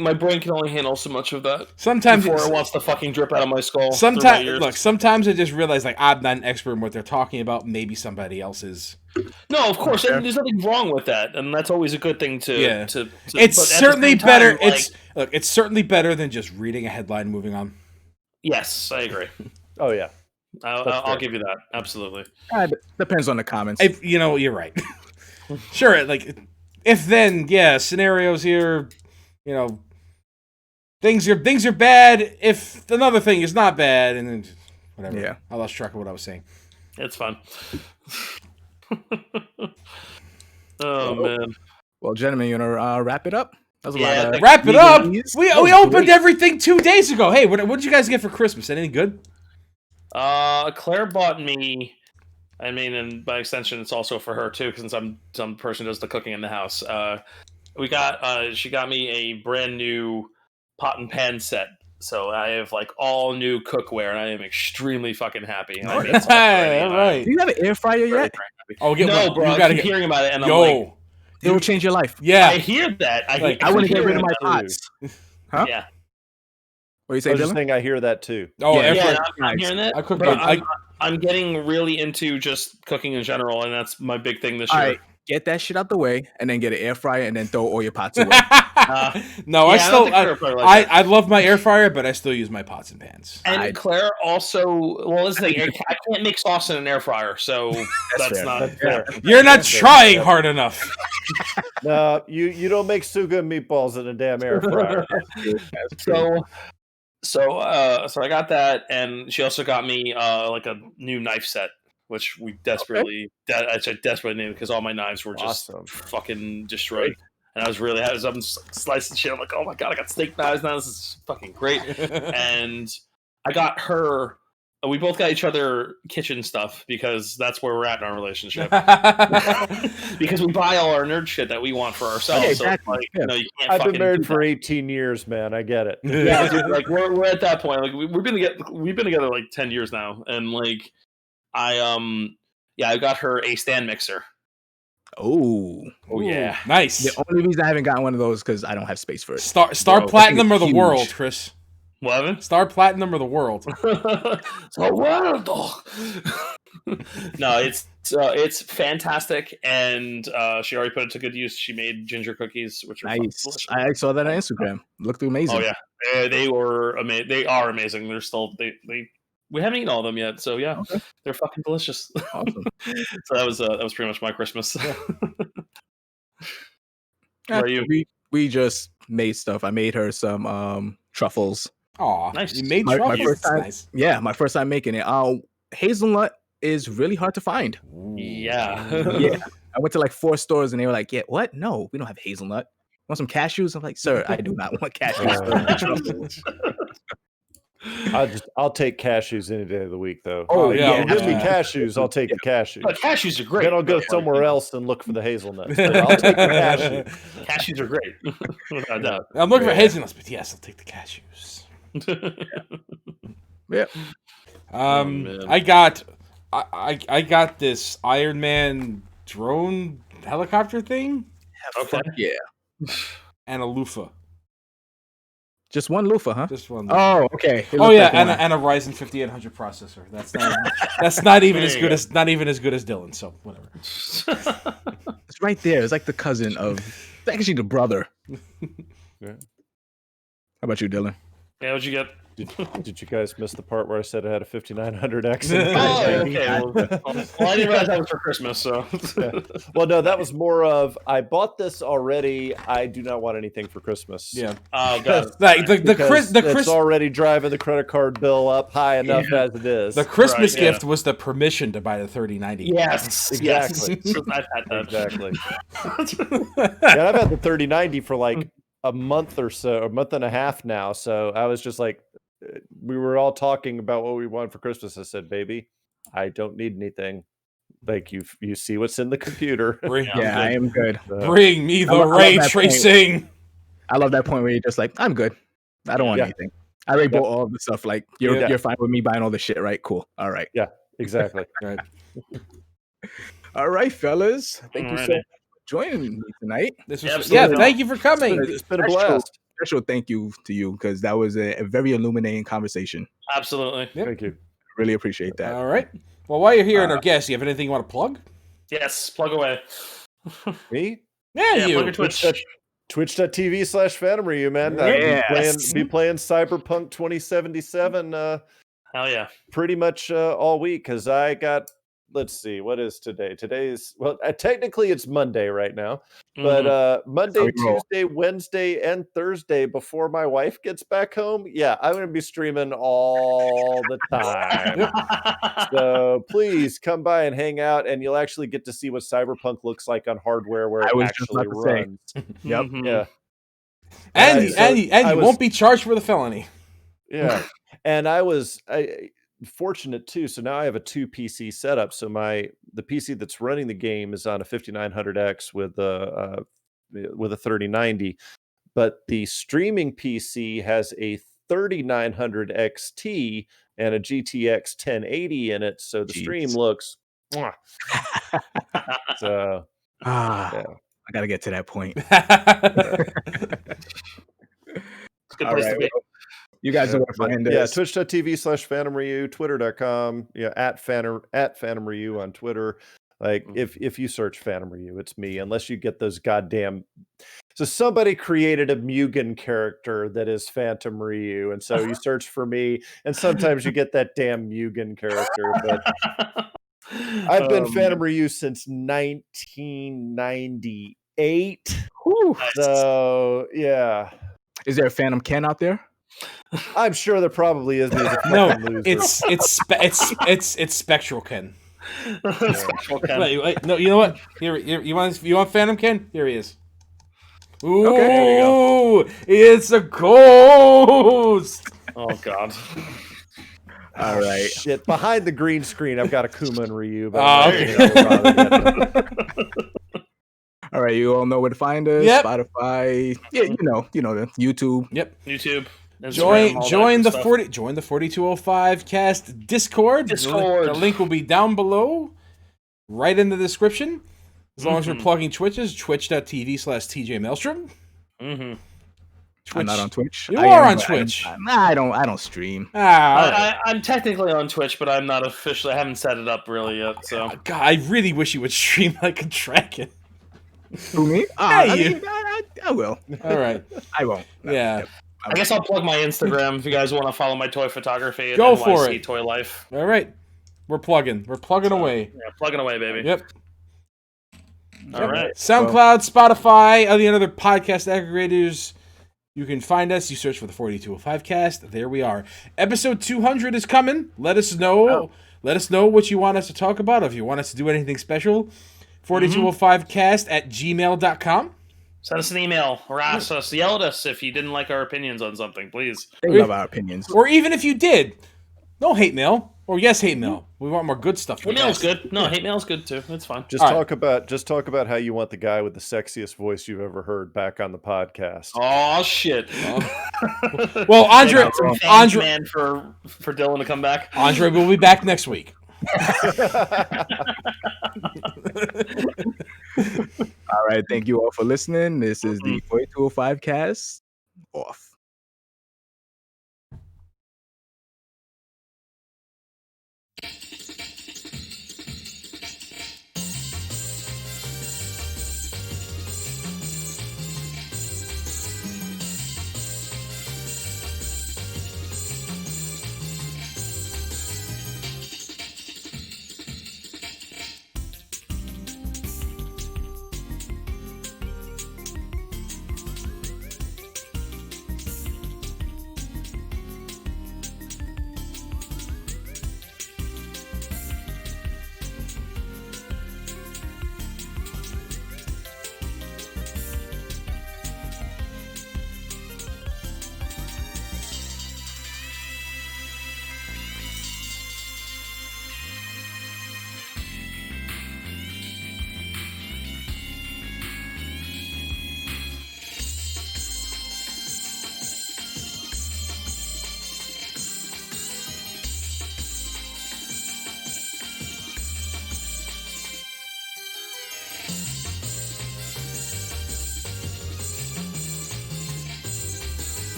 My brain can only handle so much of that. Sometimes before it wants to fucking drip out of my skull. Sometimes I just realize like I'm not an expert in what they're talking about. Maybe somebody else is. No, of course, and there's nothing wrong with that, and that's always a good thing to. Yeah. It's certainly better. It's certainly better than just reading a headline and moving on. Yes, I agree. Oh yeah, I'll give you that. Absolutely. Depends on the comments. You're right. Sure, like if then, scenarios here. Things are bad if another thing is not bad, and then whatever. Yeah, I lost track of what I was saying. It's fun. Oh man. Well, gentlemen, you wanna wrap it up? That was a lot of wrap it up. We opened everything 2 days ago. Hey, what did you guys get for Christmas? Anything good? Claire bought me. I mean, and by extension, it's also for her too, since I'm some person who does the cooking in the house. She got me a brand new pot and pan set. So I have like all new cookware, and I am extremely fucking happy. And all right. Do you have an air fryer yet? Oh, no, bro. I keep hearing about it, and I'm like, it will change your life. Yeah, I hear that. I want to get rid of my pots. Huh? Yeah. What are you saying, Dylan? I hear that too. Oh, I'm hearing that. I'm getting really into just cooking in general, and that's my big thing this year. Right. Get that shit out the way, and then get an air fryer, and then throw all your pots away. No, I love my air fryer, but I still use my pots and pans. And Claire also, I can't make sauce in an air fryer, so that's not fair. You're not trying hard enough. No, you don't make suga meatballs in a damn air fryer. So I got that, and she also got me like a new knife set, which we desperately needed because all my knives were just fucking destroyed. And I was really happy. I'm slicing shit. I'm like, oh my god, I got steak knives now. This is fucking great. And I got her. We both got each other kitchen stuff because that's where we're at in our relationship. Because we buy all our nerd shit that we want for ourselves. Exactly. So you can't. I've been married for 18 years, man. I get it. Yeah, dude, like we're at that point. Like we've been together like 10 years now, and like I got her a stand mixer. Oh yeah, nice. The only reason I haven't gotten one of those because I don't have space for it. Star Platinum or the world, Chris? What? Star Platinum or the world? The world. No, it's fantastic, and she already put it to good use. She made ginger cookies, which are nice. I saw that on Instagram. Looked amazing. Oh yeah, they were amazing. They are amazing. They're still we haven't eaten all of them yet, so yeah, they're fucking delicious. Awesome. So that was pretty much my Christmas. How are you? We just made stuff. I made her some truffles. Aw, nice. You made truffles. My first time, nice. Yeah, my first time making it. Hazelnut is really hard to find. Yeah. Yeah. I went to like 4 stores and they were like, "Yeah, what? No, we don't have hazelnut. Want some cashews?" I'm like, "Sir, I do not want cashews." I'll take cashews any day of the week, though. Oh, yeah. You give me cashews, I'll take the cashews. But cashews are great. Then I'll go somewhere else and look for the hazelnuts. But I'll take the cashews. Cashews are great. Without doubt. I'm looking for hazelnuts, but yes, I'll take the cashews. Yeah. I got this Iron Man drone helicopter thing. Okay. Yeah. And a loofah. Just one loofah, huh? Just one. Loofah. Oh, okay. And a Ryzen 5800 processor. That's not even as good as Dylan. So whatever. It's right there. It's like the cousin of. It's actually the brother. Yeah. How about you, Dylan? Yeah, what'd you get? Did you guys miss the part where I said I had a 5900X? Okay. Well, I didn't realize that was for Christmas, so. Yeah. Well, no, that was more of I bought this already. I do not want anything for Christmas. Yeah. Oh god. Like the it's already driving the credit card bill up high enough as it is. The Christmas gift was the permission to buy the 3090. Yes, exactly. Yes. I've had that. Exactly. Yeah, I've had the 3090 for like a month or so, a month and a half now. So I was just like, we were all talking about what we want for Christmas. I said, baby, I don't need anything. Like you see what's in the computer. I am good. Bring me the ray tracing. I love that point where you're just like, I'm good. I don't want anything. I already bought all of the stuff. Like you're fine with me buying all the shit, right? Cool. All right. Yeah, exactly. Right. All right, fellas. Thank you so much for joining me tonight. Thank you for coming. It's been a blast. Special thank you to you because that was a very illuminating conversation. Absolutely. Yep. Thank you. Really appreciate that. All right. Well, while you're here and our guest, you have anything you want to plug? Yes, plug away. Me? Yeah, you. Plug your Twitch. Twitch.tv/FantomRyu, man. Be playing Cyberpunk 2077 hell yeah. pretty much all week because I got, let's see, what is today? Today's, well, technically it's Monday right now, but Monday, Tuesday, Wednesday, and Thursday before my wife gets back home, I'm going to be streaming all the time. So please come by and hang out, and you'll actually get to see what Cyberpunk looks like on hardware where it actually runs. Yep. Yeah. And you won't be charged for the felony. Yeah. And I was fortunate too. So now I have a 2 PC setup. So the PC that's running the game is on a 5900X with a 3090, but the streaming PC has a 3900 XT and a GTX 1080 in it. So the stream looks. So I got to get to that point. Good place to be. You guys know where to find us. Twitch.tv/FantomRyu, Twitter.com, at FantomRyu on Twitter. Like if you search FantomRyu, it's me, unless you get those goddamn. So somebody created a Mugen character that is Phantom Ryu, and so you search for me, and sometimes you get that damn Mugen character. But I've been Phantom Ryu since 1998. So yeah. Is there a Phantom Ken out there? I'm sure there probably is. No, it's Spectral Ken. Spectral Ken. Wait, no, you know what? Here, you want Phantom Ken? Here he is. Ooh, okay, there you go. It's a ghost. Oh god. All right. Shit. Behind the green screen, I've got Akuma and Ryu. All right, you all know where to find us. Yep. Spotify. Yeah, you know the YouTube. Yip. YouTube. Join the 4205 cast Discord. The link will be down below, right in the description. As long as you're plugging Twitches, twitch.tv/TJ Maelstrom. I'm not on Twitch. You are on Twitch. I don't stream. I'm technically on Twitch, but I'm not officially. I haven't set it up really yet. So God, I really wish you would stream like a dragon. Who, me? I will. All right. I won't. Yeah. I guess I'll plug my Instagram if you guys want to follow my toy photography at Go NYC for it. Toy Life. All right. We're plugging away. Yeah, plugging away, baby. Yep. All right. SoundCloud, Spotify, all the other podcast aggregators. You can find us. You search for the 4205 cast. There we are. Episode 200 is coming. Let us know. Oh. Let us know what you want us to talk about. If you want us to do anything special, 4205cast@gmail.com. Send us an email, harass us, yell at us if you didn't like our opinions on something, please. They love our opinions. Or even if you did, no hate mail. Or yes, hate mail. We want more good stuff. Hate mail's good. No, hate mail's good too. It's fine. Just talk about how you want the guy with the sexiest voice you've ever heard back on the podcast. Oh shit! Well, Andre, man, for Dylan to come back. Andre will be back next week. All right, thank you all for listening. This is the 4205 cast. Off.